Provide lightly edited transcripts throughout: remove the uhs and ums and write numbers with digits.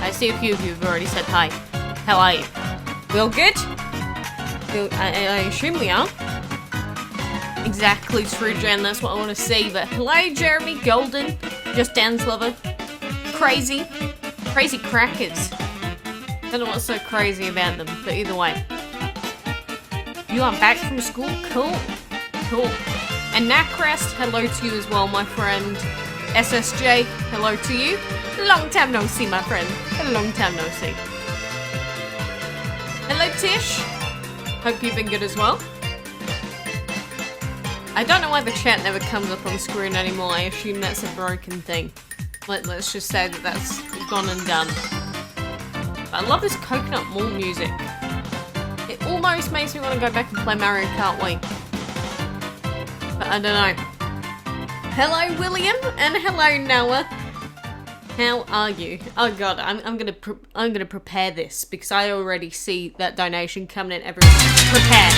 I see a few of you have already said hi. How are you? We all good? I assume we are. Exactly, true, Jen. That's what I want to see. But hello, Jeremy, Golden, Just Dance Lover, Crazy Crackers. Don't know what's so crazy about them, but either way. You are back from school? Cool. And Nakrest, hello to you as well, my friend. SSJ, hello to you. Long time no see, my friend. Long time no see. Hello, Tish. Hope you've been good as well. I don't know why the chat never comes up on screen anymore. I assume that's a broken thing. Let's just say that that's gone and done. I love this Coconut Mall music. It almost makes me want to go back and play Mario Kart Wii. But I don't know. Hello, William, and hello, Noah. How are you? Oh god, I'm gonna prepare this because I already see that donation coming in. Everyone, prepare.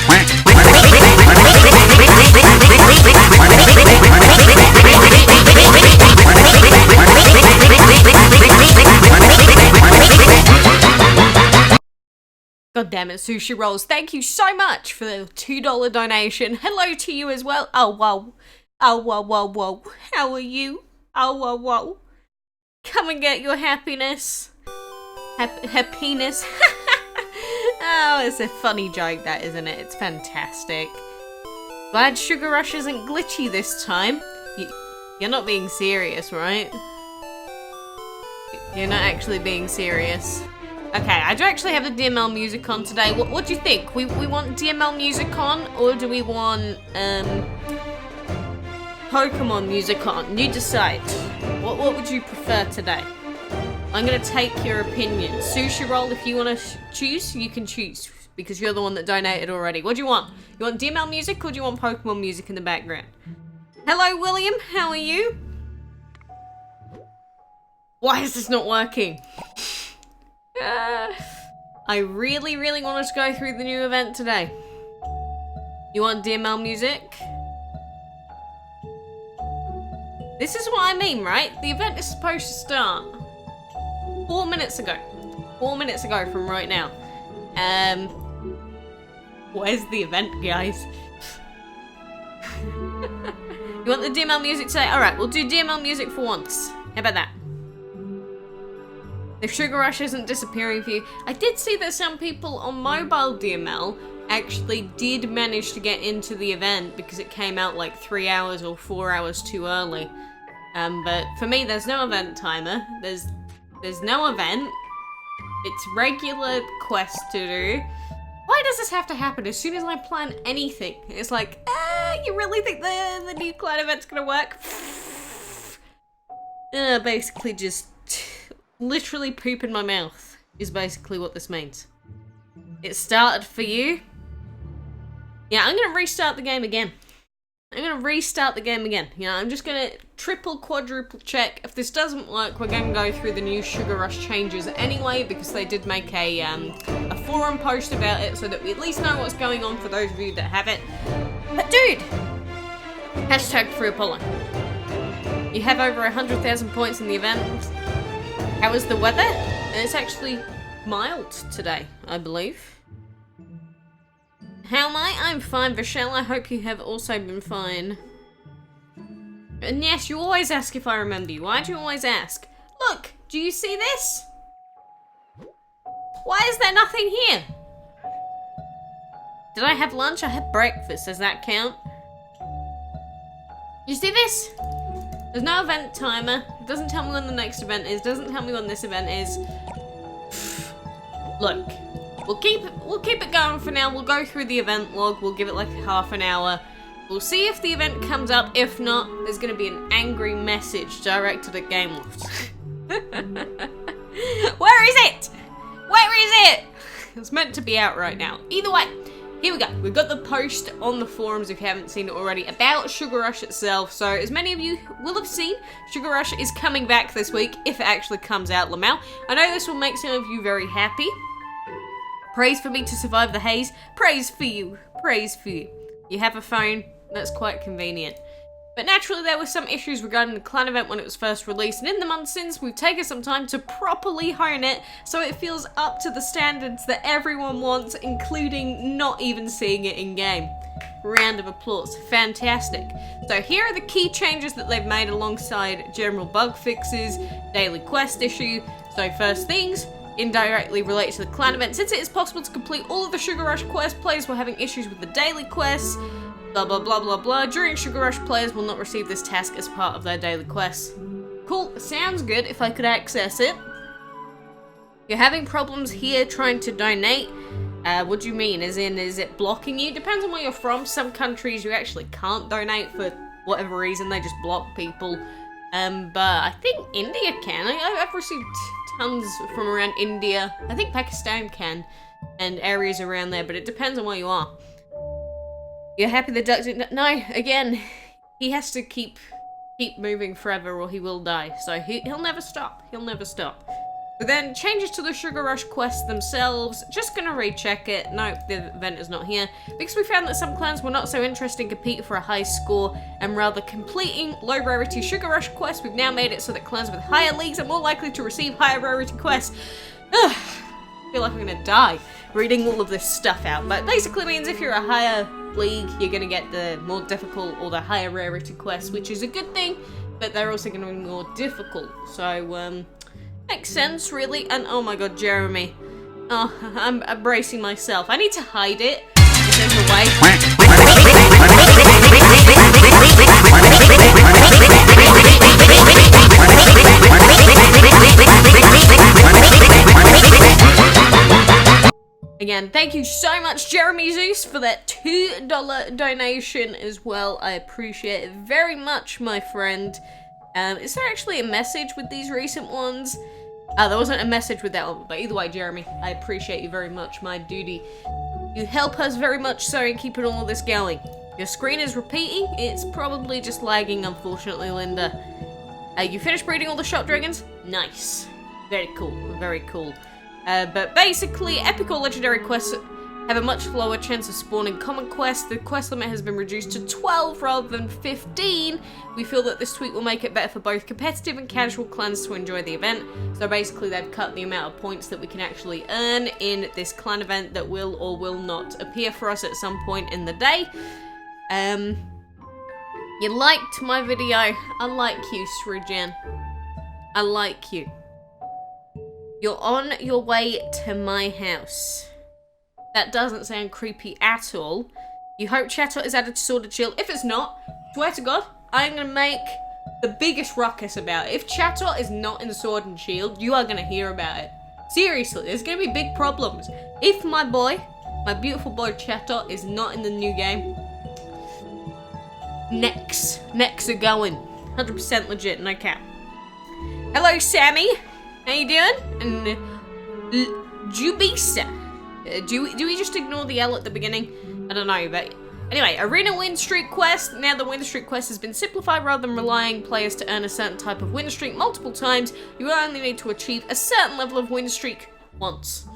God damn it, Sushi Rolls. Thank you so much for the $2 donation. Hello to you as well. Oh, whoa. Oh, whoa, whoa, whoa. How are you? Oh, whoa, whoa. Come and get your happiness. Happiness. Oh, it's a funny joke, that, isn't it? It's fantastic. Glad Sugar Rush isn't glitchy this time. You're not being serious, right? You're not actually being serious. Okay, I do actually have the DML music on today. What do you think? We want DML music on, or do we want Pokemon music on? You decide. What would you prefer today? I'm gonna take your opinion. Sushi Roll, if you want to choose, you can choose, because you're the one that donated already. What do you want? You want DML music, or do you want Pokemon music in the background? Hello, William. How are you? Why is this not working? I really wanted to go through the new event today. You want DML music? This is what I mean, right? The event is supposed to start 4 minutes ago. 4 minutes ago from right now. Where's the event, guys? You want the DML music today? Alright, we'll do DML music for once. How about that? If Sugar Rush isn't disappearing for you. I did see that some people on mobile DML actually did manage to get into the event because it came out like 3 hours or 4 hours too early. But for me, there's no event timer. There's no event. It's regular quest to do. Why does this have to happen as soon as I plan anything? It's like, you really think the new clan event's gonna work? Basically just literally poop in my mouth is basically what this means. It started for you. Yeah, I'm gonna restart the game again. You know, I'm just gonna triple, quadruple check. If this doesn't work, we're gonna go through the new Sugar Rush changes anyway, because they did make a forum post about it, so that we at least know what's going on for those of you that have it. But dude, hashtag free Apollo. You have over 100,000 points in the event. How is the weather? It's actually mild today, I believe. How am I? I'm fine, Vishelle. I hope you have also been fine. And yes, you always ask if I remember you. Why do you always ask? Look, do you see this? Why is there nothing here? Did I have lunch? I had breakfast. Does that count? You see this? There's no event timer. It doesn't tell me when the next event is. Doesn't tell me when this event is. Look, we'll keep it going for now. We'll go through the event log. We'll give it like half an hour. We'll see if the event comes up. If not, there's going to be an angry message directed at GameLoft. Where is it? Where is it? It's meant to be out right now. Either way, here we go. We've got the post on the forums, if you haven't seen it already, about Sugar Rush itself. So, as many of you will have seen, Sugar Rush is coming back this week, if it actually comes out, Lamau. I know this will make some of you very happy. Praise for me to survive the haze. Praise for you. Praise for you. You have a phone. That's quite convenient. But naturally there were some issues regarding the clan event when it was first released, and in the months since we've taken some time to properly hone it so it feels up to the standards that everyone wants, including not even seeing it in game. Round of applause. Fantastic. So here are the key changes that they've made alongside general bug fixes, daily quest issue. So first things, indirectly related to the clan event, since it is possible to complete all of the Sugar Rush quest, players were having issues with the daily quests, blah blah blah blah blah. During Sugar Rush, players will not receive this task as part of their daily quests. Cool, sounds good if I could access it. You're having problems here trying to donate. What do you mean? As in, is it blocking you? Depends on where you're from. Some countries you actually can't donate for whatever reason, they just block people. But I think India can. I've received tons from around India. I think Pakistan can, and areas around there, but it depends on where you are. You're happy the duck didn't... No, again, he has to keep moving forever or he will die. So he'll never stop. He'll never stop. But then changes to the Sugar Rush quests themselves. Just gonna recheck it. No, the event is not here. Because we found that some clans were not so interested in competing for a high score and rather completing low rarity Sugar Rush quests. We've now made it so that clans with higher leagues are more likely to receive higher rarity quests. Ugh, I feel like I'm gonna die reading all of this stuff out. But basically means if you're a higher league, you're gonna get the more difficult or the higher rarity quests, which is a good thing, but they're also gonna be more difficult. So, makes sense, really. And oh my god, Jeremy. Oh, I'm bracing myself. I need to hide it. If there's a way. Again, thank you so much, Jeremy Zeus, for that $2 donation as well. I appreciate it very much, my friend. Is there actually a message with these recent ones? There wasn't a message with that one, but either way, Jeremy, I appreciate you very much, my duty. You help us very much so in keeping all of this going. Your screen is repeating. It's probably just lagging, unfortunately, Linda. You finished breeding all the shop dragons? Nice. Very cool, very cool. But basically, epic or legendary quests have a much lower chance of spawning common quests. The quest limit has been reduced to 12 rather than 15. We feel that this tweak will make it better for both competitive and casual clans to enjoy the event. So basically they've cut the amount of points that we can actually earn in this clan event that will or will not appear for us at some point in the day. You liked my video. I like you, Srijan. I like you. You're on your way to my house. That doesn't sound creepy at all. You hope Chatot is added to Sword and Shield. If it's not, swear to God, I'm going to make the biggest ruckus about it. If Chatot is not in Sword and Shield, you are going to hear about it. Seriously, there's going to be big problems. If my boy, my beautiful boy Chatot, is not in the new game, necks are going. 100% legit, no cap. Hello, Sammy. How you doing? And Jubisa. Do we just ignore the L at the beginning? I don't know, but anyway, Arena Win Streak Quest. Now the Win Streak Quest has been simplified. Rather than relying players to earn a certain type of win streak multiple times, you only need to achieve a certain level of win streak once.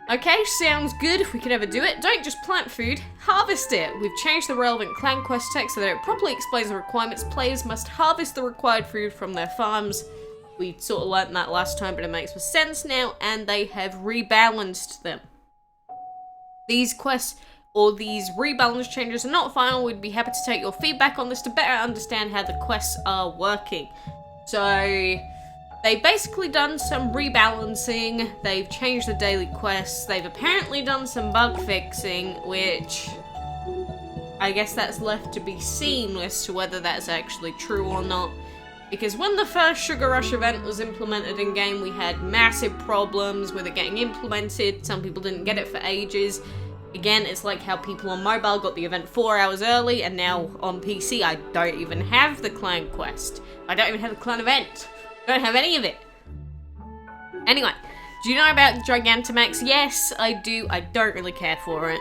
Okay, sounds good if we can ever do it. Don't just plant food, harvest it. We've changed the relevant clan quest text so that it properly explains the requirements. Players must harvest the required food from their farms. We sort of learnt that last time, but it makes more sense now, and they have rebalanced them. These quests, or these rebalance changes, are not final. We'd be happy to take your feedback on this to better understand how the quests are working. So, they've basically done some rebalancing, they've changed the daily quests, they've apparently done some bug fixing, which I guess that's left to be seen as to whether that's actually true or not. Because when the first Sugar Rush event was implemented in-game, we had massive problems with it getting implemented. Some people didn't get it for ages. Again, it's like how people on mobile got the event 4 hours early, and now on PC I don't even have the clan quest. I don't even have the clan event. I don't have any of it. Anyway, do you know about Gigantamax? Yes, I do. I don't really care for it.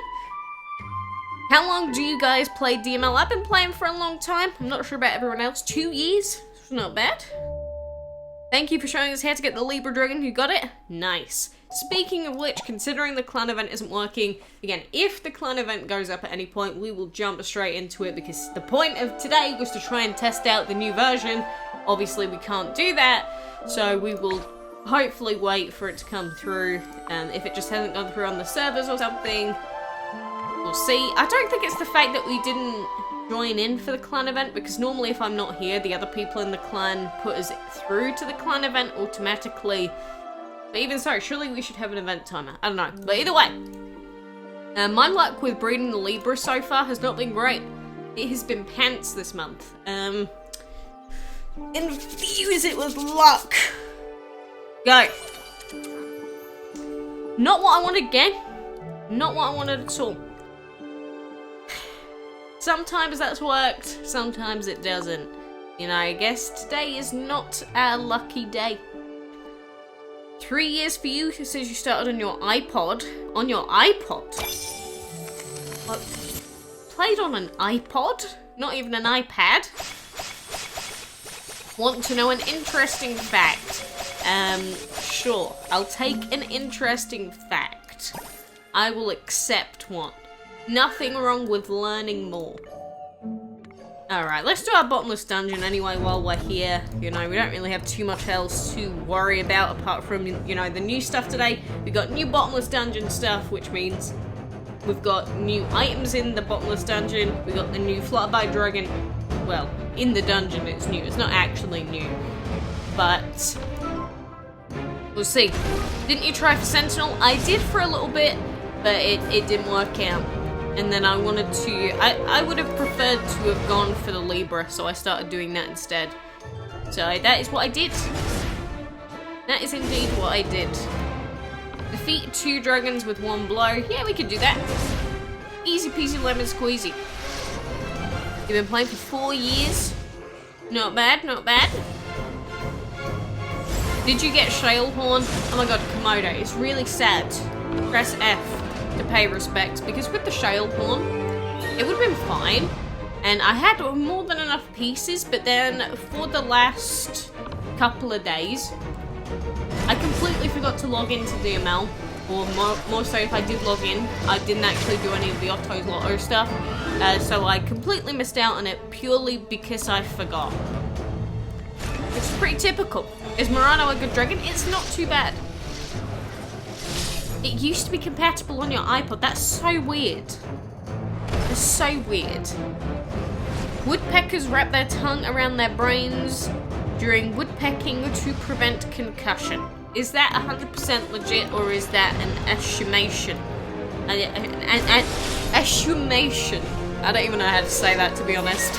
How long do you guys play DML? I've been playing for a long time. I'm not sure about everyone else. 2 years? Not bad. Thank you for showing us how to get the Libra Dragon. You got it? Nice. speaking of which, considering the clan event isn't working, again, if the clan event goes up at any point, we will jump straight into it, because the point of today was to try and test out the new version. Obviously, we can't do that, so we will hopefully wait for it to come through, and if it just hasn't gone through on the servers or something, we'll see. I don't think it's the fact that we didn't join in for the clan event, because normally if I'm not here, the other people in the clan put us through to the clan event automatically. But even so, surely we should have an event timer. I don't know. But either way, my luck with breeding the Libra so far has not been great. It has been pants this month. Infuse it with luck. Go. Not what I wanted again. Not what I wanted at all. Sometimes that's worked, sometimes it doesn't. You know, I guess today is not a lucky day. 3 years for you, it says you started on your iPod. On your iPod? What? Played on an iPod? Not even an iPad? Want to know an interesting fact? Sure. I'll take an interesting fact. I will accept one. Nothing wrong with learning more. Alright, let's do our bottomless dungeon anyway while we're here. You know, we don't really have too much else to worry about apart from, you know, the new stuff today. We got new bottomless dungeon stuff, which means we've got new items in the bottomless dungeon. We got the new Flutterby Dragon. Well, in the dungeon it's new. It's not actually new. But we'll see. Didn't you try for Sentinel? I did for a little bit, but it didn't work out. And then I wanted to, I would have preferred to have gone for the Libra, so I started doing that instead. So that is what I did. That is indeed what I did. Defeat 2 dragons with 1 blow. Yeah, we could do that. Easy peasy lemon squeezy. You've been playing for 4 years. Not bad, not bad. Did you get Shalehorn? Oh my god, Komodo. It's really sad. Press F to pay respects, because with the Shalehorn, it would have been fine, and I had more than enough pieces, but then for the last couple of days, I completely forgot to log into DML, or more so if I did log in, I didn't actually do any of the Otto's Lotto stuff, so I completely missed out on it purely because I forgot. It's pretty typical. Is Murano a good dragon? It's not too bad. It used to be compatible on your iPod. That's so weird. It's so weird. Woodpeckers wrap their tongue around their brains during woodpecking to prevent concussion. Is that 100% legit, or is that an assumation? An assumation. I don't even know how to say that, to be honest.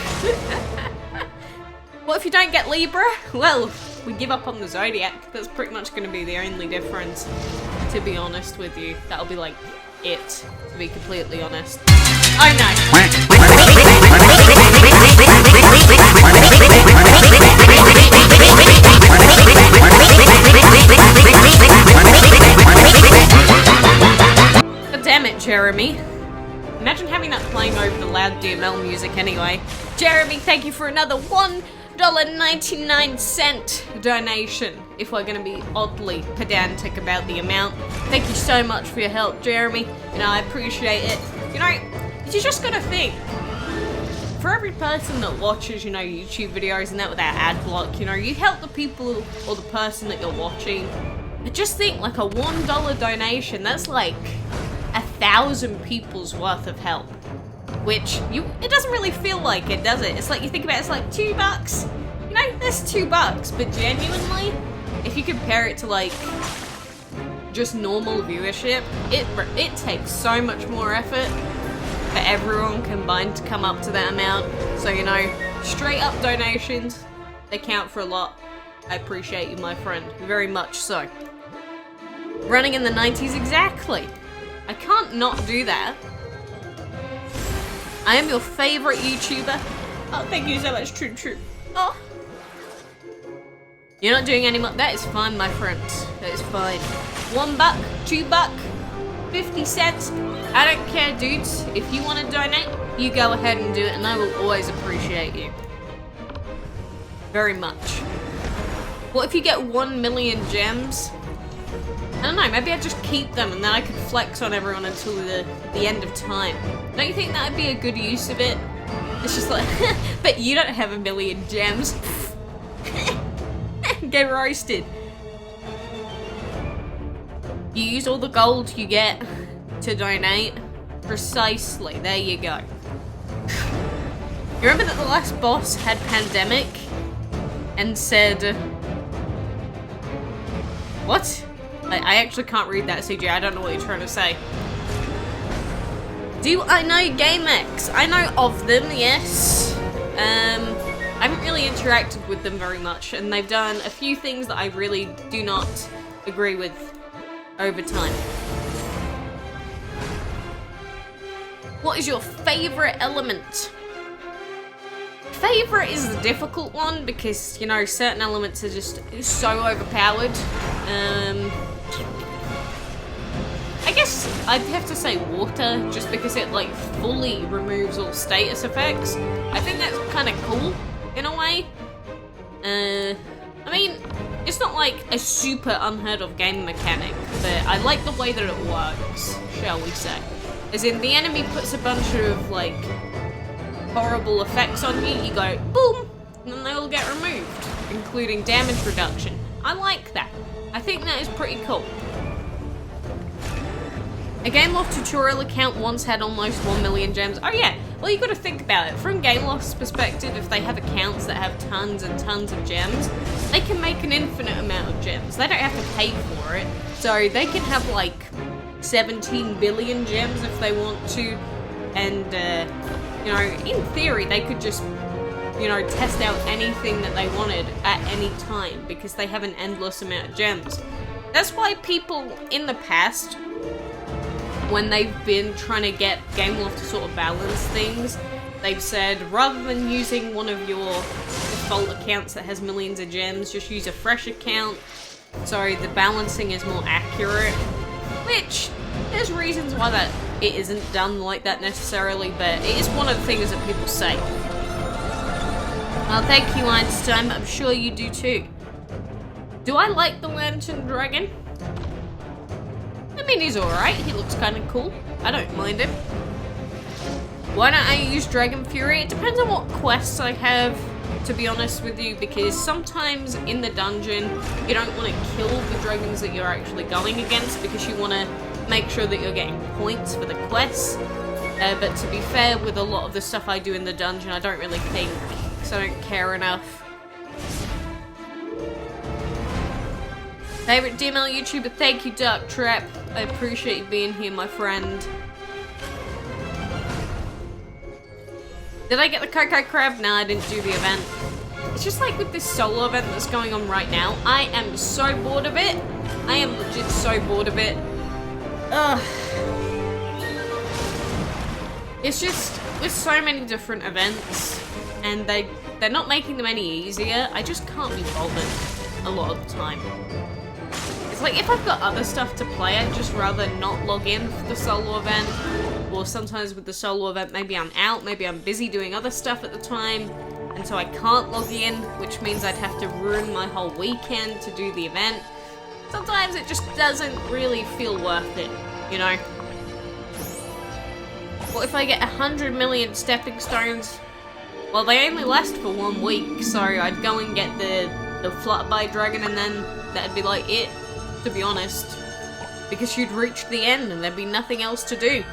What if you don't get Libra? Well, we give up on the Zodiac. That's pretty much going to be the only difference, to be honest with you. That'll be like it, to be completely honest. Oh no! God damn it, Jeremy. Imagine having that playing over the loud DML music anyway. Jeremy, thank you for another $1.99 donation, if we're going to be oddly pedantic about the amount. Thank you so much for your help, Jeremy. You know, I appreciate it. You know, you just got to think, for every person that watches, you know, YouTube videos and that without ad block, you know, you help the people or the person that you're watching. But just think, like a $1 donation, that's like 1,000 people's worth of help. Which, it doesn't really feel like it, does it? It's like, you think about it, it's like $2. You know, that's $2. But genuinely, if you compare it to like, just normal viewership, it takes so much more effort for everyone combined to come up to that amount. So, you know, straight up donations, they count for a lot. I appreciate you, my friend. Very much so. Running in the 90s, exactly. I can't not do that. I am your favorite YouTuber. Oh, thank you so much, True. Oh. You're not doing any more. That is fine, my friends. That is fine. $1, $2, 50 cents. I don't care, dudes. If you want to donate, you go ahead and do it, and I will always appreciate you. Very much. What if you get 1 million gems? don't know, maybe I'd just keep them and then I could flex on everyone until the end of time. Don't you think that would be a good use of it? It's just like, but you don't have 1,000,000 gems. Get roasted. You use all the gold you get to donate. Precisely, there you go. You remember that the last boss had pandemic and said... What? I actually can't read that, CJ. I don't know what you're trying to say. Do I know GameX? I know of them, yes. I haven't really interacted with them very much, and they've done a few things that I really do not agree with over time. What is your favourite element? Favourite is the difficult one because, you know, certain elements are just so overpowered. I guess I'd have to say water, just because it, like, fully removes all status effects. I think that's kind of cool, in a way. I mean, it's not like a super unheard of game mechanic, but I like the way that it works, shall we say. As in, the enemy puts a bunch of, like, horrible effects on you, you go, boom, and then they all get removed, including damage reduction. I like that. I think that is pretty cool. A Gameloft tutorial account once had almost 1,000,000 gems. Oh yeah, well you gotta think about it. From Gameloft's perspective, if they have accounts that have tons and tons of gems, they can make an infinite amount of gems. They don't have to pay for it. So they can have like 17 billion gems if they want to. And, you know, in theory, they could just, you know, test out anything that they wanted at any time because they have an endless amount of gems. That's why people in the past, when they've been trying to get Gameloft to sort of balance things, they've said, rather than using one of your default accounts that has millions of gems, just use a fresh account, so the balancing is more accurate, which, there's reasons why that it isn't done like that necessarily, but it is one of the things that people say. Well, thank you, Einstein, I'm sure you do too. Do I like the Lantern Dragon? I mean, he's alright. He looks kind of cool. I don't mind him. Why don't I use Dragon Fury? It depends on what quests I have, to be honest with you, because sometimes in the dungeon, you don't want to kill the dragons that you're actually going against because you want to make sure that you're getting points for the quests. But to be fair, with a lot of the stuff I do in the dungeon, I don't really think, because I don't care enough. Favorite DML YouTuber? Thank you, Dark Trap. I appreciate you being here, my friend. Did I get the Cocoa Crab? Nah, I didn't do the event. It's just like with this solo event that's going on right now. I am so bored of it. I am legit so bored of it. Ugh. It's just, with so many different events, and they're not making them any easier, I just can't be bothered a lot of the time. It's like, if I've got other stuff to play, I'd just rather not log in for the solo event. Or sometimes with the solo event, maybe I'm out, maybe I'm busy doing other stuff at the time, and so I can't log in, which means I'd have to ruin my whole weekend to do the event. Sometimes it just doesn't really feel worth it, you know? What if I get 100 million stepping stones? Well, they only last for 1 week, so I'd go and get the Flutterby Dragon and then that'd be like it. To be honest, because you'd reach the end and there'd be nothing else to do.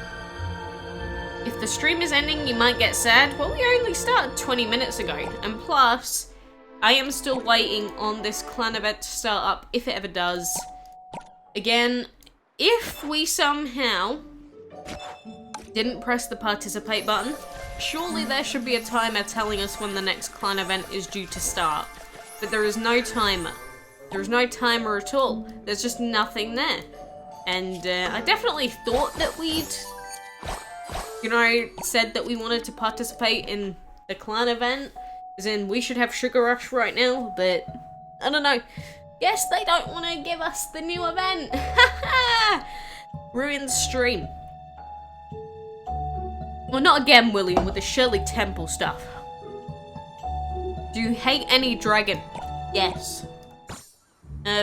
If the stream is ending, you might get sad. Well, we only started 20 minutes ago, and plus, I am still waiting on this clan event to start up, if it ever does. Again, if we somehow didn't press the participate button, surely there should be a timer telling us when the next clan event is due to start. But there is no timer. There's no timer at all. There's just nothing there. And I definitely thought that we'd, you know, said that we wanted to participate in the clan event. As in, we should have Sugar Rush right now, but I don't know. Guess they don't want to give us the new event. Ruined stream. Well, not again, William, with the Shirley Temple stuff. Do you hate any dragon? Yes.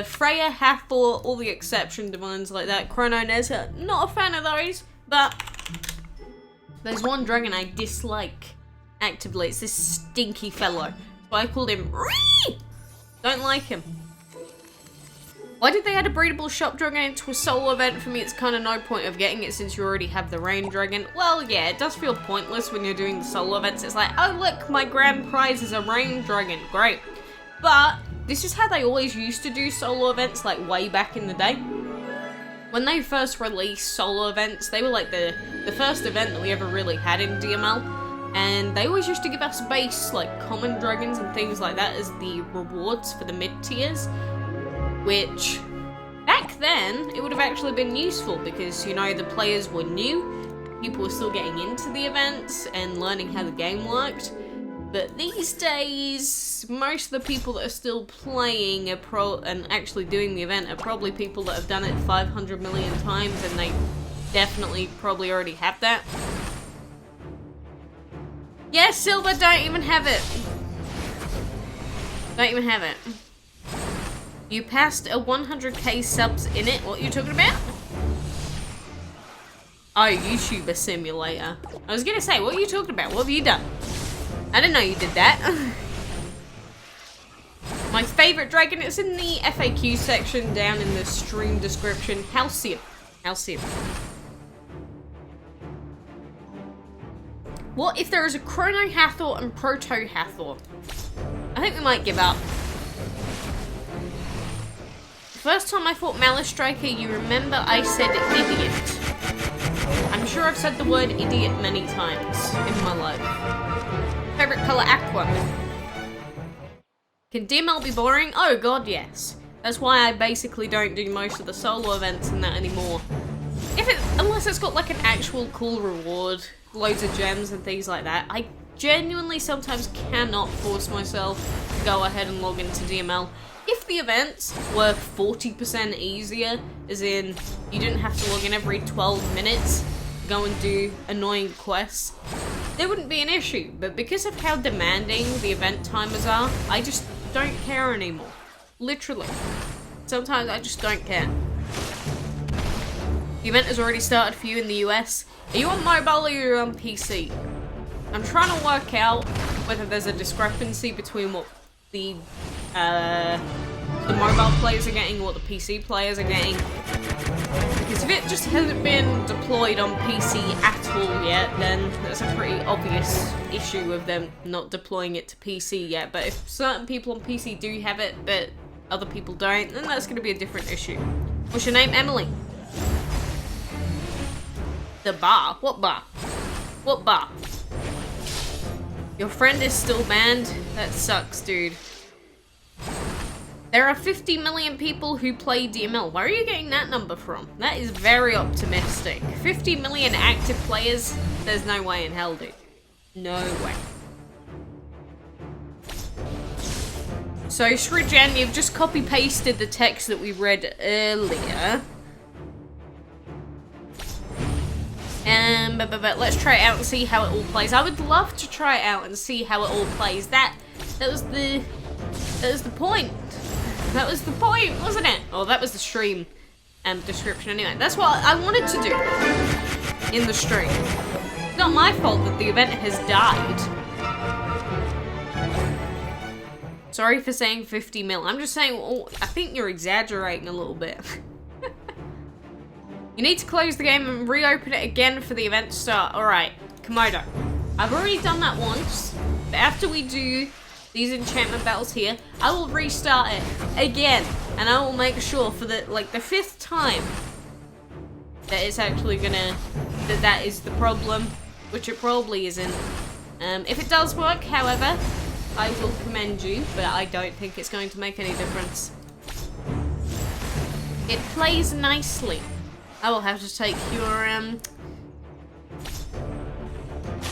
Freya, Hathor, all the exception divines like that. Chrono Neza, not a fan of those, but there's one dragon I dislike actively. It's this stinky fellow. So I called him Ree! Don't like him. Why did they add a breedable shop dragon into a solo event? For me, it's kind of no point of getting it since you already have the rain dragon. Well, yeah, it does feel pointless when you're doing the solo events. It's like, oh look, my grand prize is a rain dragon. Great. But this is how they always used to do solo events, like way back in the day. When they first released solo events, they were like the first event that we ever really had in DML. And they always used to give us base, like, common dragons and things like that as the rewards for the mid-tiers. Which, back then, it would have actually been useful because, you know, the players were new. People were still getting into the events and learning how the game worked. But these days, most of the people that are still playing and actually doing the event are probably people that have done it 500 million times, and they definitely probably already have that. Yeah, Silver, don't even have it. Don't even have it. You passed a 100k subs in it. What are you talking about? Oh, YouTuber Simulator. I was gonna say, what are you talking about? What have you done? I didn't know you did that. My favourite dragon is in the FAQ section down in the stream description. Halcyon. Halcyon. What if there is a Chrono Hathor and Proto Hathor? I think we might give up. The first time I fought Malice Striker, you remember I said idiot. I'm sure I've said the word idiot many times in my life. Favorite color, aqua. Can DML be boring? Oh god, yes. That's why I basically don't do most of the solo events and that anymore. Unless it's got like an actual cool reward, loads of gems and things like that. I genuinely sometimes cannot force myself to go ahead and log into DML. If the events were 40% easier, as in you didn't have to log in every 12 minutes, go and do annoying quests, there wouldn't be an issue. But because of how demanding the event timers are, I just don't care anymore. Literally. Sometimes I just don't care. The event has already started for you in the US. Are you on mobile or are you on PC? I'm trying to work out whether there's a discrepancy between what the mobile players are getting and what the PC players are getting. Because if it just hasn't been deployed on PC at all yet, then that's a pretty obvious issue of them not deploying it to PC yet. But if certain people on PC do have it, but other people don't, then that's going to be a different issue. What's your name? Emily. The bar? What bar? What bar? Your friend is still banned? That sucks, dude. There are 50 million people who play DML. Where are you getting that number from? That is very optimistic. 50 million active players? There's no way in hell, dude. No way. So, Shrijan, you've just copy-pasted the text that we read earlier. But let's try it out and see how it all plays. I would love to try it out and see how it all plays. That was the point. That was the point, wasn't it? Oh, that was the stream description anyway. That's what I wanted to do in the stream. It's not my fault that the event has died. Sorry for saying 50 mil. I'm just saying, oh, I think you're exaggerating a little bit. You need to close the game and reopen it again for the event to start. Alright, Komodo. I've already done that once, but after we do these enchantment battles here, I will restart it again, and I will make sure for the 5th time that it's actually gonna, that is the problem, which it probably isn't. If it does work, however, I will commend you, but I don't think it's going to make any difference. It plays nicely. I will have to take your, I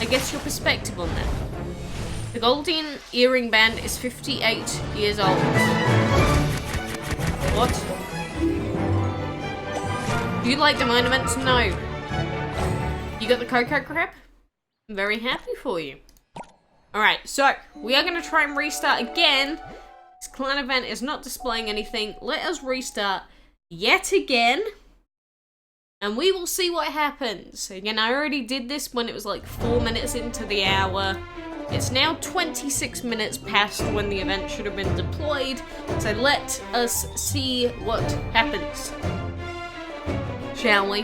guess your perspective on that. The Golden Earring Band is 58 years old. What? Do you like the mine events? No. You got the Cocoa Crab? I'm very happy for you. Alright, so we are going to try and restart again This clan event is not displaying anything. Let us restart yet again. And we will see what happens. Again, I already did this when it was like 4 minutes into the hour. It's now 26 minutes past when the event should have been deployed. So let us see what happens. Shall we?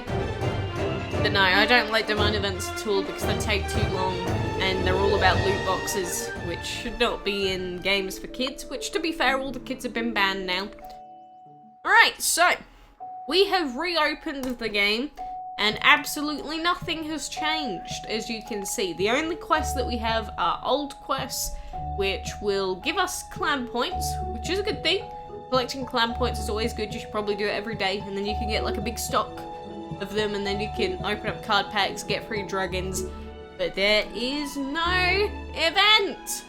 But no, I don't like divine events at all because they take too long and they're all about loot boxes, which should not be in games for kids, which to be fair, all the kids have been banned now. Alright, so we have reopened the game and absolutely nothing has changed, as you can see. The only quests that we have are old quests, which will give us clan points, which is a good thing. Collecting clan points is always good. You should probably do it every day, and then you can get like a big stock of them, and then you can open up card packs, get free dragons. But there is no event.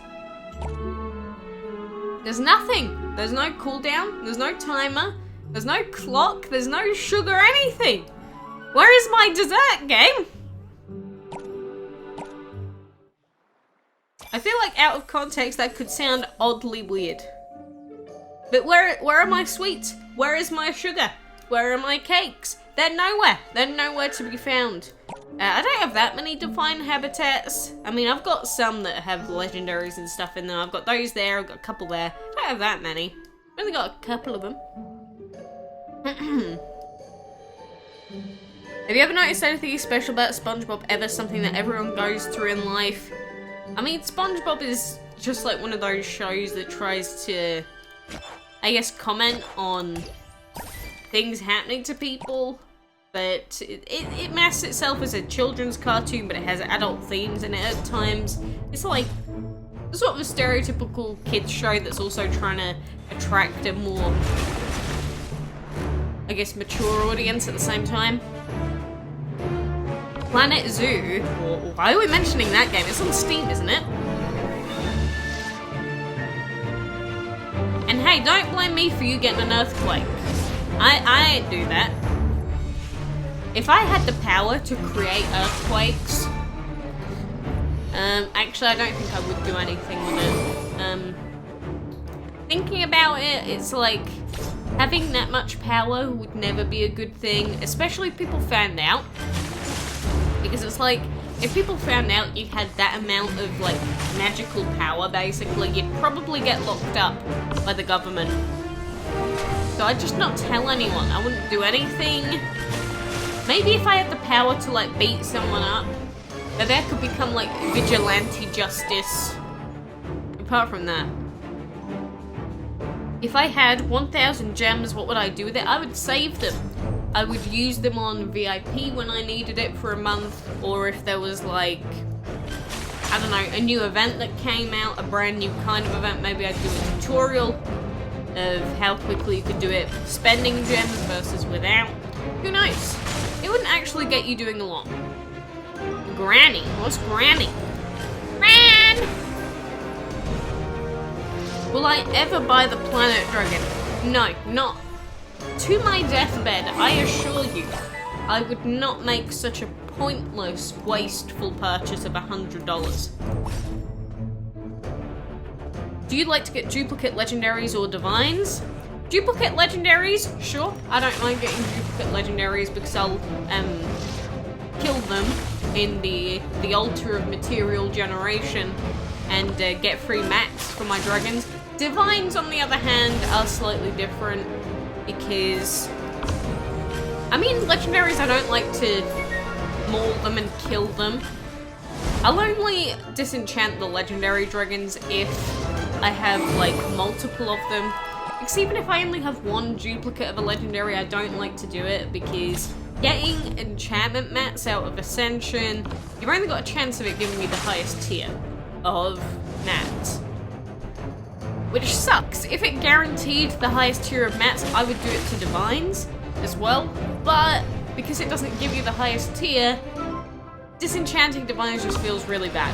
There's nothing. There's no cooldown. There's no timer. There's no clock. There's no sugar, anything. Where is my dessert, game? I feel like out of context that could sound oddly weird. But where are my sweets? Where is my sugar? Where are my cakes? They're nowhere. They're nowhere to be found. I don't have that many defined habitats. I mean, I've got some that have legendaries and stuff in them. I've got those there. I've got a couple there. I don't have that many. I've only got a couple of them. Have you ever noticed anything special about SpongeBob ever? Something that everyone goes through in life? I mean, SpongeBob is just like one of those shows that tries to, I guess, comment on things happening to people. But it masks itself as a children's cartoon, but it has adult themes in it at times. It's like sort of a stereotypical kids show that's also trying to attract a more, I guess, mature audience at the same time. Planet Zoo? Why are we mentioning that game? It's on Steam, isn't it? And hey, don't blame me for you getting an earthquake. I ain't do that. If I had the power to create earthquakes, actually I don't think I would do anything with it. Thinking about it, it's like having that much power would never be a good thing, especially if people found out. Because it's like, if people found out you had that amount of like magical power, basically, you'd probably get locked up by the government. So I'd just not tell anyone. I wouldn't do anything. Maybe if I had the power to like beat someone up, that could become like vigilante justice. Apart from that, if I had 1,000 gems, what would I do with it? I would save them. I would use them on VIP when I needed it for a month, or if there was like, I don't know, a new event that came out, a brand new kind of event, maybe I'd do a tutorial of how quickly you could do it, spending gems versus without. Who knows? It wouldn't actually get you doing a lot. Granny? What's Granny? Gran! Will I ever buy the Planet Dragon? No, not. To my deathbed, I assure you, I would not make such a pointless, wasteful purchase of $100. Do you like to get duplicate legendaries or divines? Duplicate legendaries? Sure. I don't mind getting duplicate legendaries because I'll kill them in the altar of material generation and get free mats for my dragons. Divines, on the other hand, are slightly different because, I mean, legendaries, I don't like to maul them and kill them. I'll only disenchant the legendary dragons if I have like multiple of them. Because even if I only have one duplicate of a legendary, I don't like to do it because getting enchantment mats out of Ascension, you've only got a chance of it giving you the highest tier of mats. Which sucks. If it guaranteed the highest tier of mats, I would do it to divines as well. But because it doesn't give you the highest tier, disenchanting divines just feels really bad.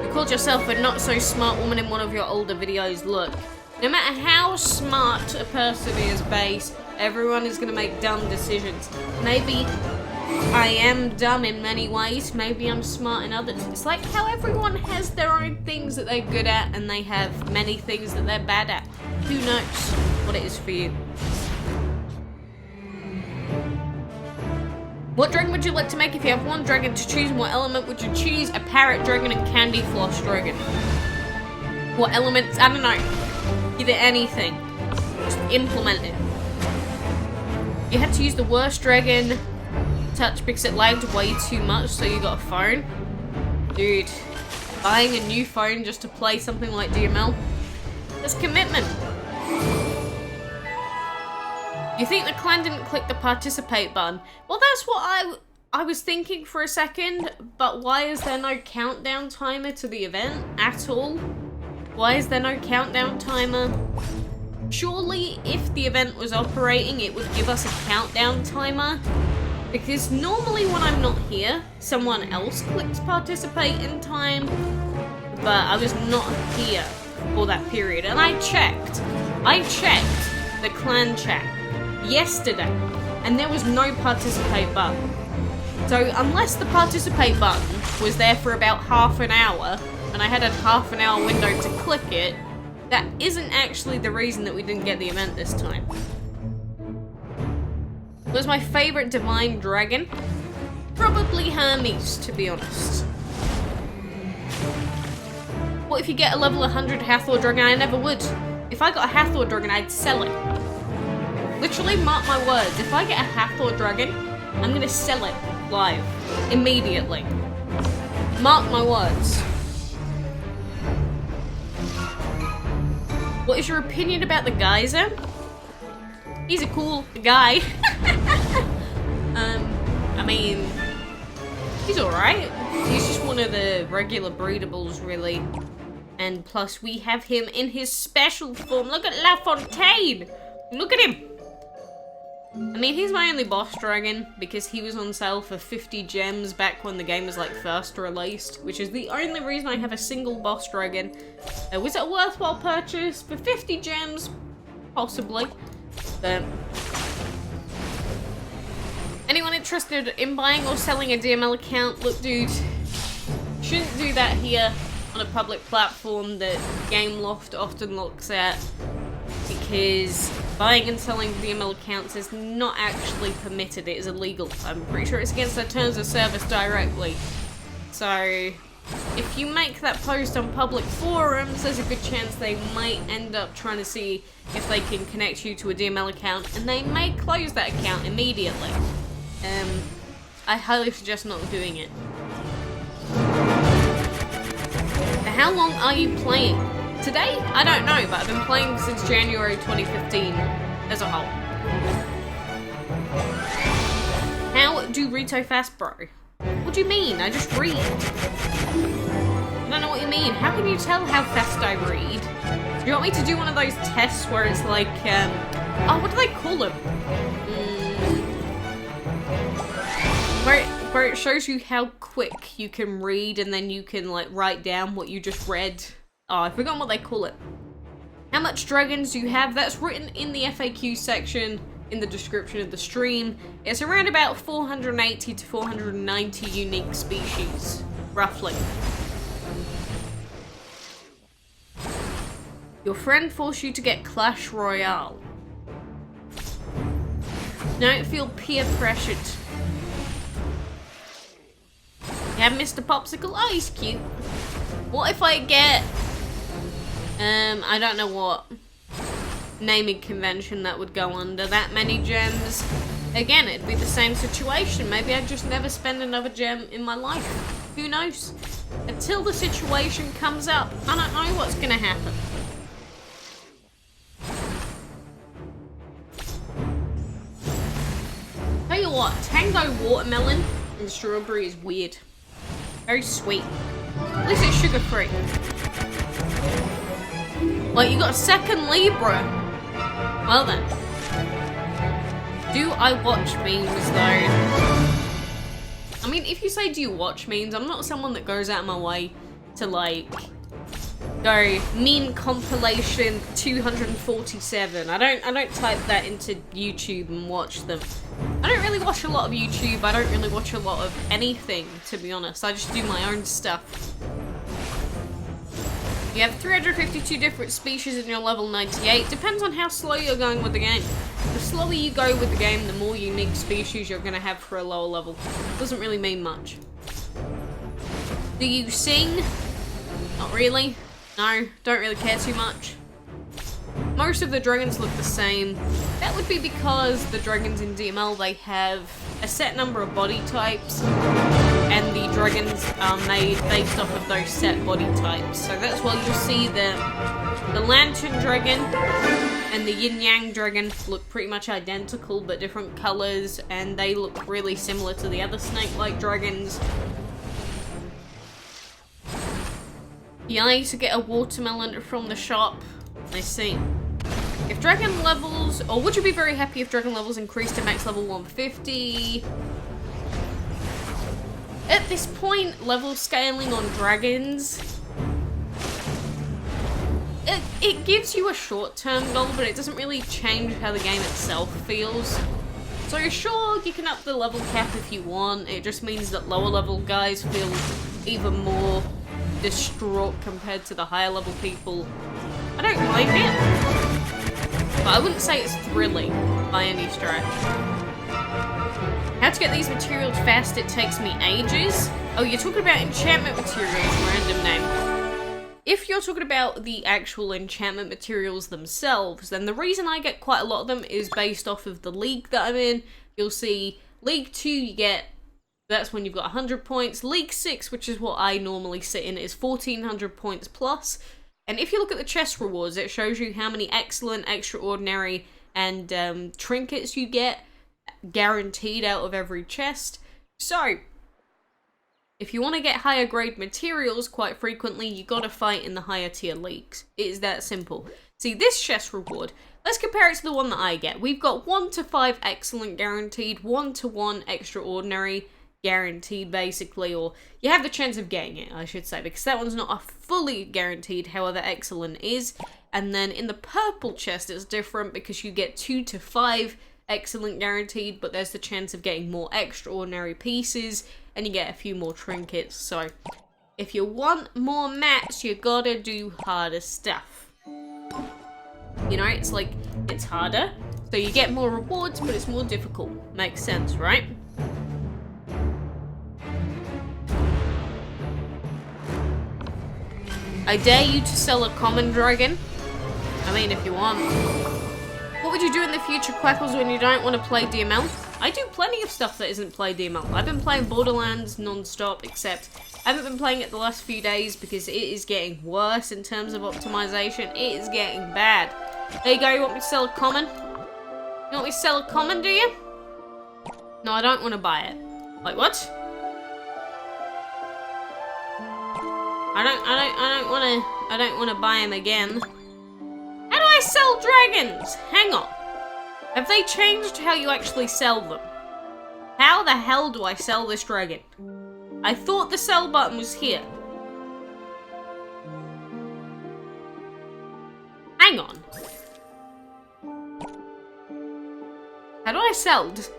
You called yourself a not so smart woman in one of your older videos. Look, no matter how smart a person is, base, everyone is going to make dumb decisions. Maybe I am dumb in many ways, maybe I'm smart in others. It's like how everyone has their own things that they're good at and they have many things that they're bad at. Who knows what it is for you? What dragon would you like to make if you have one dragon to choose? And what element would you choose? A parrot dragon and candy floss dragon. What elements? I don't know. Either anything. Just implement it. You had to use the worst dragon touch because it lagged way too much, so you got a phone. Dude, buying a new phone just to play something like DML? That's commitment. You think the clan didn't click the participate button? Well, that's what I was thinking for a second, but why is there no countdown timer to the event at all? Why is there no countdown timer? Surely, if the event was operating, it would give us a countdown timer. Because normally when I'm not here, someone else clicks participate in time, but I was not here for that period. And I checked the clan chat yesterday, and there was no participate button. So unless the participate button was there for about half an hour, and I had a half an hour window to click it, that isn't actually the reason that we didn't get the event this time. What was my favourite divine dragon? Probably Hermes, to be honest. What if you get a level 100 Hathor dragon? I never would. If I got a Hathor dragon, I'd sell it. Literally, mark my words. If I get a Hathor dragon, I'm gonna sell it live. Immediately. Mark my words. What is your opinion about the geyser? He's a cool guy. I mean, he's alright. He's just one of the regular breedables, really. And plus, we have him in his special form. Look at La Fontaine! Look at him! I mean, he's my only boss dragon, because he was on sale for 50 gems back when the game was, like, first released, which is the only reason I have a single boss dragon. Was it a worthwhile purchase? For 50 gems? Possibly. But anyone interested in buying or selling a DML account? Look, dude, shouldn't do that here on a public platform that Gameloft often looks at, because buying and selling DML accounts is not actually permitted. It is illegal. I'm pretty sure it's against their terms of service directly. So if you make that post on public forums, there's a good chance they might end up trying to see if they can connect you to a DML account, and they may close that account immediately. I highly suggest not doing it. How long are you playing? Today? I don't know, but I've been playing since January 2015 as a whole. How do read so fast, bro? What do you mean? I just read. I don't know what you mean. How can you tell how fast I read? Do you want me to do one of those tests where it's like, oh, what do they call them? Where it shows you how quick you can read and then you can, like, write down what you just read. Oh, I've forgotten what they call it. How much dragons do you have? That's written in the FAQ section in the description of the stream. It's around about 480 to 490 unique species, roughly. Your friend forced you to get Clash Royale. Don't feel peer pressured. You have Mr. Popsicle? Oh, he's cute. What if I get, I don't know what naming convention that would go under that many gems? Again, it'd be the same situation. Maybe I'd just never spend another gem in my life. Who knows? Until the situation comes up, I don't know what's gonna happen. Tell you what, Tango watermelon and strawberry is weird. Very sweet. At least it's sugar-free. Like, you got a second Libra. Well then. Do I watch memes, though? I mean, if you say do you watch memes, I'm not someone that goes out of my way to, like, go meme compilation 247. I don't type that into YouTube and watch them. I don't really watch a lot of YouTube. I don't really watch a lot of anything, to be honest. I just do my own stuff. You have 352 different species in your level 98. Depends on how slow you're going with the game. The slower you go with the game, the more unique species you're going to have for a lower level. Doesn't really mean much. Do you sing? Not really. No, don't really care too much. Most of the dragons look the same. That would be because the dragons in DML, they have a set number of body types, and the dragons are made based off of those set body types. So that's why you'll see the lantern dragon and the yin yang dragon look pretty much identical but different colors, and they look really similar to the other snake-like dragons. Yeah, I need to get a watermelon from the shop. I see. If dragon levels, or would you be very happy if dragon levels increased to max level 150? At this point, level scaling on dragons, it gives you a short-term goal, but it doesn't really change how the game itself feels. So sure, you can up the level cap if you want. It just means that lower level guys feel even more distraught compared to the higher level people. I don't mind it, but I wouldn't say it's thrilling by any stretch. How to get these materials fast? It takes me ages. Oh, you're talking about enchantment materials, random name. If you're talking about the actual enchantment materials themselves, then the reason I get quite a lot of them is based off of the league that I'm in. You'll see League 2 you get, that's when you've got 100 points. League 6, which is what I normally sit in, is 1400 points plus. And if you look at the chest rewards, it shows you how many excellent, extraordinary, and trinkets you get guaranteed out of every chest. So, if you want to get higher grade materials quite frequently, you gotta fight in the higher tier leagues. It is that simple. See, this chest reward, let's compare it to the one that I get. We've got 1 to 5 excellent guaranteed, 1 to 1 extraordinary guaranteed, basically, or you have the chance of getting it, I should say, because that one's not a fully guaranteed, however excellent is. And then in the purple chest it's different because you get 2 to 5 excellent guaranteed, but there's the chance of getting more extraordinary pieces and you get a few more trinkets. So if you want more mats, you gotta do harder stuff. You know, it's like, it's harder, so you get more rewards, but it's more difficult. Makes sense, right? I dare you to sell a common dragon. I mean, if you want. What would you do in the future, Quackles, when you don't want to play DML? I do plenty of stuff that isn't play DML. I've been playing Borderlands non-stop, except I haven't been playing it the last few days because it is getting worse in terms of optimization. It is getting bad. There you go, you want me to sell a common? You want me to sell a common, do you? No, I don't want to buy it. Like, what? I don't want to buy him again. How do I sell dragons? Hang on. Have they changed how you actually sell them? How the hell do I sell this dragon? I thought the sell button was here. Hang on. How do I sell? Does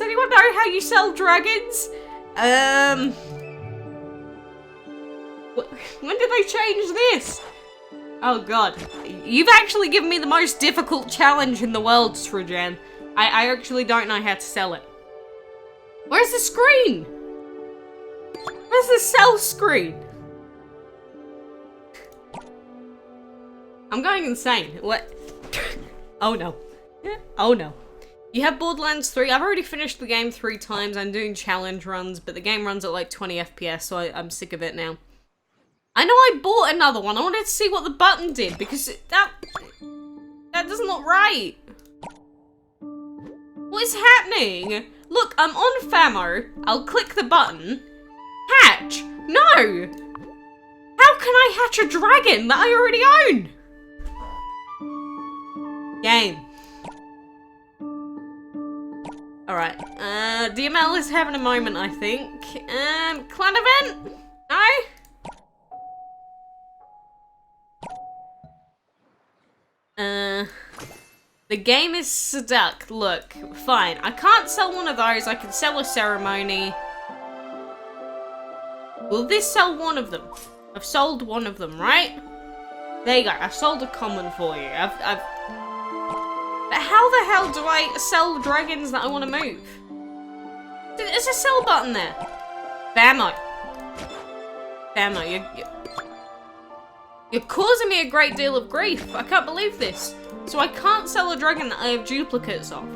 anyone know how you sell dragons? When did they change this? Oh god. You've actually given me the most difficult challenge in the world, Srujan. I actually don't know how to sell it. Where's the screen? Where's the sell screen? I'm going insane. What? Oh no. Oh no. You have Borderlands 3. I've already finished the game 3 times. I'm doing challenge runs, but the game runs at like 20 FPS, so I'm sick of it now. I know I bought another one. I wanted to see what the button did, because that doesn't look right. What is happening? Look, I'm on Famo. I'll click the button. Hatch? No! How can I hatch a dragon that I already own? Game. Alright, DML is having a moment, I think. Clan event? No? The game is stuck. Look, fine. I can't sell one of those. I can sell a ceremony. Will this sell one of them? I've sold one of them, right? There you go. I've sold a common for you. But how the hell do I sell dragons that I want to move? There's a sell button there. Famo, you're causing me a great deal of grief. I can't believe this. So I can't sell a dragon that I have duplicates of.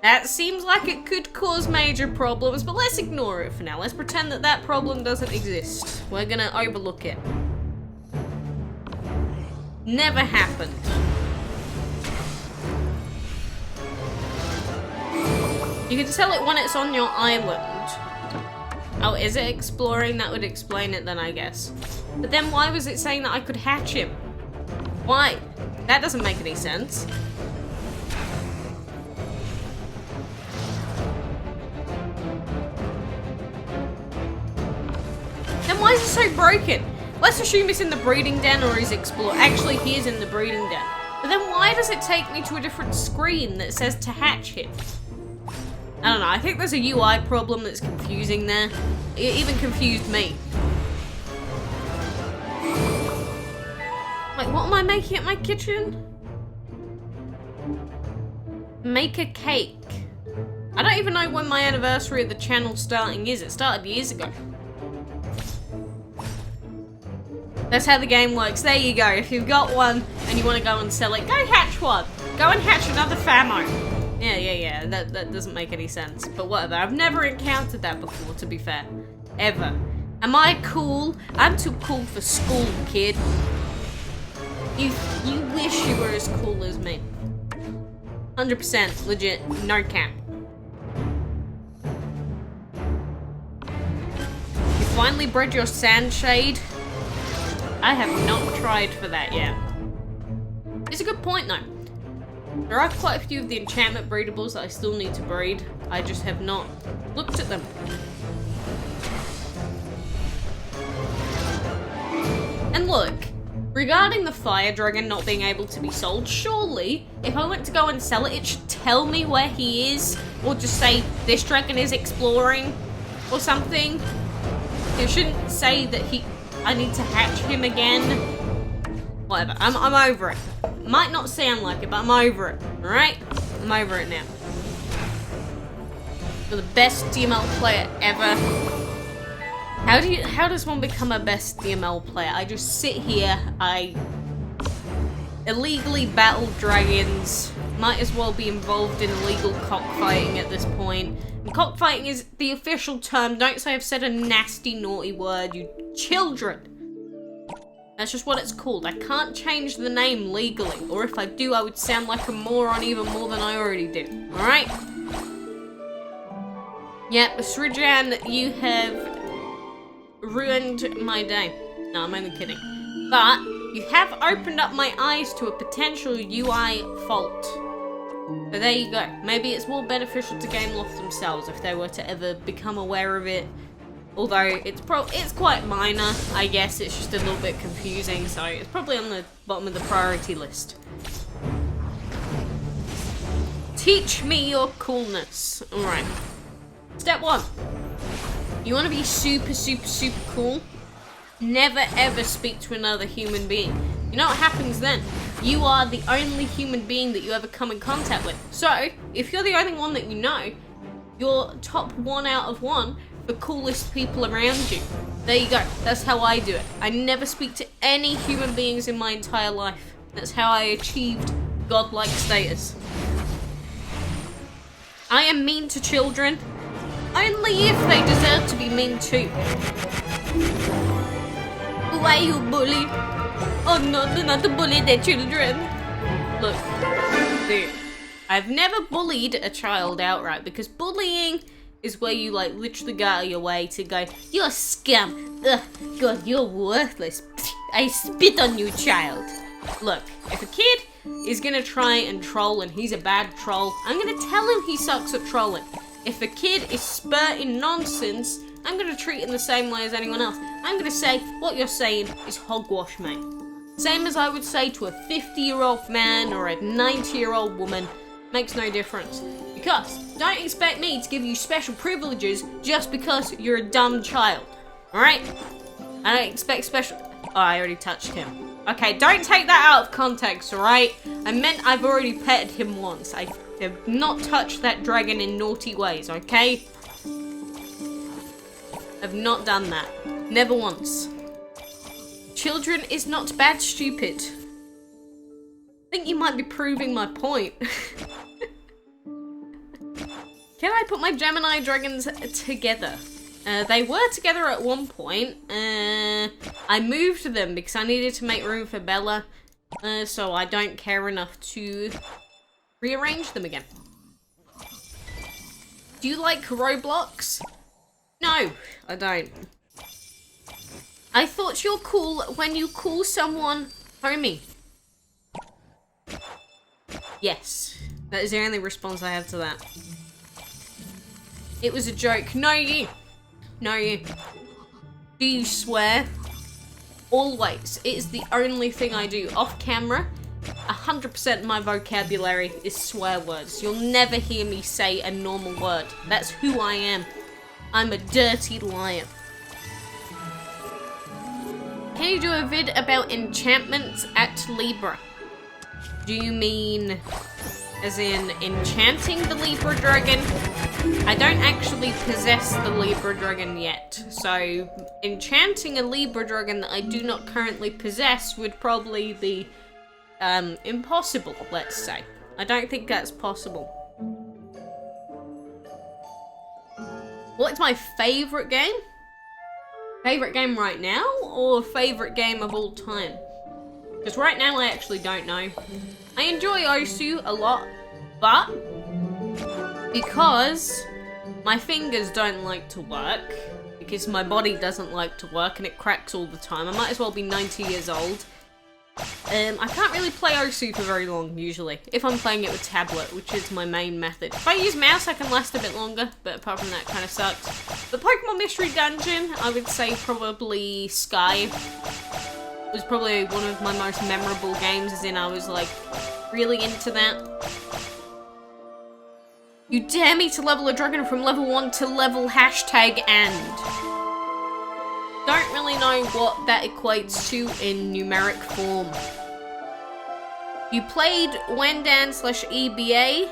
That seems like it could cause major problems, but let's ignore it for now. Let's pretend that that problem doesn't exist. We're gonna overlook it. Never happened. You can sell it when it's on your island. Oh, is it exploring? That would explain it then, I guess. But then why was it saying that I could hatch him? Why? That doesn't make any sense. Then why is it so broken? Let's assume it's in the breeding den or he's exploring. Actually, he is in the breeding den. But then why does it take me to a different screen that says to hatch him? I don't know, I think there's a UI problem that's confusing there. It even confused me. Wait, what am I making at my kitchen? Make a cake. I don't even know when my anniversary of the channel starting is. It started years ago. That's how the game works. There you go. If you've got one and you want to go and sell it, go hatch one. Go and hatch another famo. Yeah. That doesn't make any sense. But whatever. I've never encountered that before, to be fair. Ever. Am I cool? I'm too cool for school, kid. You wish you were as cool as me. 100% legit. No cap. You finally bred your sand shade? I have not tried for that yet. It's a good point though. There are quite a few of the enchantment breedables that I still need to breed. I just have not looked at them. And look, regarding the fire dragon not being able to be sold, surely if I went to go and sell it, it should tell me where he is, or just say this dragon is exploring or something. It shouldn't say that I need to hatch him again. Whatever, I'm over it. Might not sound like it, but I'm over it, alright? I'm over it now. You're the best DML player ever. How does one become a best DML player? I just sit here, I illegally battle dragons, might as well be involved in illegal cockfighting at this point. And cockfighting is the official term. Don't say I've said a nasty, naughty word, you children. That's just what it's called. I can't change the name legally, or if I do, I would sound like a moron even more than I already do. Alright? Yep, Srijan, you have ruined my day. No, I'm only kidding. But you have opened up my eyes to a potential UI fault. So there you go. Maybe it's more beneficial to Gameloft themselves if they were to ever become aware of it. Although it's quite minor, I guess. It's just a little bit confusing, so it's probably on the bottom of the priority list. Teach me your coolness. Alright. Step 1. You want to be super, super, super cool? Never ever speak to another human being. You know what happens then? You are the only human being that you ever come in contact with. So, if you're the only one that you know, you're top 1 out of 1 the coolest people around you. There you go. That's how I do it. I never speak to any human beings in my entire life. That's how I achieved godlike status. I am mean to children, only if they deserve to be mean too. Why you bully? Oh no, do not bully the children. Look, dude, I've never bullied a child outright, because bullying is where you like literally go out of your way to go, you're scum, ugh, God, you're worthless, I spit on you, child. Look, if a kid is gonna try and troll and he's a bad troll, I'm gonna tell him he sucks at trolling. If a kid is spurting nonsense, I'm gonna treat him the same way as anyone else. I'm gonna say, what you're saying is hogwash, mate. Same as I would say to a 50-year-old man or a 90-year-old woman. Makes no difference. Because don't expect me to give you special privileges just because you're a dumb child. Alright? I don't expect special... Oh, I already touched him. Okay, don't take that out of context, alright? I meant I've already petted him once. I have not touched that dragon in naughty ways, okay? I've not done that. Never once. Children is not bad, stupid. I think you might be proving my point. Can I put my Gemini dragons together? They were together at one point. I moved them because I needed to make room for Bella. So I don't care enough to rearrange them again. Do you like Roblox? No, I don't. I thought you're cool when you call someone homie. Yes, that is the only response I have to that. It was a joke. No, you. No, you. Do you swear? Always. It is the only thing I do off camera. 100% of my vocabulary is swear words. You'll never hear me say a normal word. That's who I am. I'm a dirty liar. Can you do a vid about enchantments at Libra? Do you mean as in enchanting the Libra dragon? I don't actually possess the Libra dragon yet, so enchanting a Libra dragon that I do not currently possess would probably be impossible, let's say. I don't think that's possible. What's my favourite game? Favourite game right now, or favourite game of all time? Because right now I actually don't know. I enjoy Osu a lot, but because my fingers don't like to work, because my body doesn't like to work and it cracks all the time, I might as well be 90 years old. I can't really play Osu for very long, usually, if I'm playing it with tablet, which is my main method. If I use mouse, I can last a bit longer, but apart from that, kind of sucks. The Pokemon Mystery Dungeon, I would say probably Sky was probably one of my most memorable games, as in I was, like, really into that. You dare me to level a dragon from level 1 to level #and. Don't really know what that equates to in numeric form. You played Wendan/EBA?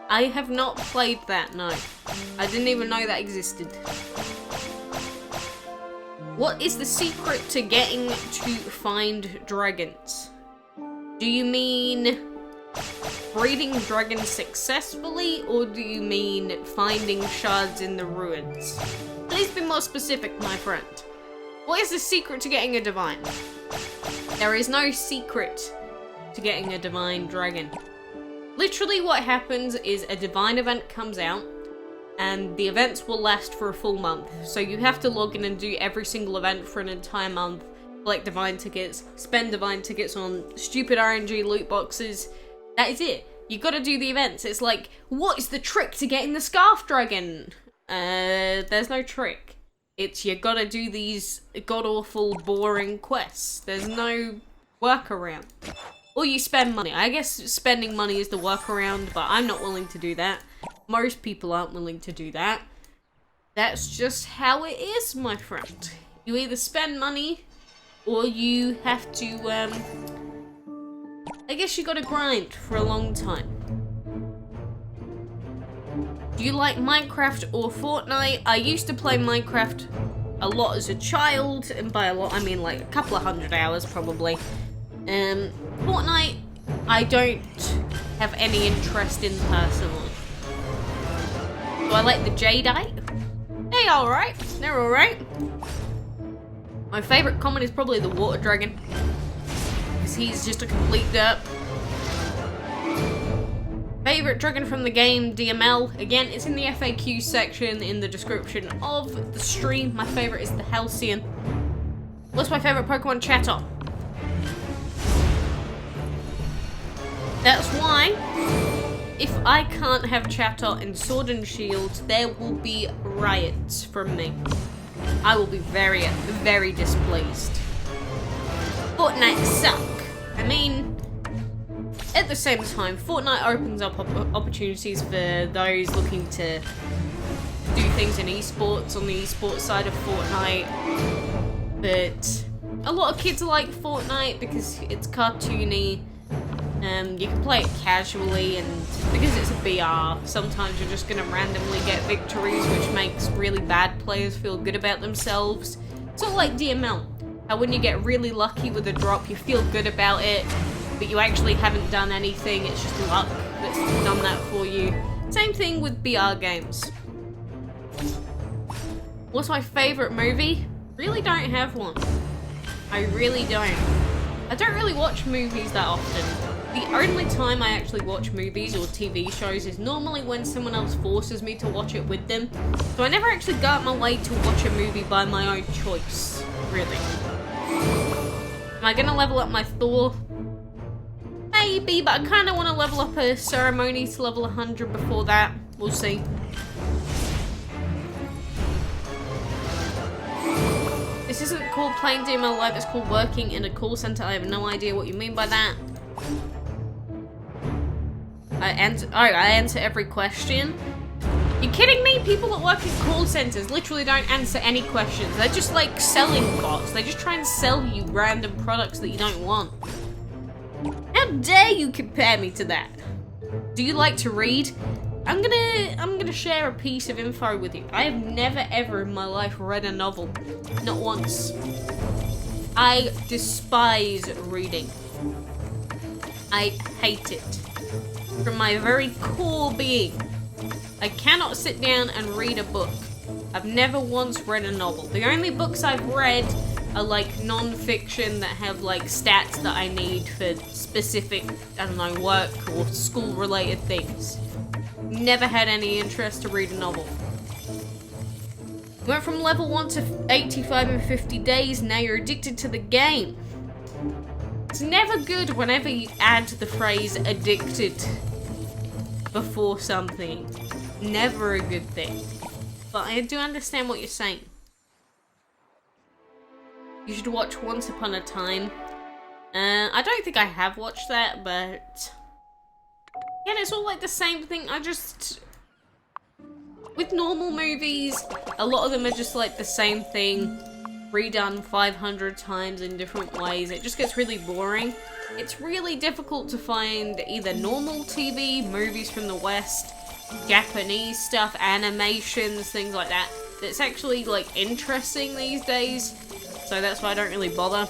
I have not played that, no. I didn't even know that existed. What is the secret to getting to find dragons? Do you mean breeding dragons successfully, or do you mean finding shards in the ruins? Please be more specific, my friend. What is the secret to getting a divine? There is no secret to getting a divine dragon. Literally what happens is a divine event comes out, and the events will last for a full month. So you have to log in and do every single event for an entire month, collect divine tickets, spend divine tickets on stupid RNG loot boxes. That is it. You gotta do the events. It's like, what is the trick to getting the Scarf Dragon? There's no trick. It's you gotta do these god-awful, boring quests. There's no workaround. Or you spend money. I guess spending money is the workaround, but I'm not willing to do that. Most people aren't willing to do that. That's just how it is, my friend. You either spend money, or you have to, I guess you gotta grind for a long time. Do you like Minecraft or Fortnite? I used to play Minecraft a lot as a child, and by a lot I mean like a couple of 100 hours probably. Fortnite, I don't have any interest in personally. Do I like the Jadeite? They're alright. They're alright. My favourite common is probably the Water Dragon, because he's just a complete derp. Favourite dragon from the game, DML. Again, it's in the FAQ section in the description of the stream. My favourite is the Halcyon. What's my favourite Pokemon? Chatot. That's why, if I can't have Chatot in Sword and Shield, there will be riots from me. I will be very, very displeased. Fortnite suck. I mean, at the same time, Fortnite opens up opportunities for those looking to do things in esports on the esports side of Fortnite. But a lot of kids like Fortnite because it's cartoony. You can play it casually, and because it's a BR, sometimes you're just gonna randomly get victories, which makes really bad players feel good about themselves. Sort of like DML. How when you get really lucky with a drop, you feel good about it, but you actually haven't done anything, it's just luck that's done that for you. Same thing with BR games. What's my favourite movie? Really don't have one. I really don't. I don't really watch movies that often. The only time I actually watch movies or TV shows is normally when someone else forces me to watch it with them. So I never actually go out my way to watch a movie by my own choice, really. Am I gonna level up my Thor? Maybe, but I kinda wanna level up a Ceremony to level 100 before that. We'll see. This isn't called playing DML Live, it's called working in a call center. I have no idea what you mean by that. I answer every question. You kidding me? People that work in call centers literally don't answer any questions. They're just like selling bots. They just try and sell you random products that you don't want. How dare you compare me to that? Do you like to read? I'm gonna share a piece of info with you. I have never ever in my life read a novel. Not once. I despise reading. I hate it. From my very core being. I cannot sit down and read a book. I've never once read a novel. The only books I've read are like non-fiction that have like stats that I need for specific, I don't know, work or school related things. Never had any interest to read a novel. Went from level 1 to 85 in 50 days, now you're addicted to the game. It's never good whenever you add the phrase addicted before something. Never a good thing. But I do understand what you're saying. You should watch Once Upon a Time. I don't think I have watched that, but yeah, it's all like the same thing. With normal movies, a lot of them are just like the same thing, redone 500 times in different ways. It just gets really boring. It's really difficult to find either normal TV, movies from the West, Japanese stuff, animations, things like that, that's actually like interesting these days. So that's why I don't really bother.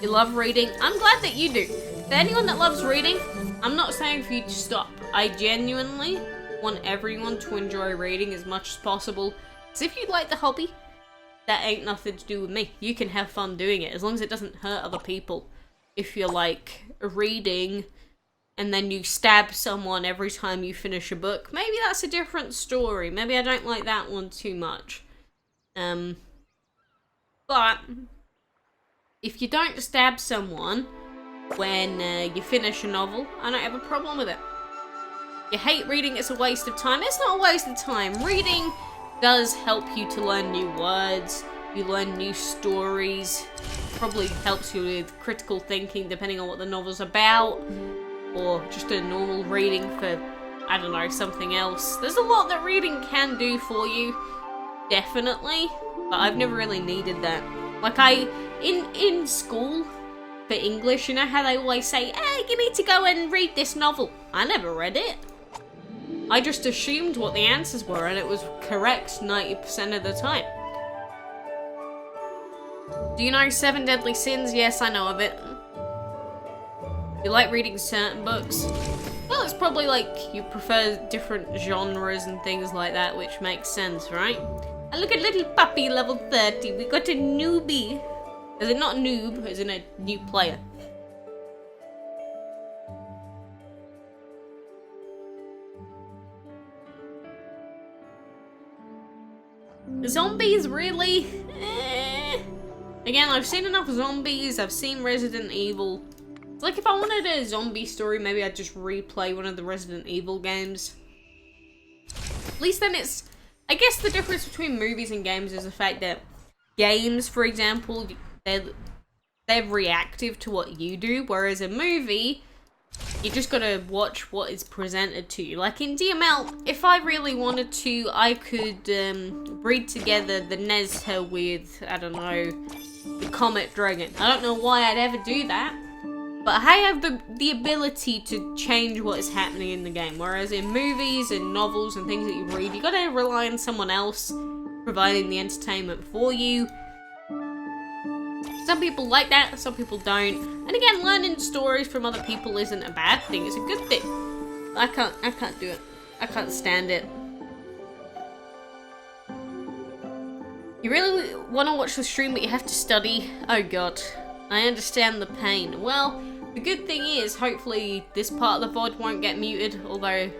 You love reading? I'm glad that you do. For anyone that loves reading, I'm not saying for you to stop. I genuinely want everyone to enjoy reading as much as possible. So if you like the hobby, that ain't nothing to do with me. You can have fun doing it, as long as it doesn't hurt other people. If you're like reading and then you stab someone every time you finish a book, maybe that's a different story. Maybe I don't like that one too much. But if you don't stab someone when you finish a novel, I don't have a problem with it. You hate reading, it's a waste of time. It's not a waste of time. Reading does help you to learn new words, you learn new stories, probably helps you with critical thinking depending on what the novel's about, or just a normal reading for, I don't know, something else. There's a lot that reading can do for you, definitely, but I've never really needed that. Like in school, for English, you know how they always say, hey, you need to go and read this novel. I never read it. I just assumed what the answers were and it was correct 90% of the time. Do you know 7 Deadly Sins? Yes, I know of it. You like reading certain books? Well, it's probably like you prefer different genres and things like that, which makes sense, right? And look at little puppy level 30. We got a newbie. Is it not a noob, as in a new player? Zombies, really? Again, I've seen enough zombies, I've seen Resident Evil. It's like if I wanted a zombie story, maybe I'd just replay one of the Resident Evil games. At least then it's... I guess the difference between movies and games is the fact that games, for example, they're reactive to what you do, whereas a movie, you just gotta watch what is presented to you. Like in DML, if I really wanted to, I could breed together the Nezha with, I don't know, the Comet Dragon. I don't know why I'd ever do that, but I have the ability to change what is happening in the game. Whereas in movies and novels and things that you read, you gotta rely on someone else providing the entertainment for you. Some people like that, some people don't. And again, learning stories from other people isn't a bad thing, it's a good thing. I can't do it. I can't stand it. You really want to watch the stream, but you have to study? Oh god, I understand the pain. Well, the good thing is, hopefully this part of the VOD won't get muted, although it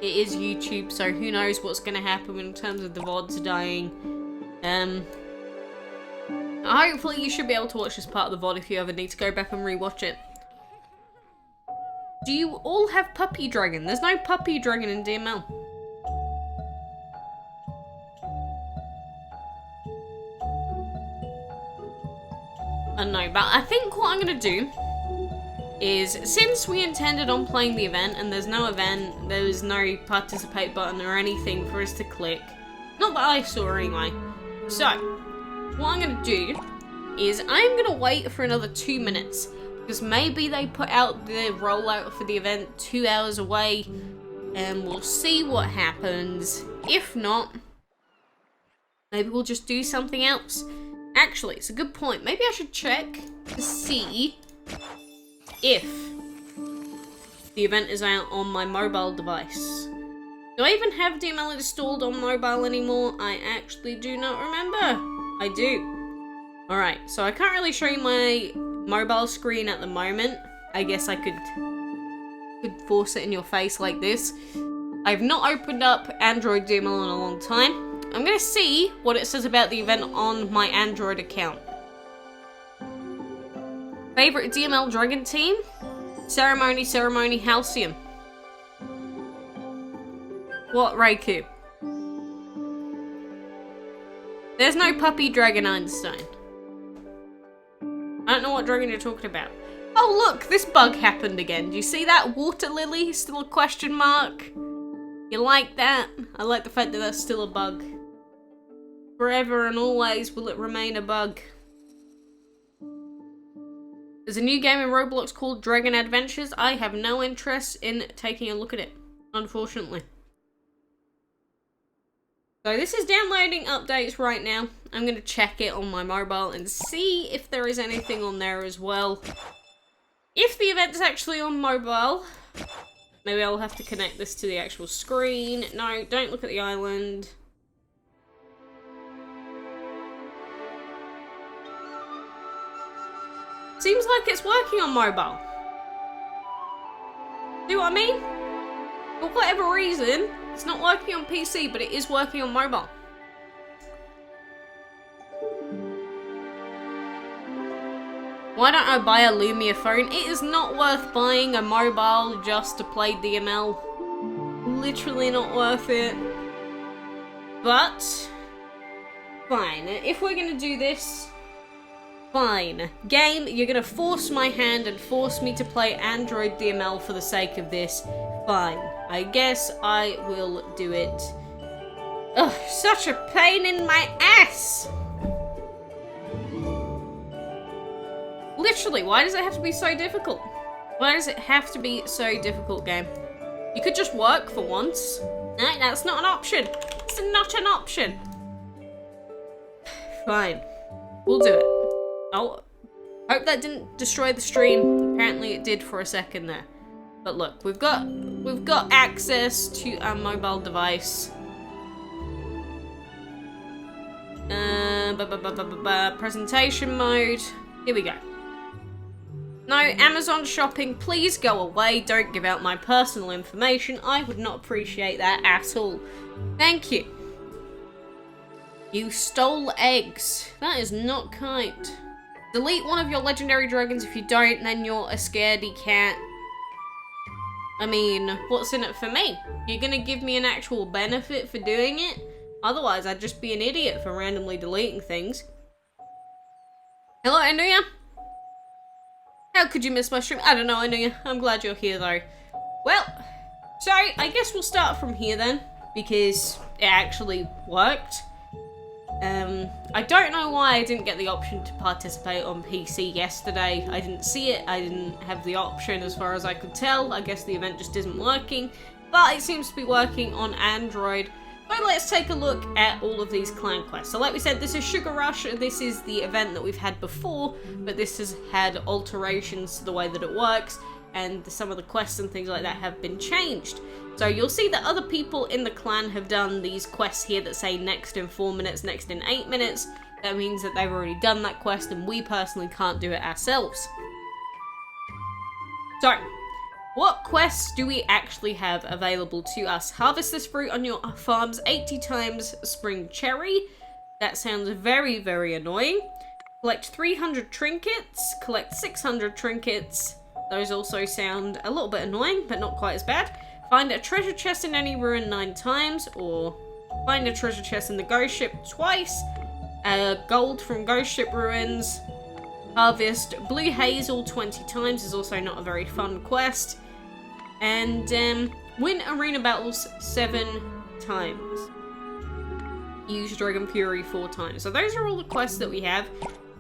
is YouTube, so who knows what's going to happen in terms of the VODs dying. Hopefully you should be able to watch this part of the VOD if you ever need to go back and rewatch it. Do you all have Puppy Dragon? There's no Puppy Dragon in DML. I don't know, but I think what I'm going to do is, since we intended on playing the event and there's no event, there is no participate button or anything for us to click. Not that I saw anyway. So, what I'm going to do is I'm going to wait for another 2 minutes, because maybe they put out the rollout for the event 2 hours away, and we'll see what happens. If not, maybe we'll just do something else. Actually, it's a good point. Maybe I should check to see if the event is out on my mobile device. Do I even have DML installed on mobile anymore? I actually do not remember. I do. Alright, so I can't really show you my mobile screen at the moment. I guess I could force it in your face like this. I've not opened up Android DML in a long time. I'm going to see what it says about the event on my Android account. Favorite DML Dragon team? Ceremony, Halcyon. w0rk. There's no Puppy Dragon Einstein. I don't know what dragon you're talking about. Oh look, this bug happened again. Do you see that? Water lily, still a question mark. You like that? I like the fact that that's still a bug. Forever and always will it remain a bug. There's a new game in Roblox called Dragon Adventures. I have no interest in taking a look at it, unfortunately. So this is downloading updates right now. I'm going to check it on my mobile and see if there is anything on there as well. If the event is actually on mobile, maybe I'll have to connect this to the actual screen. No, don't look at the island. Seems like it's working on mobile. See what I mean? For whatever reason, it's not working on PC, but it is working on mobile. Why don't I buy a Lumia phone? It is not worth buying a mobile just to play DML. Literally not worth it. But, fine. If we're gonna do this, fine. Game, you're gonna force my hand and force me to play Android DML for the sake of this. Fine. I guess I will do it. Ugh, such a pain in my ass! Literally, why does it have to be so difficult? Why does it have to be so difficult, game? You could just work for once. No, that's not an option. It's not an option. Fine. We'll do it. Oh, hope that didn't destroy the stream. Apparently it did for a second there. But look, we've got access to our mobile device. Presentation mode. Here we go. No, Amazon shopping, please go away. Don't give out my personal information. I would not appreciate that at all. Thank you. You stole eggs. That is not kind. Delete one of your legendary dragons. If you don't, then you're a scaredy cat. I mean, what's in it for me? You're gonna give me an actual benefit for doing it? Otherwise, I'd just be an idiot for randomly deleting things. Hello, Anuya. How could you miss my stream? I don't know, Anuya. I'm glad you're here, though. Well, so I guess we'll start from here then, because it actually worked. I don't know why I didn't get the option to participate on PC yesterday. I didn't see it. I didn't have the option as far as I could tell. I guess the event just isn't working, but it seems to be working on Android. So let's take a look at all of these clan quests. So like we said, this is Sugar Rush. This is the event that we've had before, but this has had alterations to the way that it works, and some of the quests and things like that have been changed. So you'll see that other people in the clan have done these quests here that say next in 4 minutes, next in 8 minutes. That means that they've already done that quest, and we personally can't do it ourselves. So, what quests do we actually have available to us? Harvest this fruit on your farm's 80 times spring cherry. That sounds very, very annoying. Collect 300 trinkets. Collect 600 trinkets. Those also sound a little bit annoying, but not quite as bad. Find a treasure chest in any ruin 9 times, or find a treasure chest in the ghost ship twice. Gold from ghost ship ruins. Harvest blue hazel 20 times is also not a very fun quest. And win arena battles 7 times. Use Dragon Fury 4 times. So those are all the quests that we have.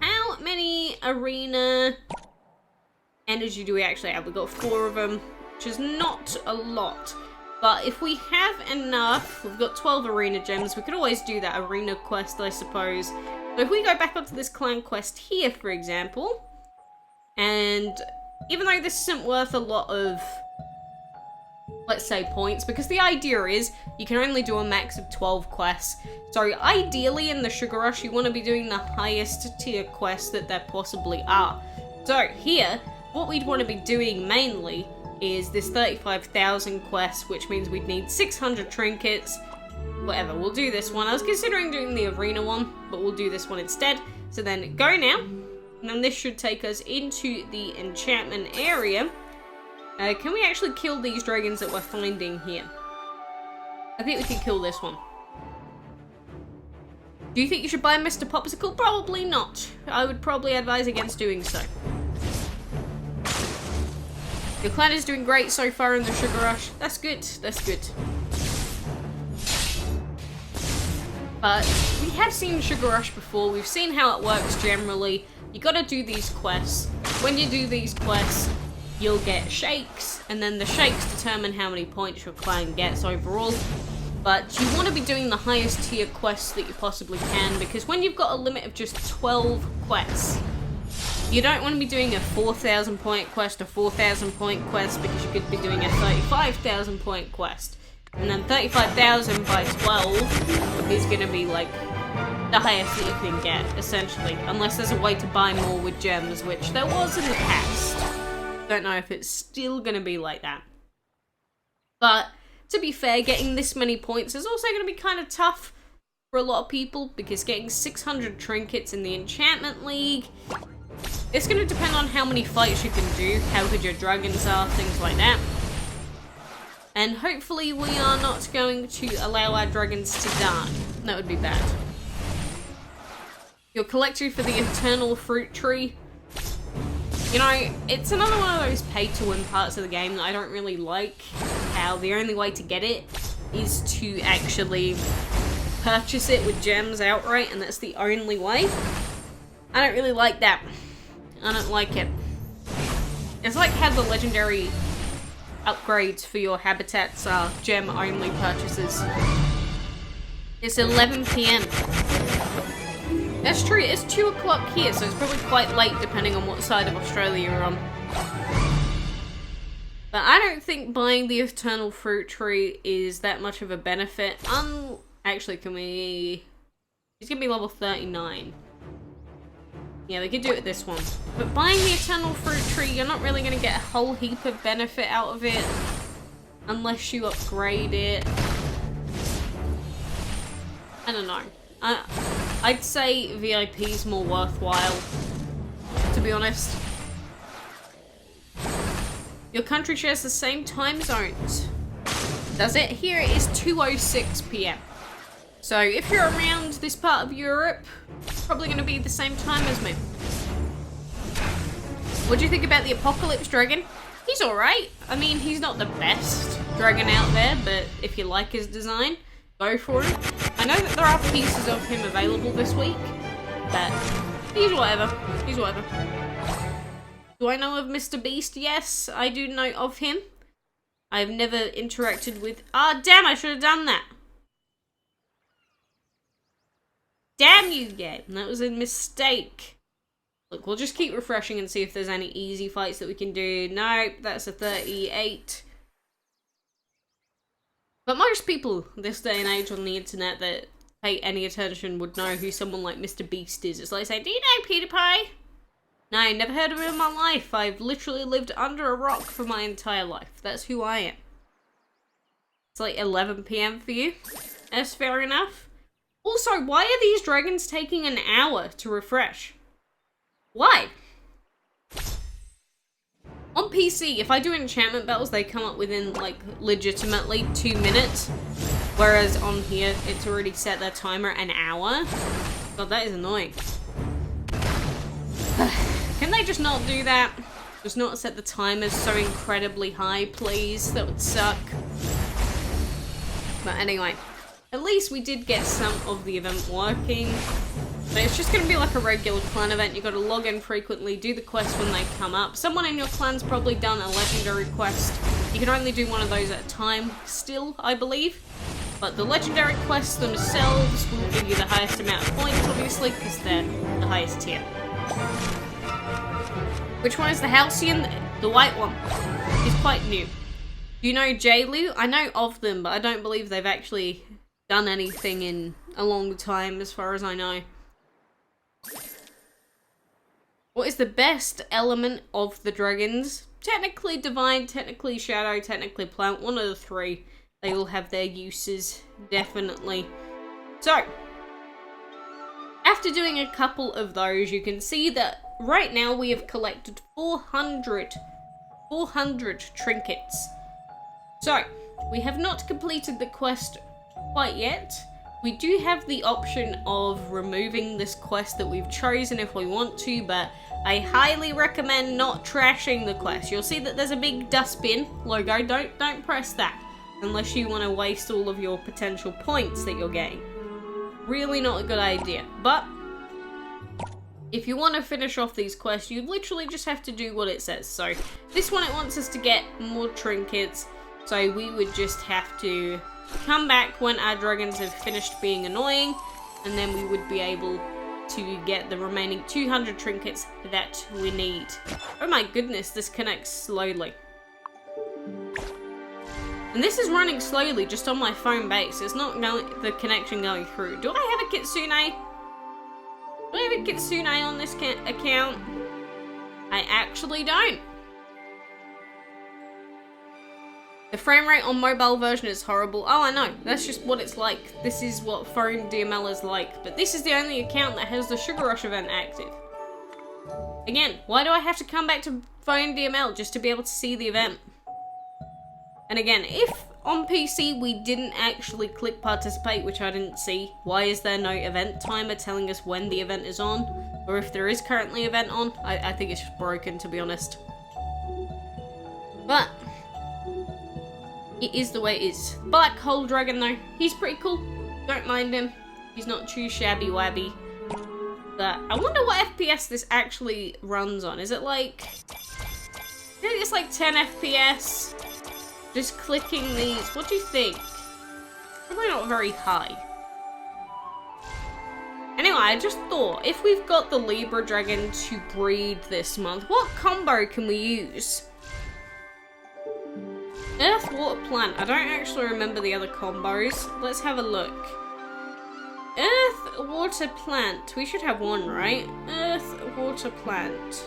How many arena energy do we actually have? We've got 4 of them, which is not a lot. But if we have enough, we've got 12 arena gems, we could always do that arena quest, I suppose. So if we go back onto this clan quest here, for example, and even though this isn't worth a lot of, let's say, points, because the idea is you can only do a max of 12 quests. So ideally in the Sugar Rush, you want to be doing the highest tier quests that there possibly are. So here, what we'd want to be doing mainly is this 35,000 quest, which means we'd need 600 trinkets. Whatever, we'll do this one. I was considering doing the arena one, but we'll do this one instead. So then go now, and then this should take us into the enchantment area. Can we actually kill these dragons that we're finding here? I think we can kill this one. Do you think you should buy Mr. Popsicle? Probably not. I would probably advise against doing so. Your clan is doing great so far in the Sugar Rush. That's good, that's good. But we have seen Sugar Rush before. We've seen how it works generally. You gotta do these quests. When you do these quests, you'll get shakes, and then the shakes determine how many points your clan gets overall. But you want to be doing the highest tier quests that you possibly can, because when you've got a limit of just 12 quests, you don't want to be doing a 4,000 point quest, a 4,000 point quest, because you could be doing a 35,000 point quest. And then 35,000 by 12 is going to be like the highest that you can get, essentially. Unless there's a way to buy more with gems, which there was in the past. Don't know if it's still going to be like that. But to be fair, getting this many points is also going to be kind of tough for a lot of people, because getting 600 trinkets in the Enchantment League, it's going to depend on how many fights you can do, how good your dragons are, things like that. And hopefully we are not going to allow our dragons to die. That would be bad. Your collector for the Eternal Fruit Tree. You know, it's another one of those pay-to-win parts of the game that I don't really like. How the only way to get it is to actually purchase it with gems outright, and that's the only way. I don't really like that. I don't like it. It's like how the legendary upgrades for your habitats are gem-only purchases. It's 11 PM. That's true, it's 2 o'clock here, so it's probably quite late depending on what side of Australia you're on. But I don't think buying the Eternal Fruit Tree is that much of a benefit. Actually, can we... He's gonna be level 39. Yeah, we could do it this one. But buying the Eternal Fruit Tree, you're not really going to get a whole heap of benefit out of it. Unless you upgrade it. I don't know. I'd say VIP is more worthwhile, to be honest. Your country shares the same time zones. Does it? Here it is 2:06 PM. So if you're around this part of Europe, it's probably going to be the same time as me. What do you think about the Apocalypse Dragon? He's alright. I mean, he's not the best dragon out there, but if you like his design, go for it. I know that there are pieces of him available this week, but he's whatever. He's whatever. Do I know of Mr. Beast? Yes, I do know of him. I've never interacted with... Ah, damn, I should have done that. Damn you, game. That was a mistake. Look, we'll just keep refreshing and see if there's any easy fights that we can do. Nope, that's a 38. But most people this day and age on the internet that pay any attention would know who someone like Mr. Beast is. It's like saying, do you know PewDiePie? No, never heard of him in my life. I've literally lived under a rock for my entire life. That's who I am. It's like 11 PM for you. That's fair enough. Also, why are these dragons taking an hour to refresh? Why? On PC, if I do enchantment battles, they come up within, like, legitimately 2 minutes. Whereas on here, it's already set their timer an hour. God, that is annoying. Can they just not do that? Just not set the timers so incredibly high, please? That would suck. But anyway, at least we did get some of the event working. But it's just going to be like a regular clan event. You've got to log in frequently, do the quests when they come up. Someone in your clan's probably done a legendary quest. You can only do one of those at a time still, I believe. But the legendary quests themselves will give you the highest amount of points, obviously, because they're the highest tier. Which one is the Halcyon? The white one. He's quite new. Do you know J-Lu? I know of them, but I don't believe they've actually done anything in a long time, as far as I know. What is the best element of the dragons? Technically divine, technically shadow, technically plant. One of the three. They all have their uses, definitely. So, after doing a couple of those, you can see that right now we have collected 400 trinkets. So, we have not completed the quest quite yet. We do have the option of removing this quest that we've chosen if we want to, but I highly recommend not trashing the quest. You'll see that there's a big dustbin logo. Don't press that unless you want to waste all of your potential points that you're getting. Really not a good idea. But if you want to finish off these quests, you literally just have to do what it says. So this one, it wants us to get more trinkets. So we would just have to come back when our dragons have finished being annoying, and then we would be able to get the remaining 200 trinkets that we need. Oh my goodness, this connects slowly. And this is running slowly just on my phone base. It's not going, the connection going through. Do I have a Kitsune? Do I have a Kitsune on this account? I actually don't. The frame rate on mobile version is horrible. Oh, I know. That's just what it's like. This is what phone DML is like. But this is the only account that has the Sugar Rush event active. Again, why do I have to come back to phone DML just to be able to see the event? And again, if on PC we didn't actually click participate, which I didn't see, why is there no event timer telling us when the event is on? Or if there is currently an event on? I think it's just broken, to be honest. But it is the way it is. Black Hole Dragon though, he's pretty cool. Don't mind him. He's not too shabby wabby. But I wonder what FPS this actually runs on. Is it like... I think it's like 10 FPS. Just clicking these. What do you think? Probably not very high. Anyway, I just thought, if we've got the Libra Dragon to breed this month, what combo can we use? Earth, Water, Plant. I don't actually remember the other combos. Let's have a look. Earth, Water, Plant. We should have one, right? Earth, Water, Plant.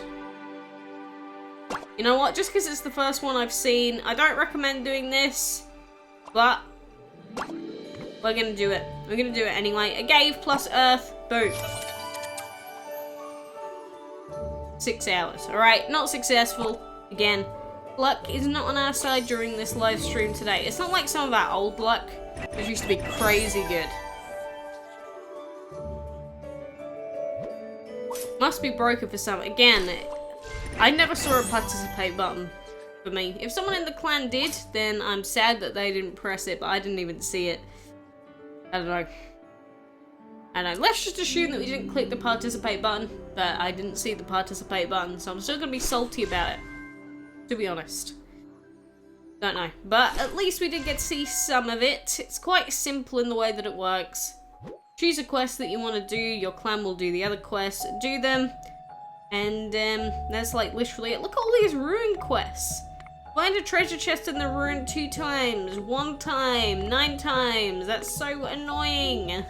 You know what? Just because it's the first one I've seen, I don't recommend doing this. But we're going to do it. We're going to do it anyway. Agave plus Earth. Boom. 6 hours. Alright, not successful. Again. Luck is not on our side during this live stream today. It's not like some of our old luck, which used to be crazy good. Must be broken for some. Again, I never saw a participate button for me. If someone in the clan did, then I'm sad that they didn't press it, but I didn't even see it. I don't know. I don't know. Let's just assume that we didn't click the participate button, but I didn't see the participate button, so I'm still gonna be salty about it, to be honest. Don't know. But at least we did get to see some of it. It's quite simple in the way that it works. Choose a quest that you want to do, your clan will do the other quests, do them, and that's like literally it. Look at all these ruin quests. Find a treasure chest in the ruin 2 times, 1 time, 9 times. That's so annoying.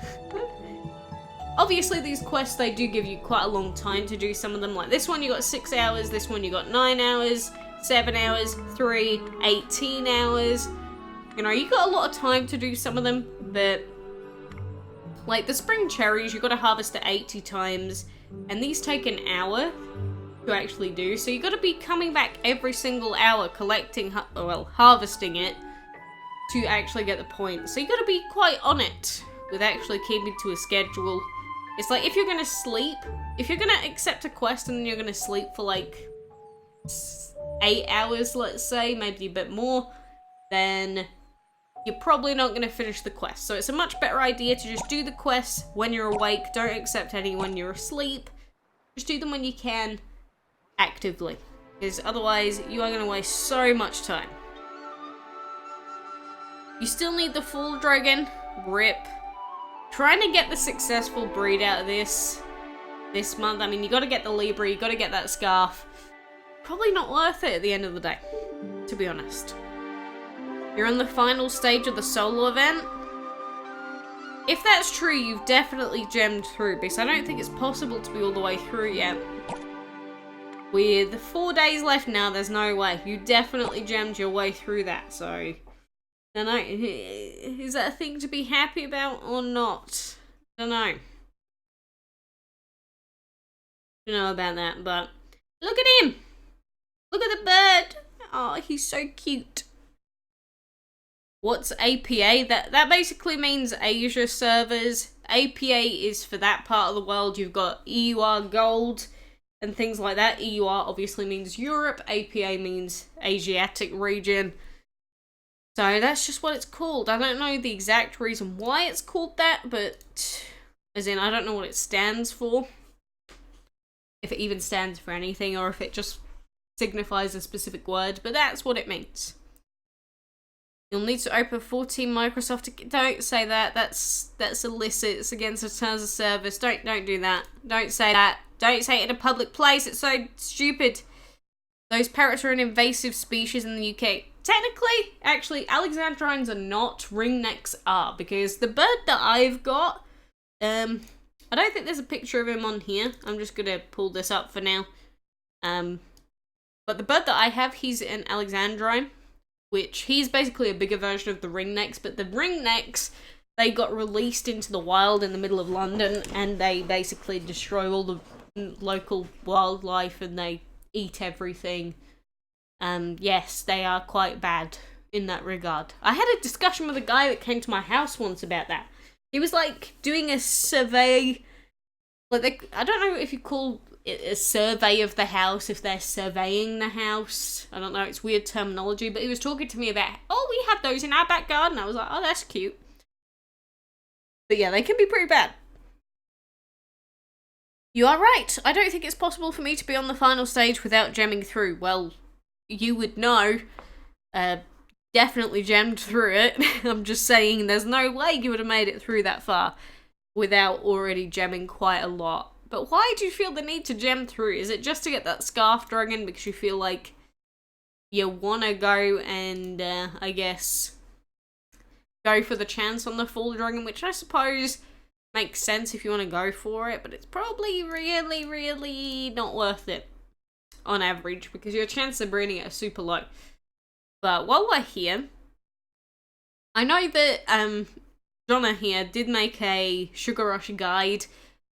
Obviously these quests, they do give you quite a long time to do some of them. Like this one you got 6 hours, this one you got 9 hours, 7 hours, 3, 18 hours. You know, you got a lot of time to do some of them, but like the spring cherries, you got to harvest it 80 times, and these take an hour to actually do. So you got to be coming back every single hour, collecting, harvesting it to actually get the point. So you got to be quite on it with actually keeping to a schedule. It's like if you're gonna sleep, if you're gonna accept a quest and then you're gonna sleep for like 8 hours, let's say, maybe a bit more, then you're probably not going to finish the quest. So it's a much better idea to just do the quests when you're awake. Don't accept any when you're asleep. Just do them when you can, actively. Because otherwise, you are going to waste so much time. You still need the full dragon. RIP. Trying to get the successful breed out of this month. I mean, you got to get the Libra, you got to get that scarf. Probably not worth it at the end of the day, to be honest. You're on the final stage of the solo event. If that's true, you've definitely gemmed through, because I don't think it's possible to be all the way through yet. With 4 days left now, there's no way. You definitely gemmed your way through that, so I don't know. Is that a thing to be happy about or not? I don't know. Don't know about that, but look at him! Look at the bird! Oh, he's so cute. What's APA? That basically means Asia servers. APA is for that part of the world. You've got EUR Gold and things like that. EUR obviously means Europe. APA means Asiatic region. So that's just what it's called. I don't know the exact reason why it's called that, but as in I don't know what it stands for. If it even stands for anything or if it just signifies a specific word, but that's what it means. You'll need to open 14 Microsoft. Don't say that. That's illicit. It's against the terms of service. Don't do that. Don't say that. Don't say it in a public place. It's so stupid. Those parrots are an invasive species in the UK. Technically, actually, Alexandrines are not. Ringnecks are, because the bird that I've got, I don't think there's a picture of him on here. I'm just gonna pull this up for now. But the bird that I have, he's an Alexandrine, which he's basically a bigger version of the ringnecks, but the ringnecks, they got released into the wild in the middle of London, and they basically destroy all the local wildlife, and they eat everything. Yes, they are quite bad in that regard. I had a discussion with a guy that came to my house once about that. He was like doing a survey, like I don't know if you call it a survey of the house, if they're surveying the house. I don't know, it's weird terminology, but he was talking to me about, oh, we have those in our back garden. I was like, oh, that's cute. But yeah, they can be pretty bad. You are right. I don't think it's possible for me to be on the final stage without gemming through. Well, you would know. Definitely gemmed through it. I'm just saying there's no way you would have made it through that far without already gemming quite a lot. But why do you feel the need to gem through? Is it just to get that scarf dragon because you feel like you want to go and, I guess, go for the chance on the full dragon, which I suppose makes sense if you want to go for it, but it's probably really, really not worth it on average because your chances of breeding it are super low. But while we're here, I know that Jonna here did make a Sugar Rush guide,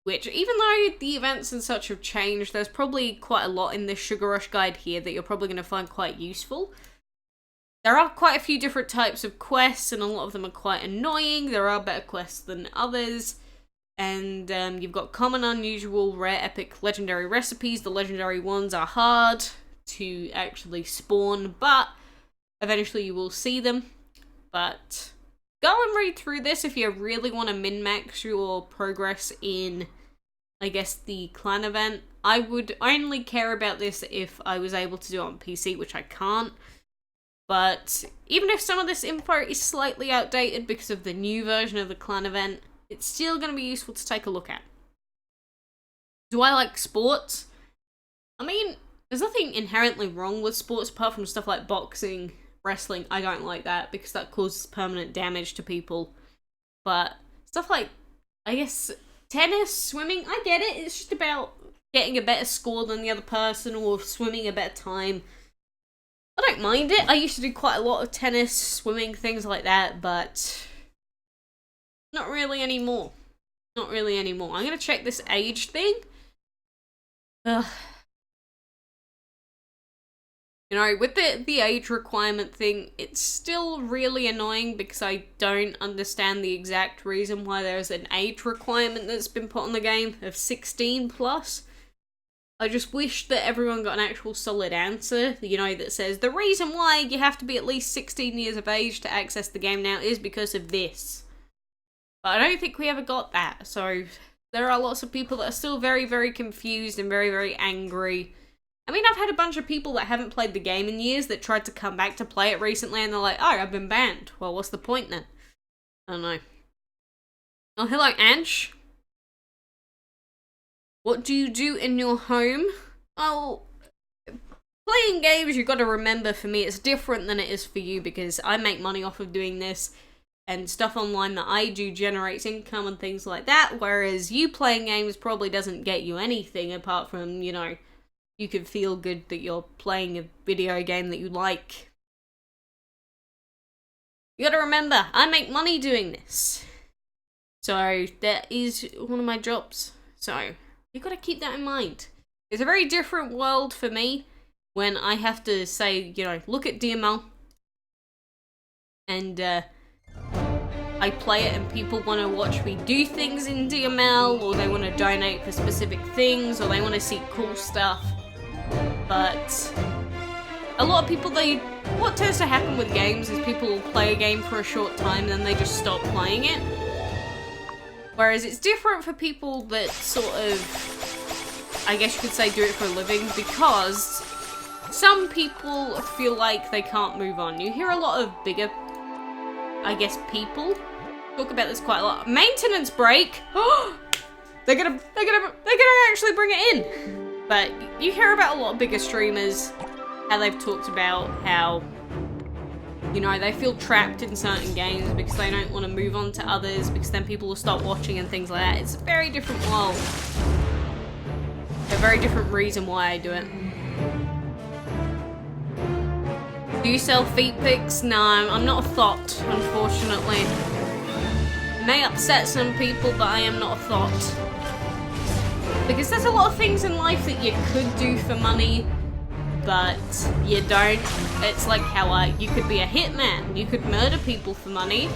which even though the events and such have changed, there's probably quite a lot in this Sugar Rush guide here that you're probably going to find quite useful. There are quite a few different types of quests, and a lot of them are quite annoying. There are better quests than others. And you've got common, unusual, rare, epic, legendary recipes. The legendary ones are hard to actually spawn, but eventually you will see them. But go and read through this if you really want to min-max your progress in, I guess, the clan event. I would only care about this if I was able to do it on PC, which I can't. But even if some of this info is slightly outdated because of the new version of the clan event, it's still going to be useful to take a look at. Do I like sports? I mean, there's nothing inherently wrong with sports apart from stuff like boxing, wrestling. I don't like that because that causes permanent damage to people. But stuff like, I guess, tennis, swimming, I get it. It's just about getting a better score than the other person or swimming a better time. I don't mind it. I used to do quite a lot of tennis, swimming, things like that, but not really anymore. Not really anymore. I'm gonna check this age thing. Ugh. You know, with the age requirement thing, it's still really annoying because I don't understand the exact reason why there's an age requirement that's been put on the game of 16 plus. I just wish that everyone got an actual solid answer, you know, that says the reason why you have to be at least 16 years of age to access the game now is because of this. But I don't think we ever got that, so there are lots of people that are still very, very confused and very, very angry. I mean, I've had a bunch of people that haven't played the game in years that tried to come back to play it recently and they're like, oh, I've been banned. Well, what's the point then? I don't know. Oh, hello, Ange. What do you do in your home? Oh, playing games, you've got to remember, for me, it's different than it is for you because I make money off of doing this. And stuff online that I do generates income and things like that, whereas you playing games probably doesn't get you anything apart from, you know, you can feel good that you're playing a video game that you like. You gotta remember, I make money doing this. So, that is one of my jobs. So, you gotta keep that in mind. It's a very different world for me when I have to say, you know, look at DML and, I play it and people want to watch me do things in DML, or they want to donate for specific things, or they want to see cool stuff. But a lot of people, what tends to happen with games is people will play a game for a short time and then they just stop playing it. Whereas it's different for people that sort of, I guess you could say, do it for a living, because some people feel like they can't move on. You hear a lot of bigger, I guess, people talk about this quite a lot. Maintenance break. They're gonna actually bring it in. But you hear about a lot of bigger streamers, how they've talked about how, you know, they feel trapped in certain games because they don't want to move on to others because then people will stop watching and things like that. It's a very different world. A very different reason why I do it. Do you sell feet pics? No, I'm not a thought, unfortunately. It may upset some people, but I am not a thought. Because there's a lot of things in life that you could do for money, but you don't. It's like how you could be a hitman. You could murder people for money,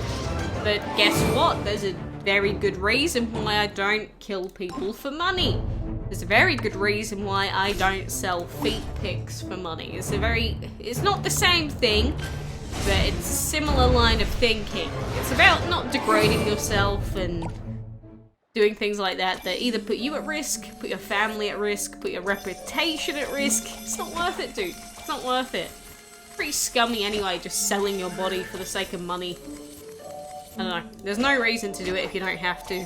but guess what? There's a very good reason why I don't kill people for money. There's a very good reason why I don't sell feet pics for money. It's not the same thing, but it's a similar line of thinking. It's about not degrading yourself and doing things like that either put you at risk, put your family at risk, put your reputation at risk. It's not worth it, dude. It's not worth it. Pretty scummy anyway, just selling your body for the sake of money. I don't know. There's no reason to do it if you don't have to.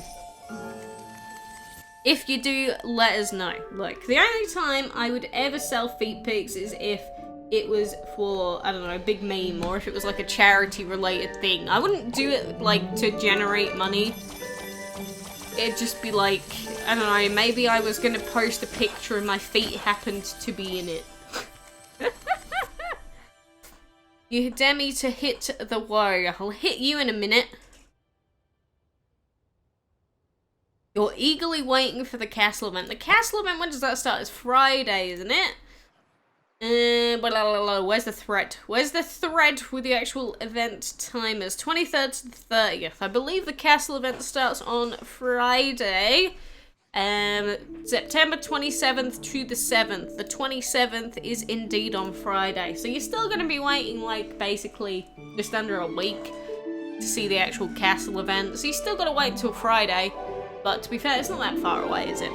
If you do, let us know. Look, the only time I would ever sell feet pics is if it was for, I don't know, a big meme, or if it was like a charity related thing. I wouldn't do it like to generate money. It'd just be like, I don't know, maybe I was gonna post a picture and my feet happened to be in it. You dare me to hit the woe. I'll hit you in a minute. You're eagerly waiting for the castle event. The castle event, when does that start? It's Friday, isn't it? Where's the thread? Where's the thread with the actual event timers? 23rd to the 30th. I believe the castle event starts on Friday. September 27th to the 7th. The 27th is indeed on Friday. So you're still going to be waiting, like, basically just under a week to see the actual castle event. So you still got to wait until Friday. But to be fair, it's not that far away, is it?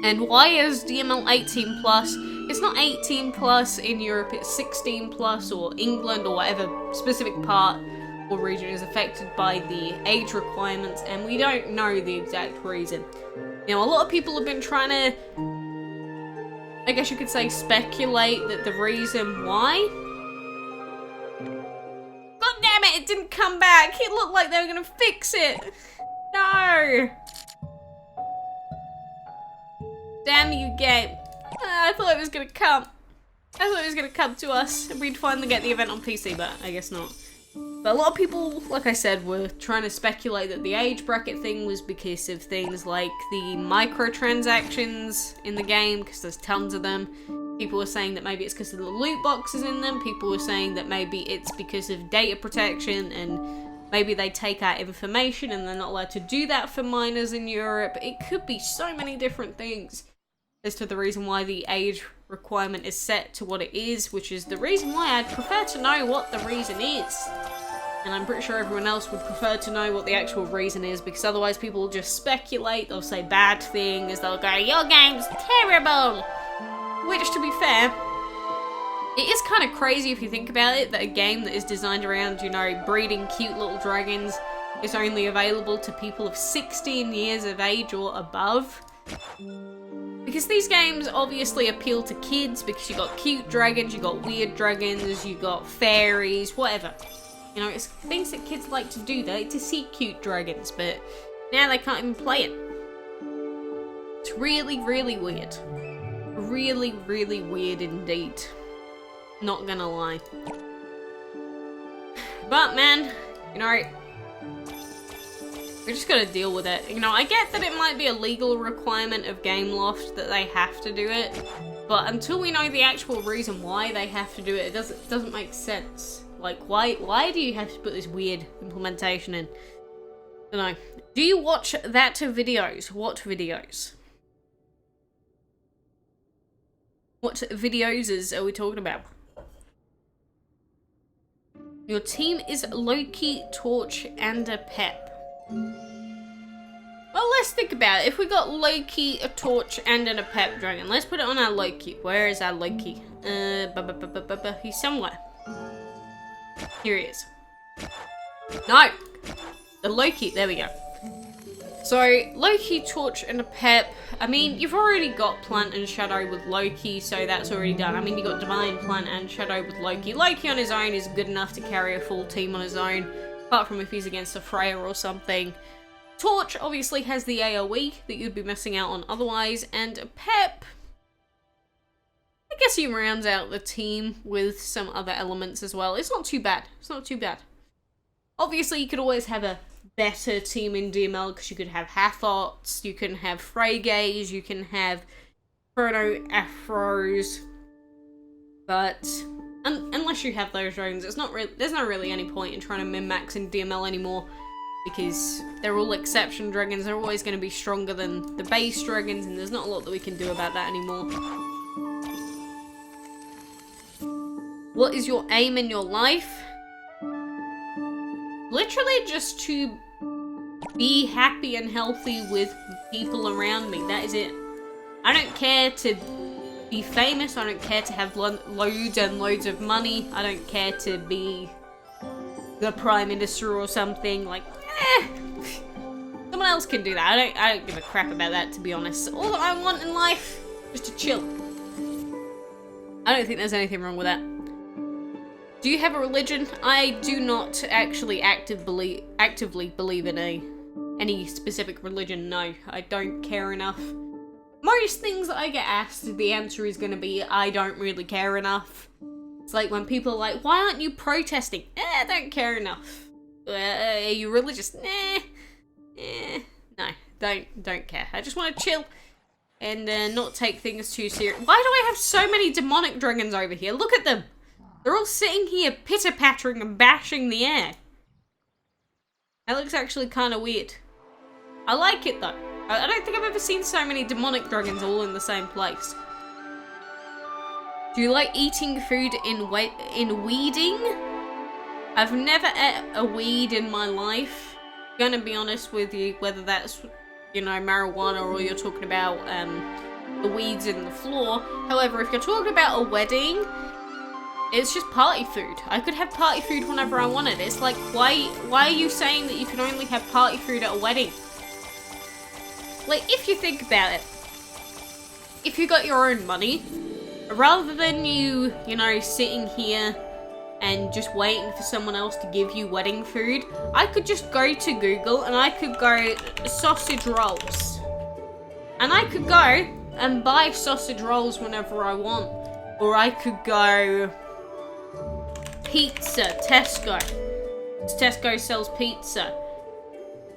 And why is DML 18 plus? It's not 18 plus in Europe, it's 16 plus, or England, or whatever specific part or region is affected by the age requirements, and we don't know the exact reason. You know, a lot of people have been trying to, I guess you could say, speculate that the reason why. God damn it, it didn't come back! It looked like they were gonna fix it! No! Damn you, game. I thought it was gonna come. I thought it was gonna come to us and we'd finally get the event on PC, but I guess not. But a lot of people, like I said, were trying to speculate that the age bracket thing was because of things like the microtransactions in the game, because there's tons of them. People were saying that maybe it's because of the loot boxes in them. People were saying that maybe it's because of data protection and maybe they take out information and they're not allowed to do that for minors in Europe. It could be so many different things as to the reason why the age requirement is set to what it is, which is the reason why I'd prefer to know what the reason is. And I'm pretty sure everyone else would prefer to know what the actual reason is, because otherwise people will just speculate, they'll say bad things, they'll go, your game's terrible! Which, to be fair, it is kind of crazy if you think about it, that a game that is designed around, you know, breeding cute little dragons is only available to people of 16 years of age or above. Because these games obviously appeal to kids, because you got cute dragons, you got weird dragons, you got fairies, whatever. You know, it's things that kids like to do. They like to see cute dragons, but now they can't even play it. It's really, really weird. Really, really weird indeed. Not gonna lie. But man, you know, we just gotta deal with it. You know, I get that it might be a legal requirement of Gameloft that they have to do it, but until we know the actual reason why they have to do it, it doesn't make sense. Like, why do you have to put this weird implementation in? I don't know. Do you watch that videos? What videos? What videos are we talking about? Your team is Loki, Torch, and a Pep. Well, let's think about it. If we got Loki, a Torch, and a Pep Dragon, let's put it on our Loki. Where is our Loki? He's somewhere. Here he is. No! The Loki, there we go. So, Loki, Torch, and a Pep. I mean, you've already got Plant and Shadow with Loki, so that's already done. I mean, you got Divine, Plant, and Shadow with Loki. Loki on his own is good enough to carry a full team on his own, apart from if he's against a Freya or something. Torch obviously has the AoE that you'd be missing out on otherwise, and Pep, I guess he rounds out the team with some other elements as well. It's not too bad. It's not too bad. Obviously, you could always have a better team in DML, because you could have Hathots, you can have Freygays, you can have Chrono Afros, but unless you have those drones, there's not really any point in trying to min-max in DML anymore, because they're all exception dragons. They're always going to be stronger than the base dragons, and there's not a lot that we can do about that anymore. What is your aim in your life? Literally just to be happy and healthy with people around me. That is it. I don't care to be famous. I don't care to have loads and loads of money. I don't care to be the Prime Minister or something. Like, someone else can do that. I don't give a crap about that, to be honest. All that I want in life is to chill. I don't think there's anything wrong with that. Do you have a religion? I do not actually actively believe in any specific religion, no. I don't care enough. Most things that I get asked, the answer is going to be, I don't really care enough. It's like when people are like, why aren't you protesting? I don't care enough. Are you religious? No, don't care. I just want to chill. and not take things too serious. Why do I have so many demonic dragons over here? Look at them. They're all sitting here pitter-pattering and bashing the air. That looks actually kind of weird. I like it though. I don't think I've ever seen so many demonic dragons all in the same place. Do you like eating food in weeding? I've never ate a weed in my life. I'm gonna be honest with you, whether that's, you know, marijuana or you're talking about the weeds in the floor. However, if you're talking about a wedding, it's just party food. I could have party food whenever I wanted. It's like, why are you saying that you can only have party food at a wedding? Like, if you think about it, if you got your own money, rather than you know, sitting here and just waiting for someone else to give you wedding food, I could just go to Google and I could go sausage rolls. And I could go and buy sausage rolls whenever I want. Or I could go pizza, Tesco. Tesco sells pizza.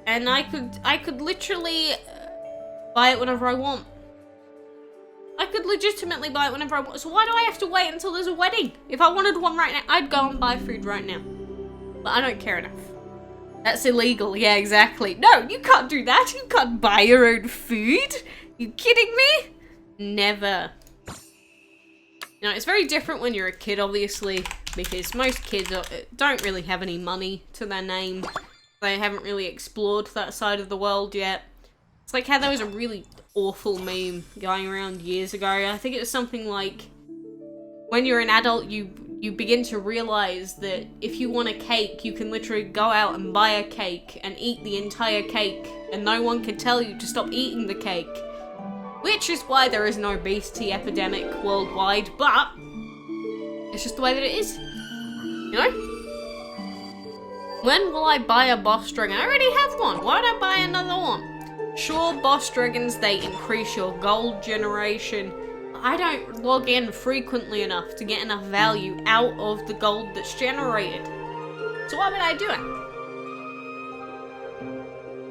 And I could literally buy it whenever I want. I could legitimately buy it whenever I want. So why do I have to wait until there's a wedding? If I wanted one right now, I'd go and buy food right now. But I don't care enough. That's illegal. Yeah, exactly. No, you can't do that. You can't buy your own food. You kidding me? Never. You know, it's very different when you're a kid, obviously, because most kids don't really have any money to their name. They haven't really explored that side of the world yet. It's like how there was a really awful meme going around years ago. I think it was something like, when you're an adult, you begin to realize that if you want a cake, you can literally go out and buy a cake and eat the entire cake, and no one can tell you to stop eating the cake. Which is why there is no obesity epidemic worldwide, but it's just the way that it is. You know? When will I buy a boss dragon? I already have one. Why would I buy another one? Sure, boss dragons, they increase your gold generation. I don't log in frequently enough to get enough value out of the gold that's generated. So why would I do it?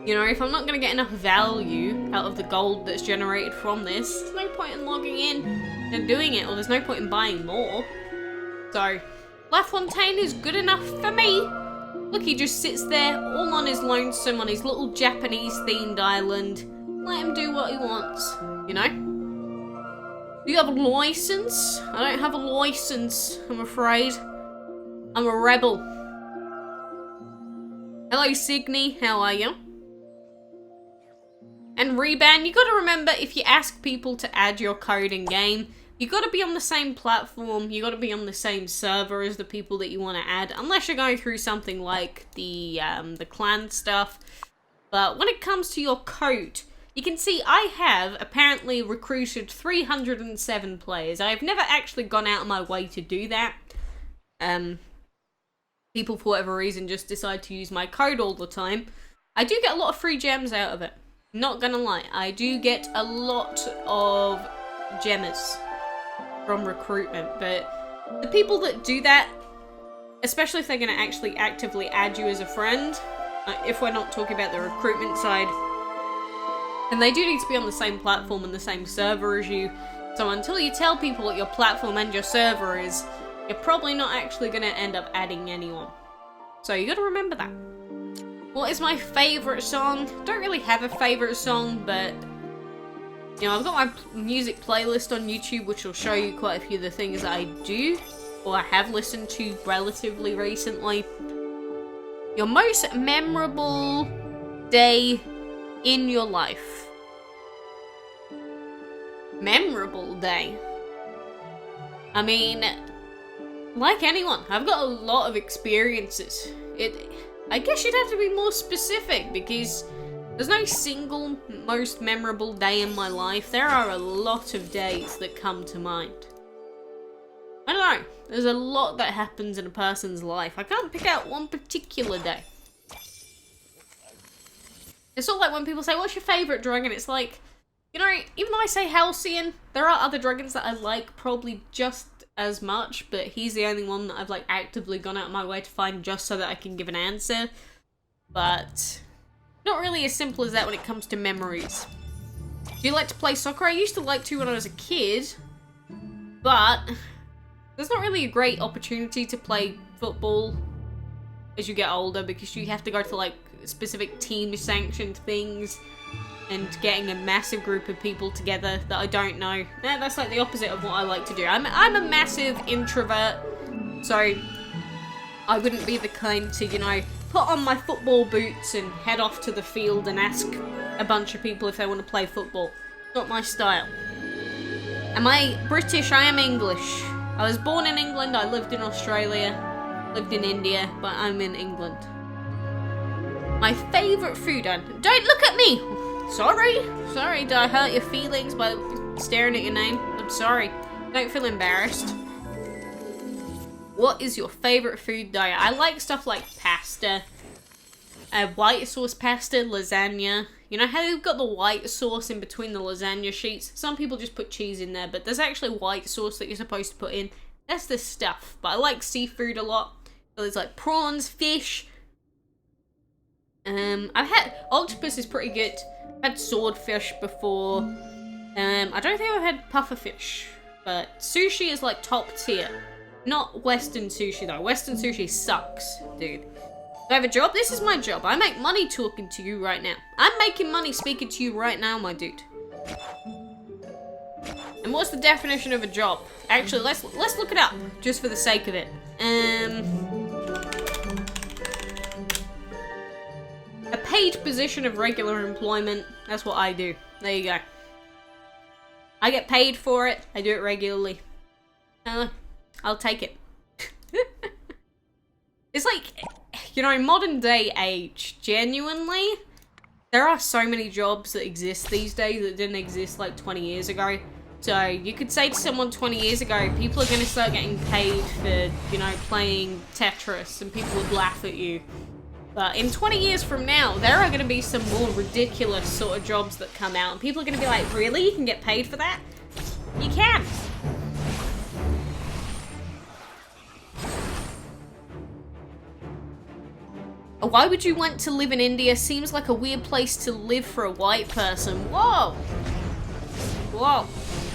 You know, if I'm not going to get enough value out of the gold that's generated from this, there's no point in logging in and doing it, or there's no point in buying more. So, LaFontaine is good enough for me. Look, he just sits there, all on his lonesome, on his little Japanese-themed island. Let him do what he wants, you know? Do you have a license? I don't have a license, I'm afraid. I'm a rebel. Hello, Signy, how are you? And Reban, you gotta remember, if you ask people to add your code in game, you gotta be on the same platform, you gotta be on the same server as the people that you want to add, unless you're going through something like the clan stuff. But when it comes to your code, you can see I have apparently recruited 307 players. I have never actually gone out of my way to do that. People, for whatever reason, just decide to use my code all the time. I do get a lot of free gems out of it. Not gonna lie, I do get a lot of gemmers from recruitment, but the people that do that, especially if they're gonna actually actively add you as a friend, if we're not talking about the recruitment side, and they do need to be on the same platform and the same server as you, so until you tell people what your platform and your server is, you're probably not actually gonna end up adding anyone. So you gotta remember that. What is my favourite song? Don't really have a favourite song, but you know, I've got my music playlist on YouTube, which will show you quite a few of the things that I do, or I have listened to relatively recently. Your most memorable day in your life. Memorable day. I mean, like anyone, I've got a lot of experiences. I guess you'd have to be more specific, because there's no single most memorable day in my life. There are a lot of days that come to mind. I don't know. There's a lot that happens in a person's life. I can't pick out one particular day. It's sort of like when people say, what's your favourite dragon? It's like, you know, even though I say Halcyon, there are other dragons that I like probably just as much, but he's the only one that I've like actively gone out of my way to find just so that I can give an answer. But not really as simple as that when it comes to memories. Do you like to play soccer? I used to like to when I was a kid, but there's not really a great opportunity to play football as you get older because you have to go to like specific team sanctioned things and getting a massive group of people together that I don't know. That's like the opposite of what I like to do. I'm a massive introvert, so I wouldn't be the kind to, you know, put on my football boots and head off to the field and ask a bunch of people if they want to play football. Not my style. Am I British? I am English. I was born in England, I lived in Australia, lived in India, but I'm in England. My favourite food, and don't look at me! Sorry, did I hurt your feelings by staring at your name? I'm sorry. Don't feel embarrassed. What is your favourite food diet? I like stuff like pasta, white sauce pasta, lasagna. You know how you've got the white sauce in between the lasagna sheets? Some people just put cheese in there, but there's actually white sauce that you're supposed to put in. That's the stuff. But I like seafood a lot. So there's like prawns, fish. I've had octopus is pretty good. I've had swordfish before. I don't think I've had pufferfish, but sushi is like top tier. Not Western sushi though. Western sushi sucks, dude. Do I have a job? This is my job. I make money talking to you right now. I'm making money speaking to you right now, my dude. And what's the definition of a job? Actually, let's look it up, just for the sake of it. A paid position of regular employment. That's what I do. There you go. I get paid for it. I do it regularly. I'll take it. It's like, you know, modern day age, genuinely, there are so many jobs that exist these days that didn't exist like 20 years ago. So you could say to someone 20 years ago, people are going to start getting paid for, you know, playing Tetris, and people would laugh at you. But in 20 years from now, there are going to be some more ridiculous sort of jobs that come out, and people are going to be like, really? You can get paid for that? You can. Why would you want to live in India? Seems like a weird place to live for a white person. Whoa! Whoa.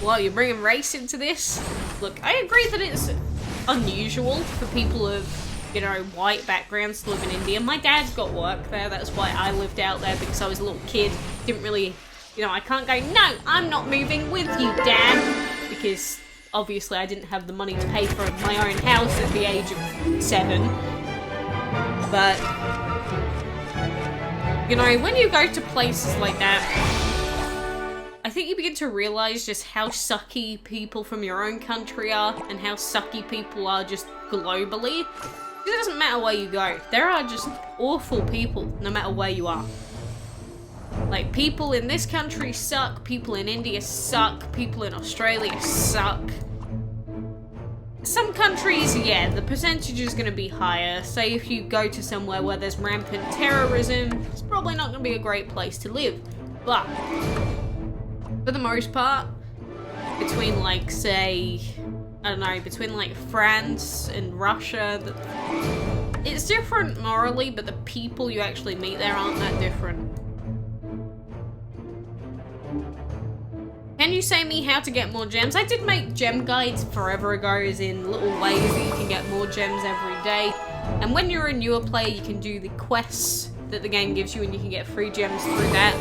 Whoa, you're bringing race into this? Look, I agree that it's unusual for people of, you know, white backgrounds to live in India. My dad's got work there, that's why I lived out there, because I was a little kid. Didn't really, you know, I can't go, no, I'm not moving with you, Dad! Because, obviously, I didn't have the money to pay for my own house at the age of 7. But, you know, when you go to places like that, I think you begin to realise just how sucky people from your own country are, and how sucky people are just globally. It doesn't matter where you go. There are just awful people, no matter where you are. Like, people in this country suck, people in India suck, people in Australia suck. Some countries, yeah, the percentage is going to be higher. Say if you go to somewhere where there's rampant terrorism, it's probably not going to be a great place to live. But, for the most part, between like, say, I don't know, between like France and Russia, it's different morally, but the people you actually meet there aren't that different. Can you say me how to get more gems? I did make gem guides forever ago, as in little ways that you can get more gems every day. And when you're a newer player, you can do the quests that the game gives you, and you can get free gems through that.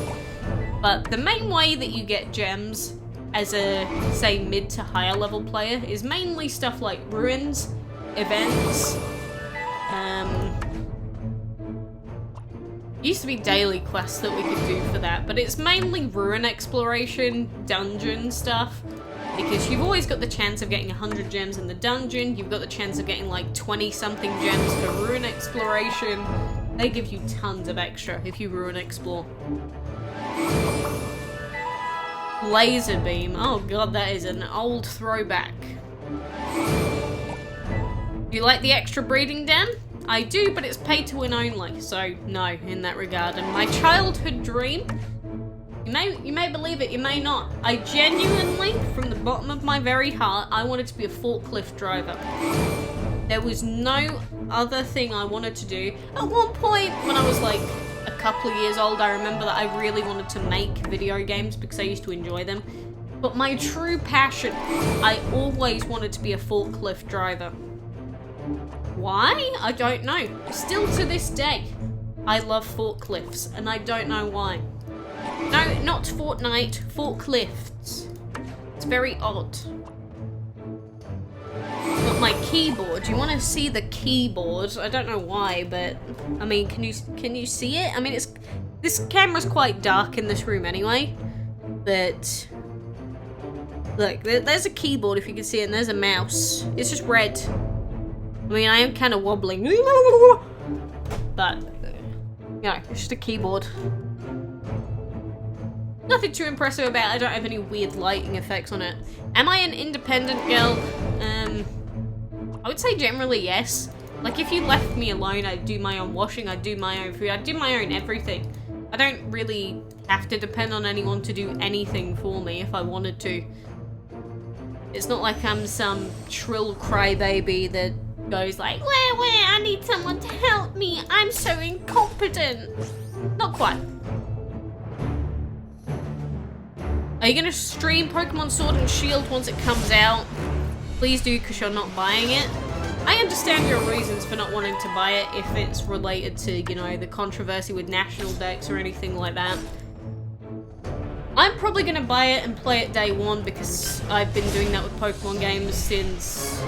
But the main way that you get gems as a, say, mid to higher level player is mainly stuff like ruins, events, used to be daily quests that we could do for that, but it's mainly ruin exploration, dungeon stuff, because you've always got the chance of getting 100 gems in the dungeon, you've got the chance of getting like 20 something gems for ruin exploration. They give you tons of extra if you ruin explore. Laser beam, oh god, that is an old throwback. You like the extra breeding den? I do, but it's pay to win only, so no, in that regard. And my childhood dream, you may believe it, you may not. I genuinely, from the bottom of my very heart, I wanted to be a forklift driver. There was no other thing I wanted to do. At one point, when I was like a couple of years old, I remember that I really wanted to make video games because I used to enjoy them. But my true passion, I always wanted to be a forklift driver. Why? I don't know. Still to this day, I love forklifts, and I don't know why. No, not Fortnite, forklifts. It's very odd. But my keyboard, you want to see the keyboard? I don't know why, but I mean, can you see it? I mean, this camera's quite dark in this room anyway, but look, there's a keyboard if you can see it, and there's a mouse. It's just red. I mean, I am kind of wobbling, but you know, it's just a keyboard. Nothing too impressive about it. I don't have any weird lighting effects on it. Am I an independent girl? I would say generally yes. Like, if you left me alone, I'd do my own washing, I'd do my own food, I'd do my own everything. I don't really have to depend on anyone to do anything for me if I wanted to. It's not like I'm some shrill crybaby that goes like, where, I need someone to help me, I'm so incompetent. Not quite. Are you gonna stream Pokemon Sword and Shield once it comes out? Please do, because you're not buying it. I understand your reasons for not wanting to buy it if it's related to, you know, the controversy with National Dex or anything like that. I'm probably gonna buy it and play it day one because I've been doing that with Pokemon games since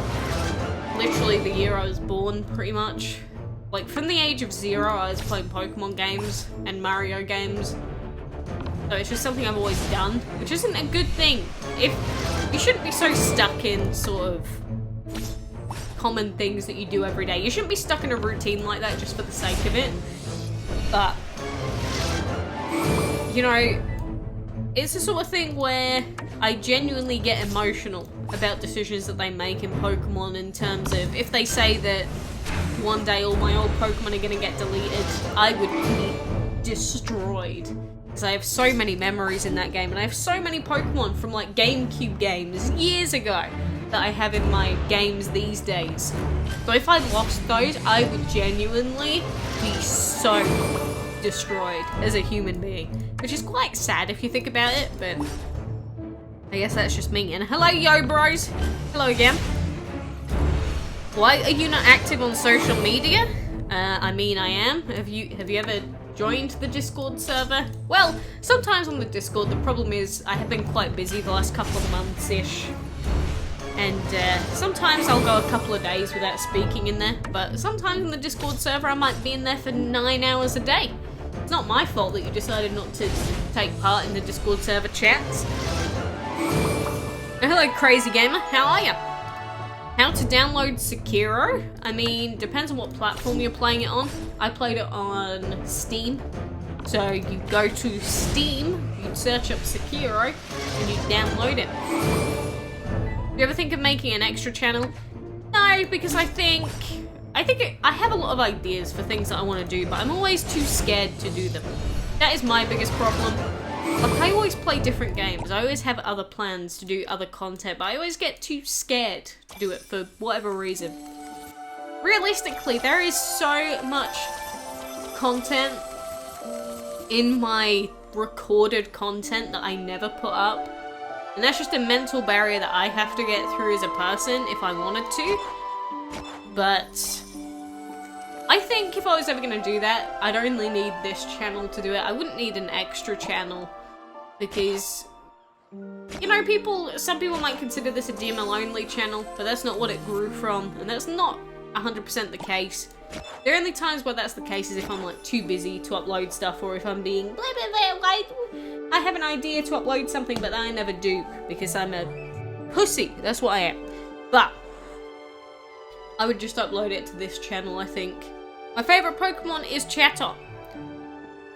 literally the year I was born, pretty much. Like, from the age of 0, I was playing Pokemon games and Mario games. So it's just something I've always done, which isn't a good thing. You shouldn't be so stuck in sort of common things that you do every day. You shouldn't be stuck in a routine like that just for the sake of it. But, you know, it's the sort of thing where I genuinely get emotional about decisions that they make in Pokemon, in terms of if they say that one day all my old Pokemon are gonna get deleted, I would be destroyed. Because I have so many memories in that game, and I have so many Pokemon from like GameCube games years ago that I have in my games these days. So if I lost those, I would genuinely be so destroyed as a human being. Which is quite sad if you think about it, but I guess that's just me. And hello, yo bros! Hello again. Why are you not active on social media? I mean, I am. Have you ever joined the Discord server? Well, sometimes on the Discord, the problem is I have been quite busy the last couple of months-ish. And sometimes I'll go a couple of days without speaking in there, but sometimes in the Discord server I might be in there for 9 hours a day. It's not my fault that you decided not to take part in the Discord server chats. Oh, hello, Crazy Gamer. How are ya? How to download Sekiro? I mean, depends on what platform you're playing it on. I played it on Steam. So you go to Steam, you search up Sekiro, and you download it. Do you ever think of making an extra channel? No, because I think I have a lot of ideas for things that I want to do, but I'm always too scared to do them. That is my biggest problem. Like, I always play different games. I always have other plans to do other content, but I always get too scared to do it for whatever reason. Realistically, there is so much content in my recorded content that I never put up. And that's just a mental barrier that I have to get through as a person if I wanted to. But I think if I was ever going to do that, I'd only need this channel to do it. I wouldn't need an extra channel because, you know, some people might consider this a DML only channel, but that's not what it grew from, and that's not 100% the case. The only times where that's the case is if I'm like too busy to upload stuff, or if I'm being blah blah blah, like I have an idea to upload something but I never do because I'm a pussy. That's what I am. But I would just upload it to this channel, I think. My favourite Pokemon is Chatot.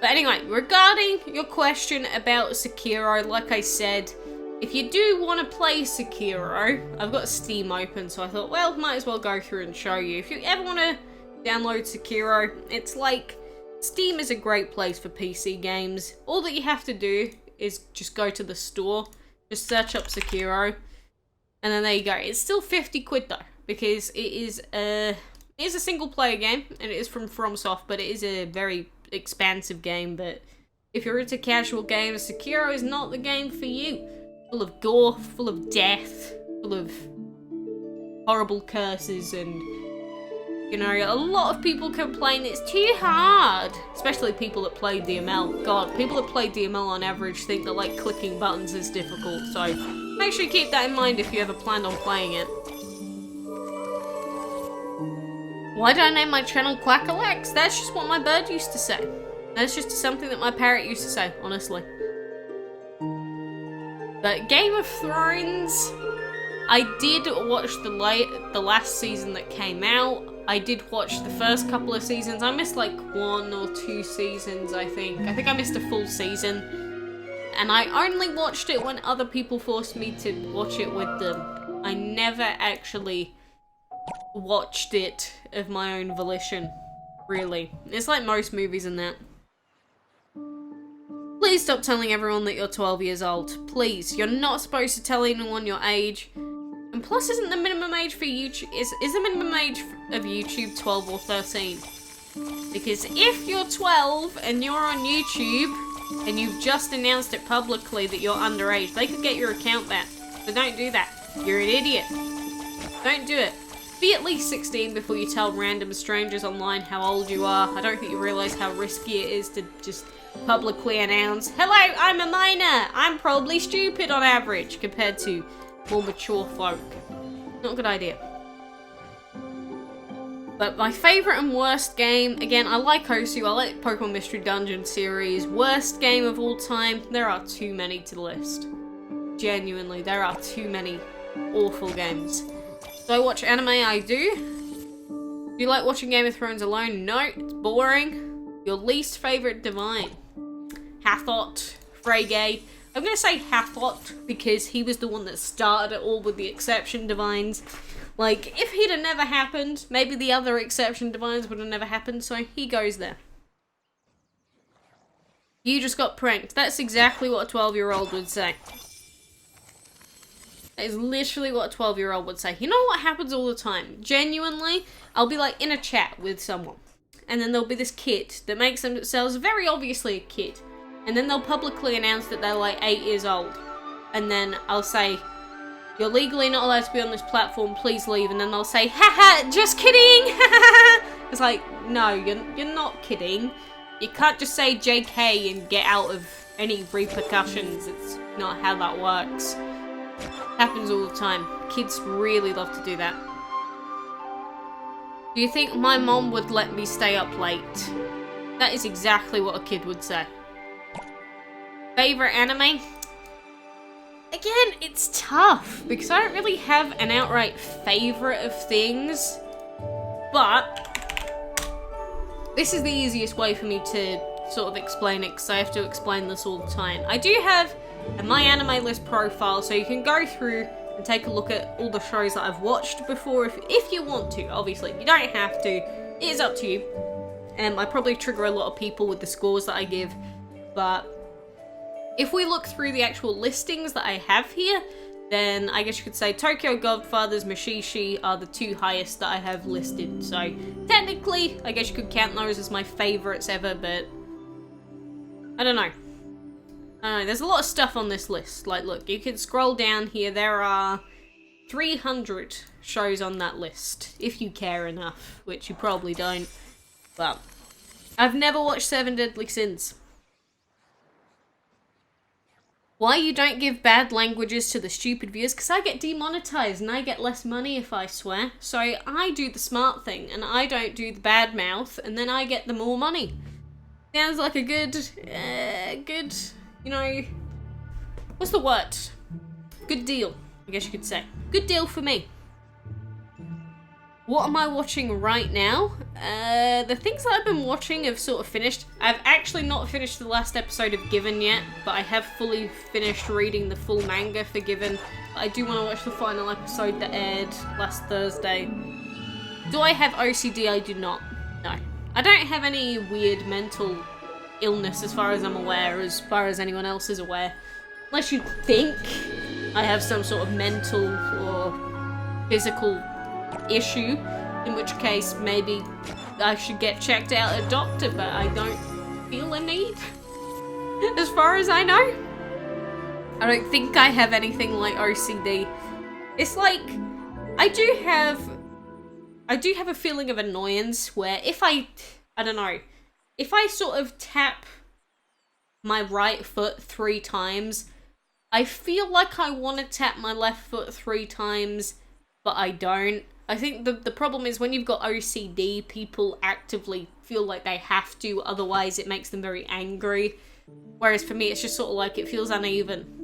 But anyway, regarding your question about Sekiro, like I said, if you do want to play Sekiro, I've got Steam open, so I thought, well, might as well go through and show you. If you ever want to download Sekiro, it's like, Steam is a great place for PC games. All that you have to do is just go to the store, just search up Sekiro, and then there you go. It's still 50 quid though, because it is a single player game, and it is from FromSoft, but it is a very expansive game, but if you're into casual games, Sekiro is not the game for you. Full of gore, full of death, full of horrible curses, and, you know, a lot of people complain it's too hard. Especially people that play DML. God, people that play DML on average think that, like, clicking buttons is difficult, so make sure you keep that in mind if you ever planned on playing it. Why did I name my channel Quacks? That's just what my bird used to say. That's just something that my parrot used to say, honestly. But Game of Thrones, I did watch the last season that came out. I did watch the first couple of seasons. I missed like 1 or 2 seasons, I think. I think I missed a full season. And I only watched it when other people forced me to watch it with them. I never actually watched it of my own volition, really. It's like most movies and that. Please stop telling everyone that you're 12 years old. Please, you're not supposed to tell anyone your age. And plus, isn't the minimum age for YouTube, is the minimum age of YouTube 12 or 13? Because if you're 12 and you're on YouTube and you've just announced it publicly that you're underage, they could get your account back. So don't do that. You're an idiot. Don't do it. Be at least 16 before you tell random strangers online how old you are. I don't think you realise how risky it is to just publicly announce, hello, I'm a minor. I'm probably stupid on average compared to more mature folk. Not a good idea. But my favourite and worst game, again, I like Osu, I like Pokemon Mystery Dungeon series. Worst game of all time, there are too many to list. Genuinely, there are too many awful games. Do I watch anime? I do. Do you like watching Game of Thrones alone? No, it's boring. Your least favourite divine? Hathot, Freygay. I'm going to say Hathot because he was the one that started it all with the exception divines. Like, if he'd have never happened, maybe the other exception divines would have never happened, so he goes there. You just got pranked. That's exactly what a 12-year-old would say. That is literally what a 12-year-old would say. You know what happens all the time? Genuinely, I'll be like in a chat with someone, and then there'll be this kid that makes themselves very obviously a kid, and then they'll publicly announce that they're like 8 years old, and then I'll say, you're legally not allowed to be on this platform, please leave, and then they'll say, haha, just kidding, It's like, no, you're not kidding. You can't just say JK and get out of any repercussions. It's not how that works. Happens all the time. Kids really love to do that. Do you think my mom would let me stay up late? That is exactly what a kid would say. Favorite anime? Again, it's tough because I don't really have an outright favorite of things, but this is the easiest way for me to sort of explain it because I have to explain this all the time. I do have a My Anime List profile, so you can go through and take a look at all the shows that I've watched before if you want to. Obviously, you don't have to. It is up to you. I probably trigger a lot of people with the scores that I give, but if we look through the actual listings that I have here, then I guess you could say Tokyo Godfathers, Mashishi are the 2 highest that I have listed. So technically, I guess you could count those as my favourites ever, but I don't know. There's a lot of stuff on this list. Like, look, you can scroll down here. There are 300 shows on that list, if you care enough, which you probably don't. But I've never watched 7 Deadly Sins. Why you don't give bad languages to the stupid viewers? Because I get demonetized and I get less money if I swear. So I do the smart thing and I don't do the bad mouth, and then I get the more money. Sounds like a good, you know, what's the word? Good deal, I guess you could say. Good deal for me. What am I watching right now? The things that I've been watching have sort of finished. I've actually not finished the last episode of Given yet, but I have fully finished reading the full manga for Given. I do want to watch the final episode that aired last Thursday. Do I have OCD? I do not. No. I don't have any weird mental illness as far as I'm aware, as far as anyone else is aware. Unless you think I have some sort of mental or physical issue, in which case maybe I should get checked out at a doctor, but I don't feel a need. As far as I know. I don't think I have anything like OCD. It's like, I do have a feeling of annoyance where if I don't know, if I sort of tap my right foot 3 times, I feel like I want to tap my left foot 3 times, but I don't. I think the problem is when you've got OCD, people actively feel like they have to, otherwise it makes them very angry. Whereas for me, it's just sort of like it feels uneven.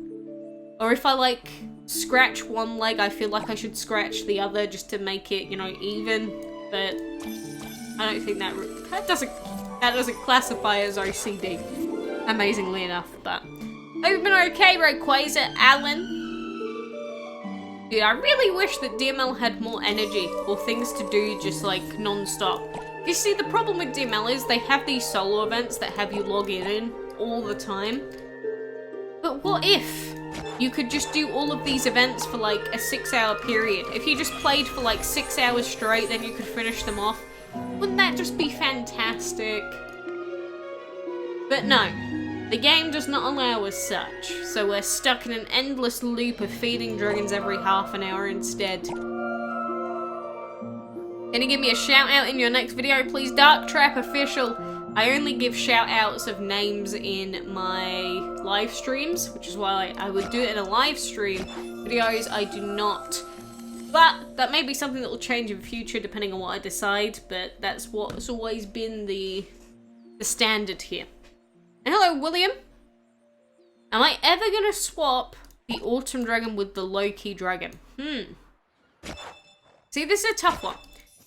Or if I like scratch one leg, I feel like I should scratch the other just to make it, you know, even. But I don't think that doesn't classify as OCD, amazingly enough. But hope you've been okay, Rayquaza, Alan. Dude, I really wish that DML had more energy or things to do just like non-stop. You see, the problem with DML is they have these solo events that have you log in all the time. But what if you could just do all of these events for like a 6-hour period? If you just played for like 6 hours straight, then you could finish them off. Wouldn't that just be fantastic? But no, the game does not allow as such, so we're stuck in an endless loop of feeding dragons every half an hour instead. Can you give me a shout out in your next video, please? Dark Trap Official. I only give shout outs of names in my live streams, which is why I would do it in a live stream. Videos I do not. But that may be something that will change in future depending on what I decide, but that's what's always been the standard here. And hello, William. Am I ever gonna swap the Autumn Dragon with the Loki Dragon? See, this is a tough one.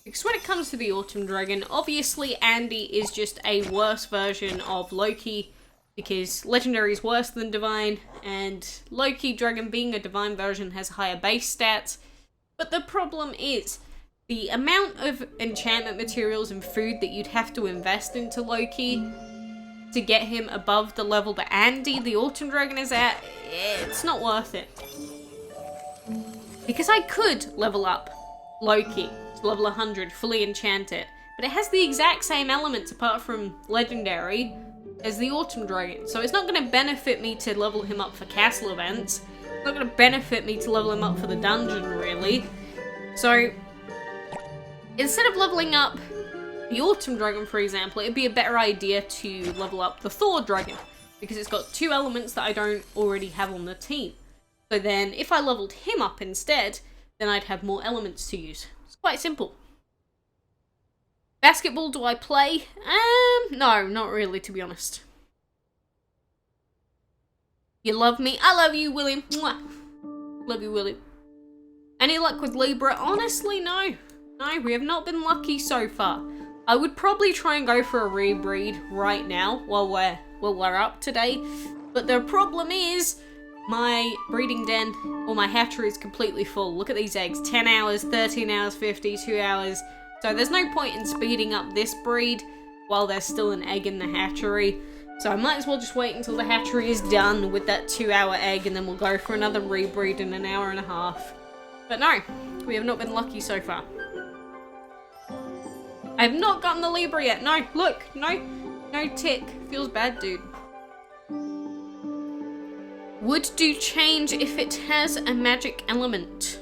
Because when it comes to the Autumn Dragon, obviously Andy is just a worse version of Loki, because Legendary is worse than Divine, and Loki Dragon being a Divine version has higher base stats. But the problem is, the amount of enchantment materials and food that you'd have to invest into Loki to get him above the level that Andy, the Autumn Dragon, is at, it's not worth it. Because I could level up Loki to level 100, fully enchant it, but it has the exact same elements apart from Legendary as the Autumn Dragon, so it's not going to benefit me to level him up for castle events. It's not going to benefit me to level him up for the dungeon, really. So, instead of leveling up the Autumn Dragon, for example, it'd be a better idea to level up the Thor Dragon, because it's got 2 elements that I don't already have on the team. So then, if I leveled him up instead, then I'd have more elements to use. It's quite simple. Basketball, do I play? No, not really, to be honest. You love me? I love you, William. Mwah. Love you, William. Any luck with Libra? Honestly, no. No, we have not been lucky so far. I would probably try and go for a rebreed right now while we're up to date. But the problem is, my breeding den, or my hatchery, is completely full. Look at these eggs. 10 hours, 13 hours, 52 hours. So there's no point in speeding up this breed while there's still an egg in the hatchery. So I might as well just wait until the hatchery is done with that 2-hour egg, and then we'll go for another rebreed in an hour and a half. But no, we have not been lucky so far. I have not gotten the Libra yet. No, look, no tick. Feels bad, dude. Would do change if it has a magic element.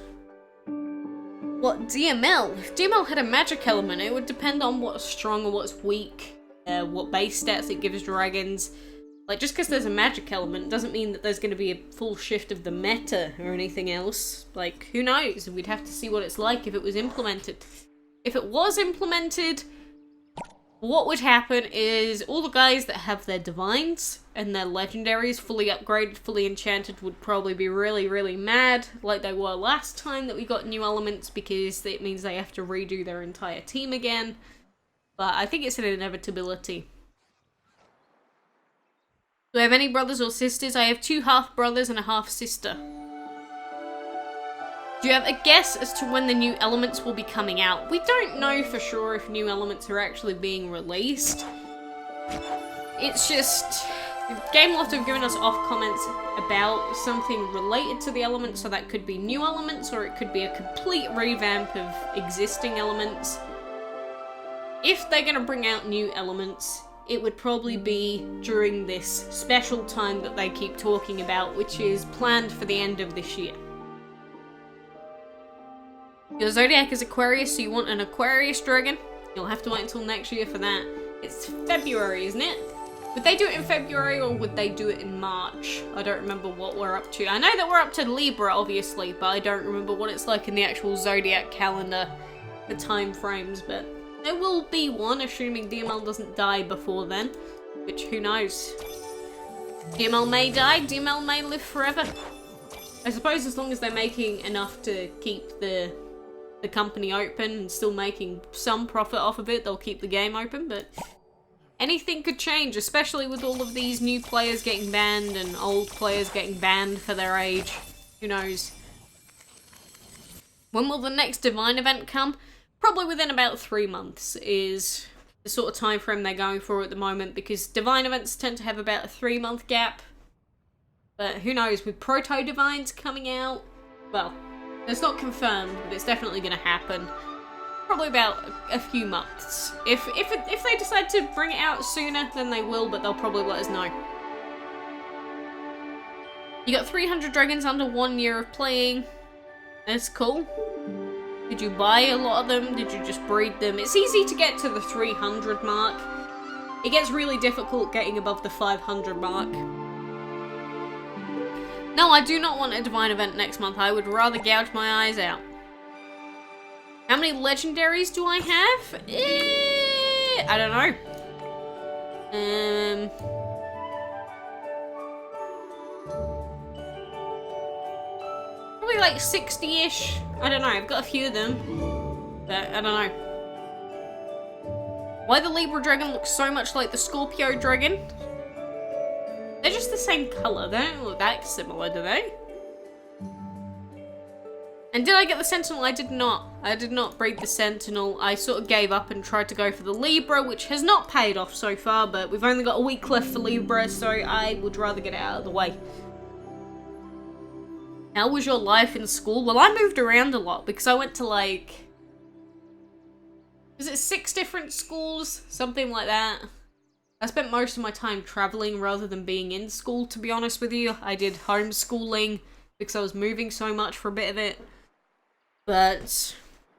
What, DML? If DML had a magic element, it would depend on what's strong or what's weak, what base stats it gives dragons. Like, just because there's a magic element doesn't mean that there's going to be a full shift of the meta or anything else. Like, who knows? We'd have to see what it's like if it was implemented. If it was implemented, what would happen is all the guys that have their divines and their legendaries fully upgraded, fully enchanted would probably be really, really mad, like they were last time that we got new elements, because it means they have to redo their entire team again. But I think it's an inevitability. Do I have any brothers or sisters? I have 2 half-brothers and a half-sister. Do you have a guess as to when the new elements will be coming out? We don't know for sure if new elements are actually being released. It's just, Gameloft have given us off comments about something related to the elements, so that could be new elements or it could be a complete revamp of existing elements. If they're going to bring out new elements, it would probably be during this special time that they keep talking about, which is planned for the end of this year. Your zodiac is Aquarius, so you want an Aquarius dragon. You'll have to wait until next year for that. It's February, isn't it? Would they do it in February or would they do it in March? I don't remember what we're up to. I know that we're up to Libra, obviously, but I don't remember what it's like in the actual zodiac calendar, the time frames, but there will be one, assuming DML doesn't die before then, which who knows. DML may die, DML may live forever. I suppose as long as they're making enough to keep the company open and still making some profit off of it, they'll keep the game open, but anything could change, especially with all of these new players getting banned and old players getting banned for their age. Who knows? When will the next Divine event come? Probably within about 3 months is the sort of time frame they're going for at the moment, because Divine events tend to have about a 3-month gap. But who knows, with Proto Divines coming out, well, it's not confirmed, but it's definitely going to happen. Probably about a few months. If they decide to bring it out sooner, then they will, but they'll probably let us know. You got 300 dragons under 1 year of playing. That's cool. Did you buy a lot of them? Did you just breed them? It's easy to get to the 300 mark. It gets really difficult getting above the 500 mark. No, I do not want a Divine event next month. I would rather gouge my eyes out. How many legendaries do I have? I don't know. Probably like 60-ish. I don't know. I've got a few of them. But I don't know. Why the Libra dragon looks so much like the Scorpio dragon? They're just the same colour. They don't look that similar, do they? And did I get the Sentinel? I did not. I did not breed the Sentinel. I sort of gave up and tried to go for the Libra, which has not paid off so far, but we've only got a week left for Libra, so I would rather get it out of the way. How was your life in school? Well, I moved around a lot because I went to like... was it 6 different schools? Something like that. I spent most of my time traveling rather than being in school, to be honest with you. I did homeschooling because I was moving so much for a bit of it. But,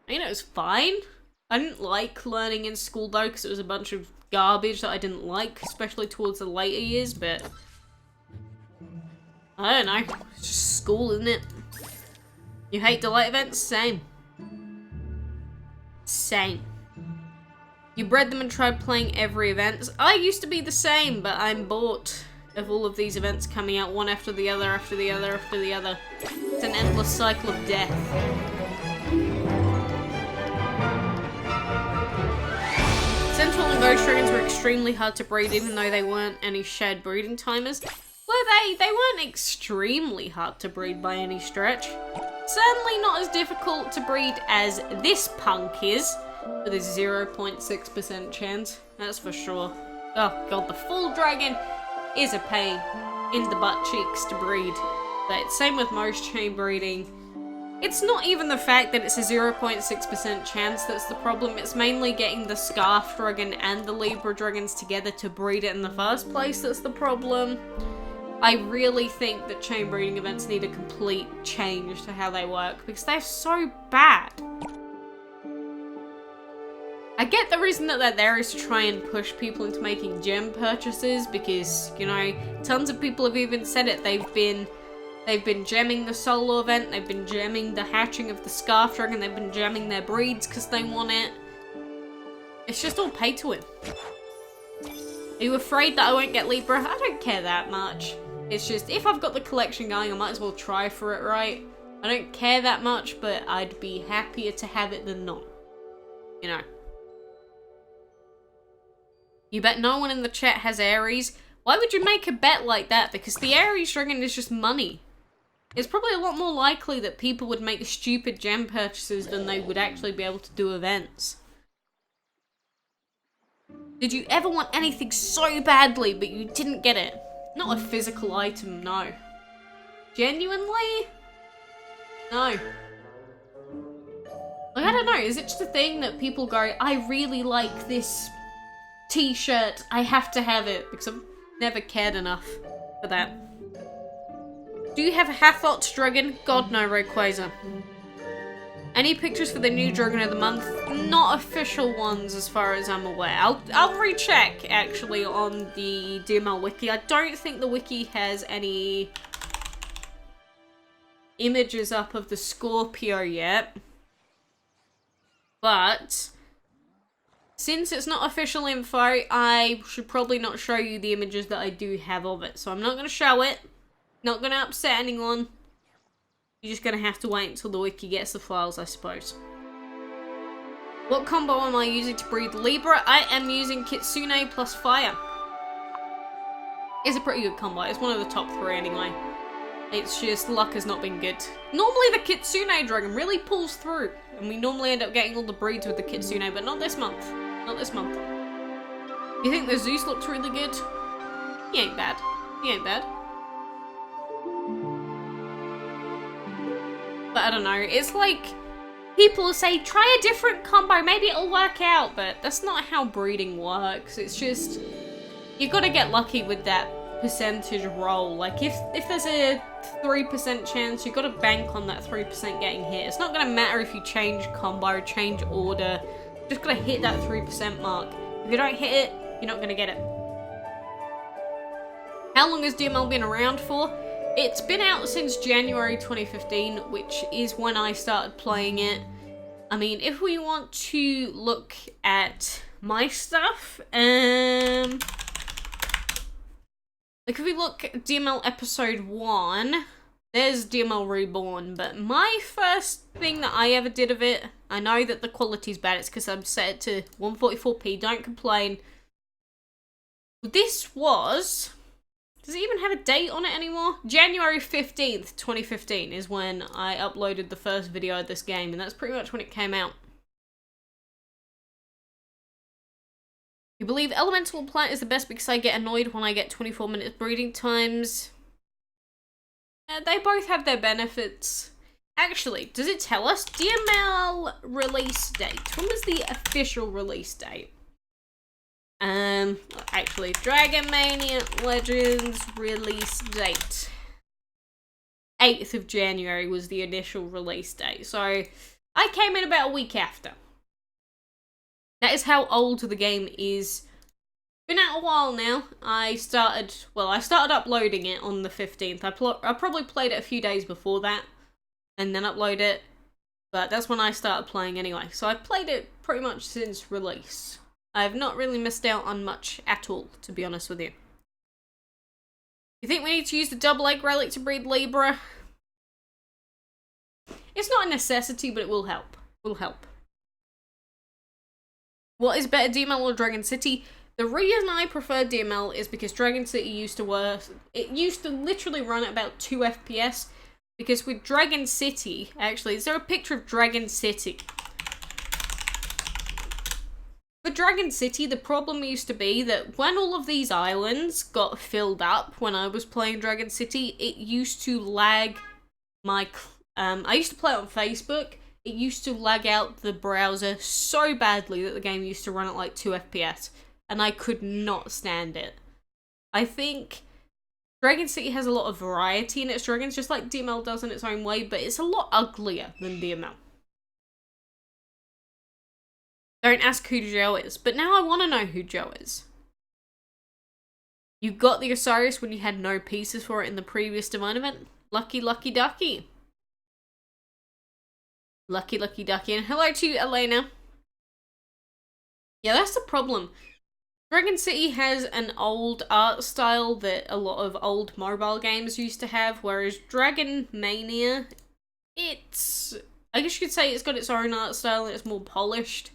you know, it was fine. I didn't like learning in school though, because it was a bunch of garbage that I didn't like, especially towards the later years, but... I don't know. It's just school, isn't it? You hate delight events? Same. Same. You bred them and tried playing every event. I used to be the same, but I'm bored of all of these events coming out one after the other, after the other, after the other. It's an endless cycle of death. Sentinel and Ghost Dragons were extremely hard to breed, even though they weren't any shared breeding timers. Were they? They weren't extremely hard to breed by any stretch. Certainly not as difficult to breed as this punk is, with a 0.6% chance, that's for sure. Oh god, the full dragon is a pain in the butt cheeks to breed. But same with most chain breeding. It's not even the fact that it's a 0.6% chance that's the problem, it's mainly getting the Scarf Dragon and the Libra Dragons together to breed it in the first place that's the problem. I really think that chain breeding events need a complete change to how they work, because they're so bad. I get the reason that they're there is to try and push people into making gem purchases, because, you know, tons of people have even said it. They've been gemming the solo event, they've been gemming the hatching of the Scarf Dragon, they've been gemming their breeds because they want it. It's just all pay to win. Are you afraid that I won't get Libra? I don't care that much. It's just, if I've got the collection going, I might as well try for it, right? I don't care that much, but I'd be happier to have it than not. You know. You bet no one in the chat has Aries. Why would you make a bet like that? Because the Aries dragon is just money. It's probably a lot more likely that people would make stupid gem purchases than they would actually be able to do events. Did you ever want anything so badly, but you didn't get it? Not a physical item, no. Genuinely? No. Like, I don't know, is it just a thing that people go, I really like this t-shirt. I have to have it because I've never cared enough for that. Do you have a Hathot's dragon? God no, Rayquaza. Any pictures for the new Dragon of the Month? Not official ones as far as I'm aware. I'll recheck actually on the DML wiki. I don't think the wiki has any images up of the Scorpio yet. But since it's not official info, I should probably not show you the images that I do have of it. So I'm not going to show it. Not going to upset anyone. You're just going to have to wait until the wiki gets the files, I suppose. What combo am I using to breed Libra? I am using Kitsune plus Fire. It's a pretty good combo. It's one of the top 3 anyway. It's just luck has not been good. Normally the Kitsune dragon really pulls through. And we normally end up getting all the breeds with the Kitsune, but not this month. Not this month. You think the Zeus looks really good? He ain't bad. He ain't bad. But I don't know, it's like people say try a different combo, maybe it'll work out, but that's not how breeding works. It's just you gotta get lucky with that percentage roll. Like if there's a 3% chance, you gotta bank on that 3% getting hit. It's not gonna matter if you change combo, change order, you just gotta hit that 3% mark. If you don't hit it, you're not gonna get it. How long has DML been around for? It's been out since January 2015, which is when I started playing it. I mean, if we want to look at my stuff, like if we look at DML episode 1, there's DML Reborn, but my first thing that I ever did of it, I know that the quality's bad, it's because I'm set it to 144p, don't complain. This was... Does it even have a date on it anymore? January 15th, 2015 is when I uploaded the first video of this game, and that's pretty much when it came out. You believe Elemental Plant is the best because I get annoyed when I get 24 minutes breeding times? They both have their benefits. Actually, does it tell us? DML release date. When was the official release date? Actually, Dragon Mania Legends release date. 8th of January was the initial release date, so I came in about a week after. That is how old the game is. Been out a while now. I started uploading it on the 15th. I probably played it a few days before that, and then upload it, but that's when I started playing anyway. So I've played it pretty much since release. I've not really missed out on much at all, to be honest with you. You think we need to use the double egg relic to breed Libra? It's not a necessity, but it will help. Will help. What is better, DML or Dragon City? The reason I prefer DML is because Dragon City used to literally run at about 2 FPS. Because with Dragon City, actually, is there a picture of Dragon City? For Dragon City, the problem used to be that when all of these islands got filled up when I was playing Dragon City, it used to lag my... I used to play it on Facebook. It used to lag out the browser so badly that the game used to run at like 2 FPS. And I could not stand it. I think Dragon City has a lot of variety in its dragons, just like DML does in its own way, but it's a lot uglier than DML. Don't ask who Joe is, but now I want to know who Joe is. You got the Osiris when you had no pieces for it in the previous Divine event? Lucky, lucky ducky. Lucky, lucky ducky. And hello to Elena. Yeah, that's the problem. Dragon City has an old art style that a lot of old mobile games used to have, whereas Dragon Mania, I guess you could say it's got its own art style and it's more polished.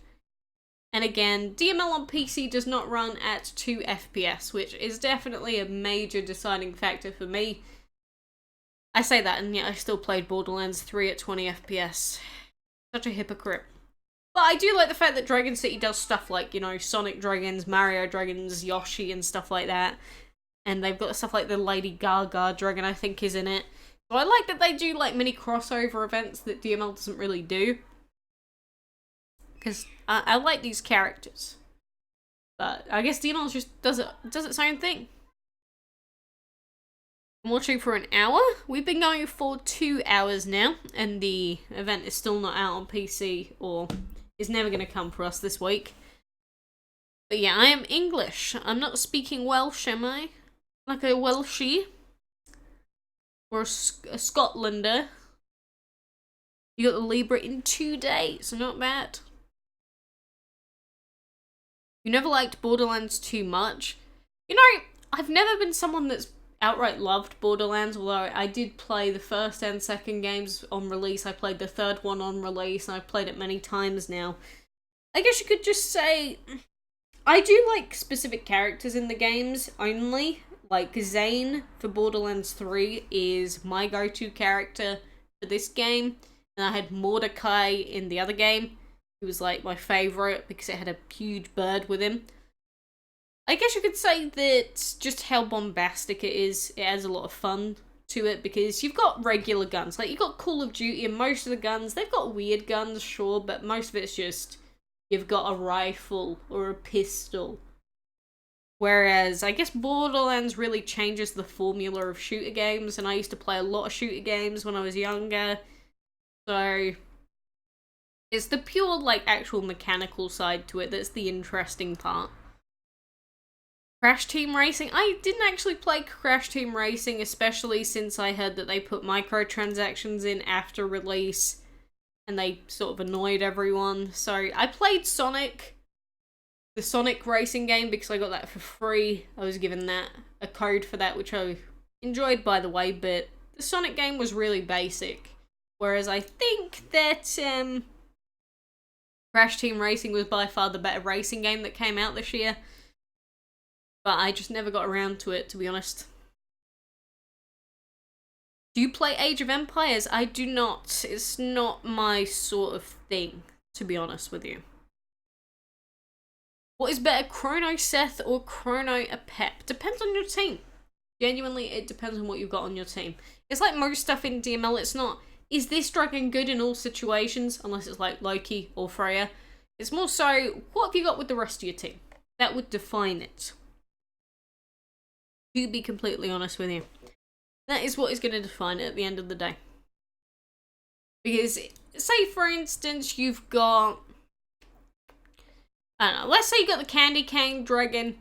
And again, DML on PC does not run at 2 FPS, which is definitely a major deciding factor for me. I say that, and yet I still played Borderlands 3 at 20 FPS. Such a hypocrite. But I do like the fact that Dragon City does stuff like, you know, Sonic Dragons, Mario Dragons, Yoshi and stuff like that. And they've got stuff like the Lady Gaga Dragon, I think, is in it. So I like that they do, like, mini crossover events that DML doesn't really do. Because I like these characters. But I guess DML just does its own thing. I'm watching for an hour. We've been going for 2 hours now, and the event is still not out on PC, or is never going to come for us this week. But yeah, I am English. I'm not speaking Welsh, am I? Like a Welshie? Or a Scotlander. You got the Libra in 2 days, not bad. You never liked Borderlands too much. You know, I've never been someone that's outright loved Borderlands, although I did play the first and second games on release. I played the third one on release, and I've played it many times now. I guess you could just say I do like specific characters in the games only. Like Zane for Borderlands 3 is my go-to character for this game, and I had Mordecai in the other game, who was like my favourite because it had a huge bird with him. I guess you could say that just how bombastic it is, it adds a lot of fun to it, because you've got regular guns. Like, you've got Call of Duty, and most of the guns, they've got weird guns, sure, but most of it's just, you've got a rifle or a pistol. Whereas, I guess Borderlands really changes the formula of shooter games, and I used to play a lot of shooter games when I was younger, so it's the pure, like, actual mechanical side to it that's the interesting part. Crash Team Racing. I didn't actually play Crash Team Racing, especially since I heard that they put microtransactions in after release, and they sort of annoyed everyone. So I played Sonic, the Sonic racing game, because I got that for free. I was given that, a code for that, which I enjoyed, by the way, but the Sonic game was really basic. Whereas I think that Crash Team Racing was by far the better racing game that came out this year. But I just never got around to it, to be honest. Do you play Age of Empires? I do not. It's not my sort of thing, to be honest with you. What is better, Chrono Seth or Chrono a Pep? Depends on your team. Genuinely, it depends on what you've got on your team. It's like most stuff in DML, it's not, is this dragon good in all situations? Unless it's like Loki or Freya. It's more so, what have you got with the rest of your team? That would define it. To be completely honest with you. That is what is going to define it at the end of the day. Because, say for instance, you've got, I don't know, let's say you've got the Candy Cane Dragon,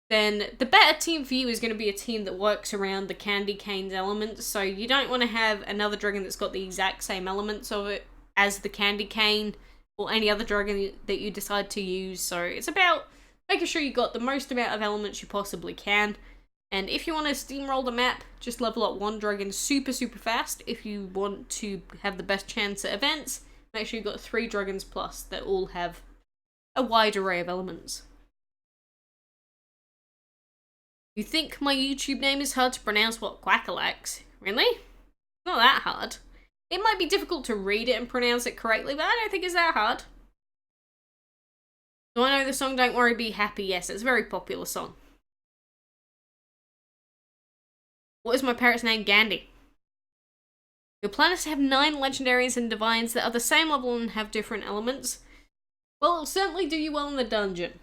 then the better team for you is going to be a team that works around the Candy Cane's elements, so you don't want to have another dragon that's got the exact same elements of it as the Candy Cane, or any other dragon that you decide to use, so it's about making sure you got the most amount of elements you possibly can. And if you want to steamroll the map, just level up one dragon super fast. If you want to have the best chance at events, make sure you've got 3 dragons plus that all have a wide array of elements. You think my YouTube name is hard to pronounce? What, Quacks? Really? Not that hard. It might be difficult to read it and pronounce it correctly, but I don't think it's that hard. Do I know the song Don't Worry Be Happy? Yes, it's a very popular song. What is my parrot's name? Gandhi. Your planets have 9 legendaries and divines that are the same level and have different elements. Well, it'll certainly do you well in the dungeon.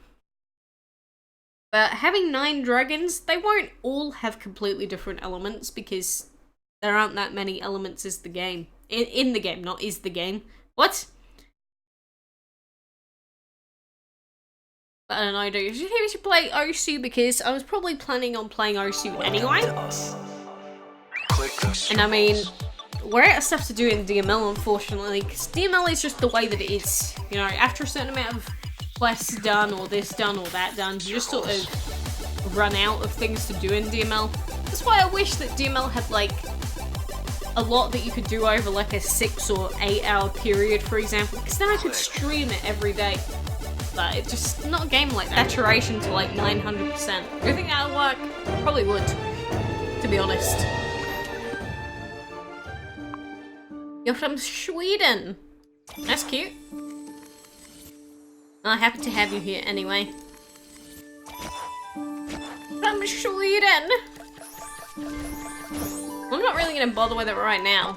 But having 9 dragons, they won't all have completely different elements because there aren't that many elements as the game. In the game, not is the game. What? I don't know, dude. You think we should play Osu? Because I was probably planning on playing Osu anyway. And I mean, we're out of stuff to do in DML, unfortunately, because DML is just the way that it is. You know, after a certain amount of quests done, or this done, or that done, you just sort of run out of things to do in DML. That's why I wish that DML had, like, a lot that you could do over, like, a 6 or 8 hour period, for example, because then I could stream it every day. But it's just not a game like that. Saturation to, like, 900%. Do you think that would work? Probably would, to be honest. You're from Sweden. That's cute. I'm happy to have you here anyway. From Sweden. I'm not really going to bother with it right now.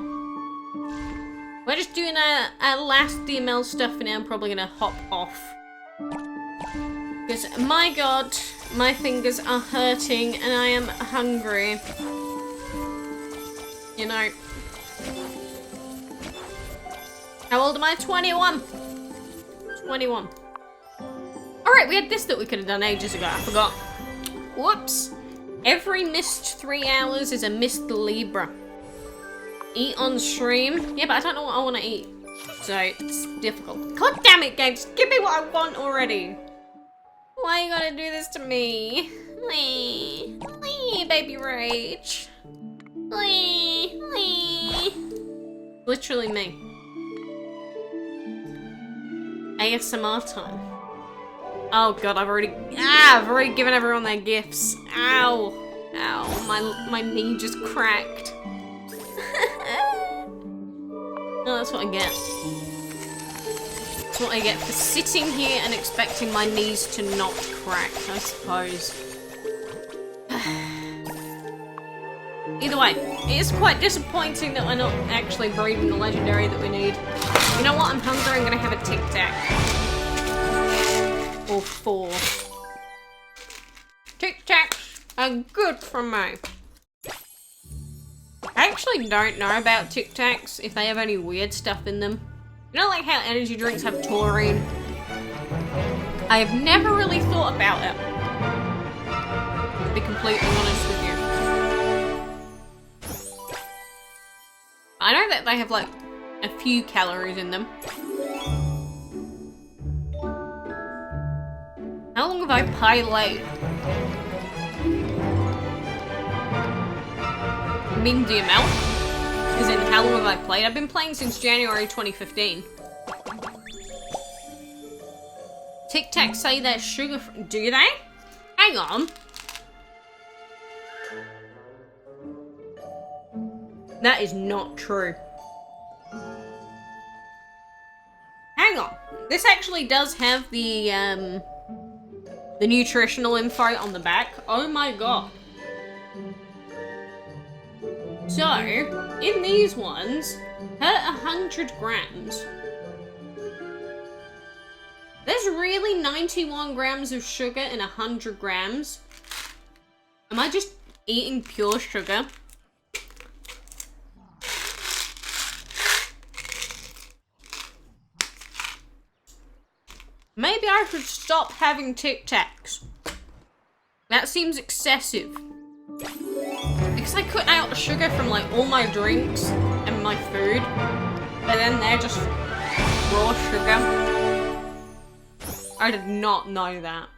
We're just doing our last DML stuff for now. I'm probably going to hop off. Because, my god, my fingers are hurting and I am hungry. You know. How old am I? 21. 21. Alright, we had this that we could have done ages ago. I forgot. Whoops. Every missed 3 hours is a missed Libra. Eat on stream. Yeah, but I don't know what I want to eat. So, it's difficult. God damn it, game. Just give me what I want already. Why you gotta do this to me? Wee. Wee, baby rage. Wee. Wee. Literally me. ASMR time. Oh god, I've already given everyone their gifts. Ow. Ow, my knee just cracked. Oh, that's what I get. That's what I get for sitting here and expecting my knees to not crack, I suppose. Either way, it is quite disappointing that we're not actually breeding the legendary that we need. You know what? I'm hungry. I'm gonna have a Tic Tac. Or 4. Tic Tacs are good for me. I actually don't know about Tic Tacs, if they have any weird stuff in them. You know, like how energy drinks have taurine? I have never really thought about it, to be completely honest with you. I know that they have like a few calories in them. How long have I played? I mean DML? As in, how long have I played? I've been playing since January 2015. Tic Tacs say they're sugar free. Do they? Hang on. That is not true. Hang on. This actually does have the nutritional info on the back. Oh my god. So, in these ones, at 100 grams, there's really 91 grams of sugar in 100 grams. Am I just eating pure sugar? Maybe I should stop having Tic Tacs. That seems excessive. Because I cut out the sugar from like all my drinks and my food, but then they're just raw sugar. I did not know that.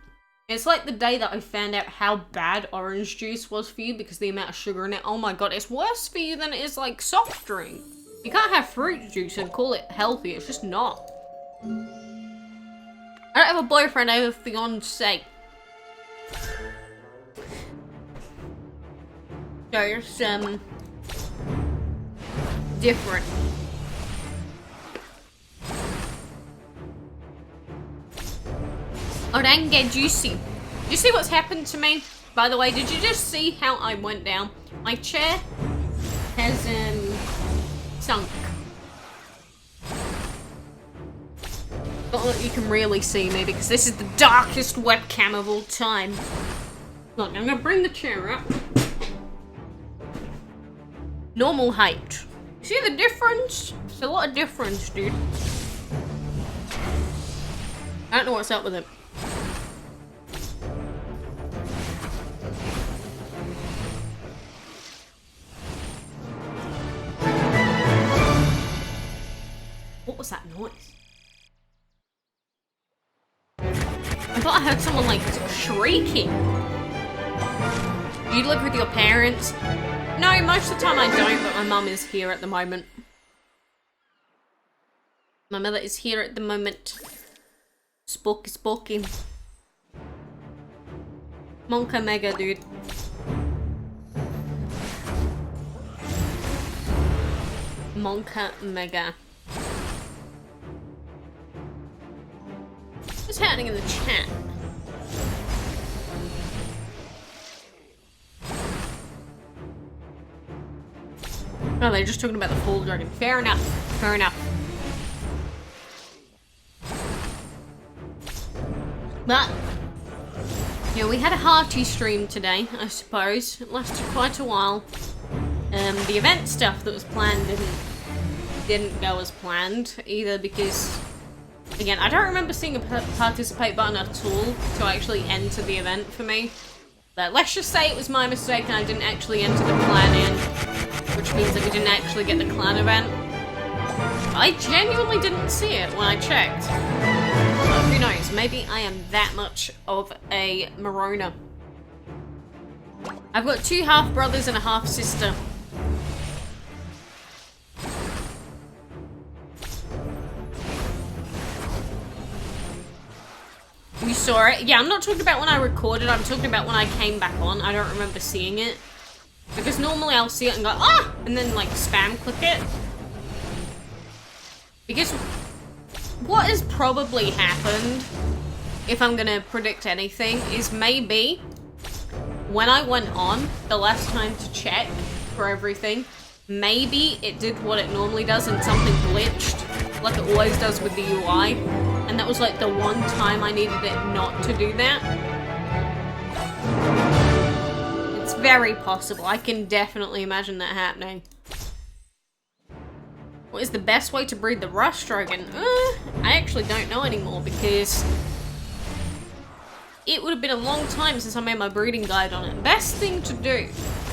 It's like the day that I found out how bad orange juice was for you because the amount of sugar in it. Oh my god, it's worse for you than it is like soft drink. You can't have fruit juice and call it healthy, it's just not. I don't have a boyfriend, I have a fiance. So it's different. Oh dang, get juicy. Did you see what's happened to me? By the way, did you just see how I went down? My chair has sunk. Not that you can really see me because this is the darkest webcam of all time. Look, I'm gonna bring the chair up. Normal height. See the difference? It's a lot of difference, dude. I don't know what's up with it. What was that noise? I thought I heard someone like shrieking. You live with your parents? No, most of the time I don't, but my mum is here at the moment. My mother is here at the moment. Spooky, spooky. Monka mega, dude. Monka mega. What's happening in the chat? Oh, they're just talking about the full dragon. Fair enough. Fair enough. But So we had a hearty stream today, I suppose. It lasted quite a while. The event stuff that was planned didn't go as planned, either because, again, I don't remember seeing a participate button at all to actually enter the event for me. But let's just say it was my mistake and I didn't actually enter the clan in, which means that we didn't actually get the clan event. I genuinely didn't see it when I checked. But who knows, maybe I am that much of a Morona. I've got 2 half-brothers and a half-sister. You saw it? Yeah, I'm not talking about when I recorded, I'm talking about when I came back on. I don't remember seeing it. Because normally I'll see it and go, ah! And then, like, spam click it. Because what has probably happened, if I'm gonna predict anything, is maybe when I went on the last time to check for everything, maybe it did what it normally does and something glitched, like it always does with the UI. And that was like the one time I needed it not to do that. It's very possible. I can definitely imagine that happening. What is the best way to breed the rust dragon? I actually don't know anymore because it would have been a long time since I made my breeding guide on it. Best thing to do,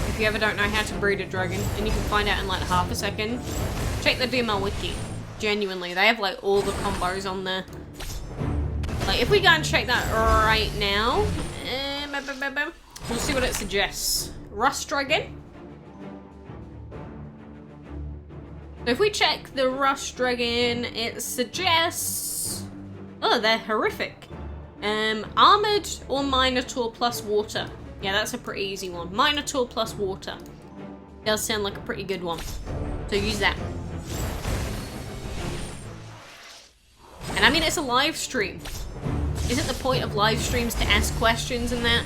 if you ever don't know how to breed a dragon, and you can find out in like half a second, check the DML wiki. Genuinely, they have like all the combos on there. Like if we go and check that right now, we'll see what it suggests. Rust dragon. So if we check the rust dragon, it suggests, oh, they're horrific. Armored or Minotaur plus water. Yeah, that's a pretty easy one. Minotaur plus water. Does sound like a pretty good one. So use that. And I mean, it's a live stream. Isn't the point of live streams to ask questions and that?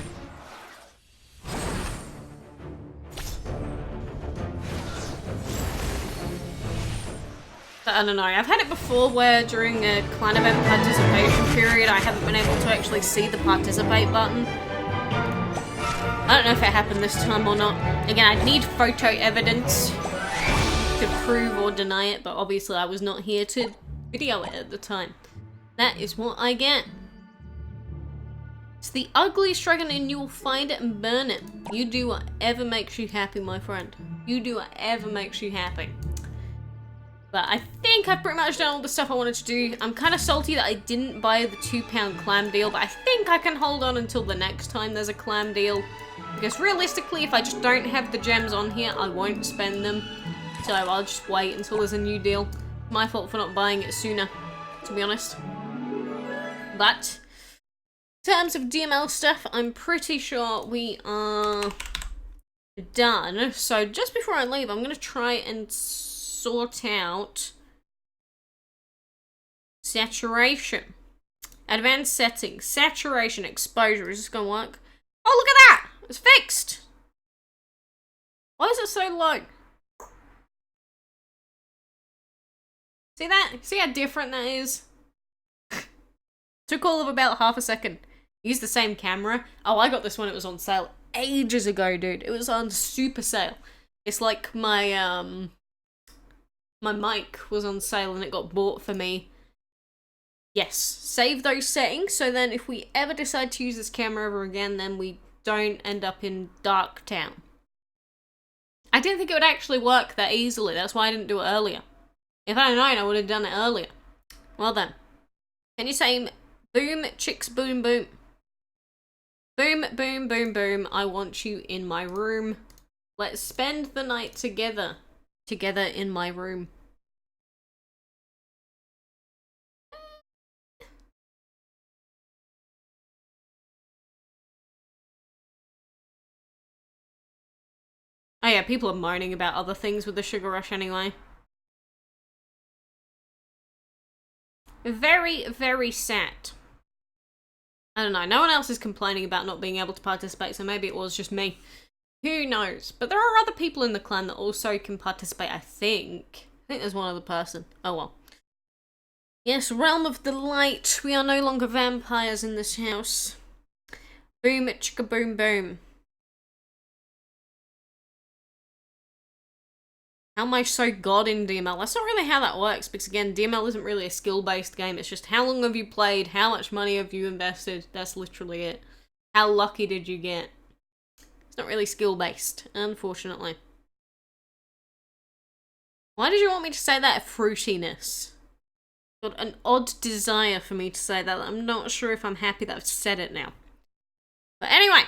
But I don't know, I've had it before where during a clan event participation period I haven't been able to actually see the participate button. I don't know if it happened this time or not. Again, I'd need photo evidence to prove or deny it, but obviously I was not here to video it at the time. That is what I get. It's the ugliest dragon and you will find it and burn it. You do whatever makes you happy, my friend. You do whatever makes you happy. But I think I've pretty much done all the stuff I wanted to do. I'm kind of salty that I didn't buy the £2 clam deal, but I think I can hold on until the next time there's a clam deal. Because realistically, if I just don't have the gems on here, I won't spend them. So I'll just wait until there's a new deal. My fault for not buying it sooner, to be honest. But in terms of DML stuff, I'm pretty sure we are done. So just before I leave, I'm going to try and sort out saturation. Advanced settings. Saturation. Exposure. Is this going to work? Oh, look at that! It's fixed! Why is it so low? See that? See how different that is? Took all of about half a second. Use the same camera. Oh, I got this when it was on sale ages ago, dude. It was on super sale. It's like my my mic was on sale and it got bought for me. Yes, save those settings so then if we ever decide to use this camera ever again, then we don't end up in Dark Town. I didn't think it would actually work that easily. That's why I didn't do it earlier. If I had known, I would have done it earlier. Well then. Can you say boom, chicks, boom, boom? Boom, boom, boom, boom. I want you in my room. Let's spend the night together. Together in my room. Oh yeah, people are moaning about other things with the sugar rush anyway. Very, very sad. I don't know, no one else is complaining about not being able to participate, so maybe it was just me. Who knows? But there are other people in the clan that also can participate, I think. I think there's one other person. Oh well. Yes, Realm of the Light. We are no longer vampires in this house. Boom, chicka boom boom. How am I so god in DML? That's not really how that works, because again, DML isn't really a skill-based game. It's just how long have you played, how much money have you invested, that's literally it. How lucky did you get? It's not really skill-based, unfortunately. Why did you want me to say that? Fruitiness. Got an odd desire for me to say that. I'm not sure if I'm happy that I've said it now. But anyway,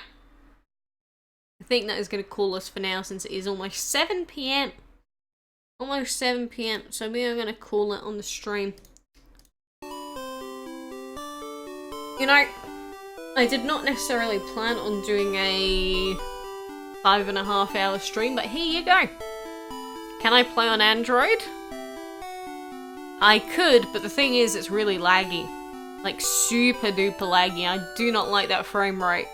I think that is going to call us for now, since it is almost 7 PM. Almost 7 PM, so maybe I'm gonna call it on the stream. You know, I did not necessarily plan on doing a 5.5 hour stream, but here you go. Can I play on Android? I could, but the thing is, it's really laggy. Like, super duper laggy. I do not like that frame rate.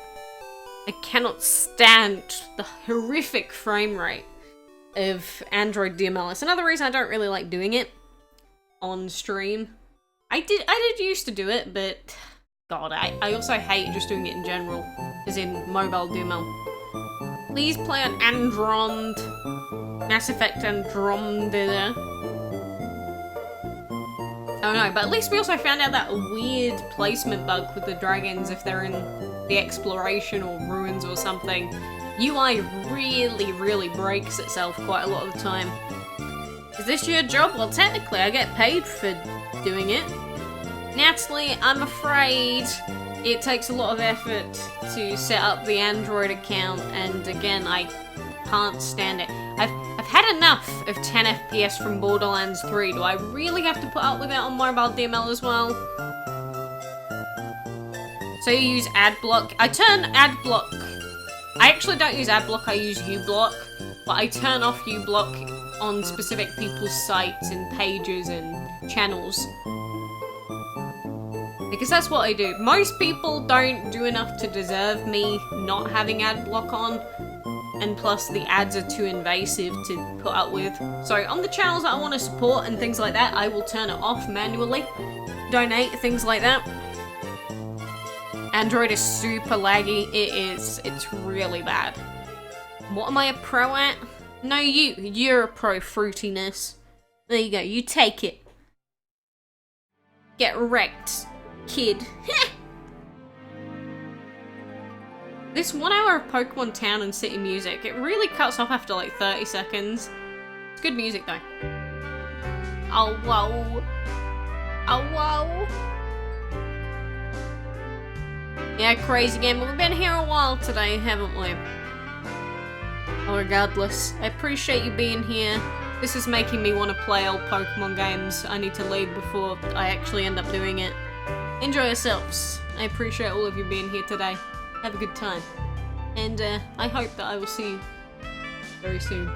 I cannot stand the horrific frame rate of Android DML. It's another reason I don't really like doing it on stream. I did used to do it, but god, I also hate just doing it in general, as in mobile DML. Please play on Andromeda. Mass Effect Andromeda. Oh no, but at least we also found out that weird placement bug with the dragons if they're in the exploration or ruins or something. UI really breaks itself quite a lot of the time. Is this your job? Well, technically I get paid for doing it. Natalie, I'm afraid it takes a lot of effort to set up the Android account, and again, I can't stand it. I've had enough of 10 FPS from Borderlands 3. Do I really have to put up with it on mobile DML as well? So you use AdBlock. I turn AdBlock. I actually don't use AdBlock, I use uBlock, but I turn off uBlock on specific people's sites and pages and channels. Because that's what I do. Most people don't do enough to deserve me not having AdBlock on, and plus the ads are too invasive to put up with. So on the channels that I want to support and things like that, I will turn it off manually. Donate, things like that. Android is super laggy. It's really bad. What am I a pro at? No, you're a pro, fruitiness. There you go, you take it. Get wrecked, kid. This 1 hour of Pokemon Town and City music, it really cuts off after like 30 seconds. It's good music though. Oh whoa. Oh whoa. Yeah, crazy game. We've been here a while today, haven't we? Oh, regardless, I appreciate you being here. This is making me want to play old Pokemon games. I need to leave before I actually end up doing it. Enjoy yourselves. I appreciate all of you being here today. Have a good time. And I hope that I will see you very soon.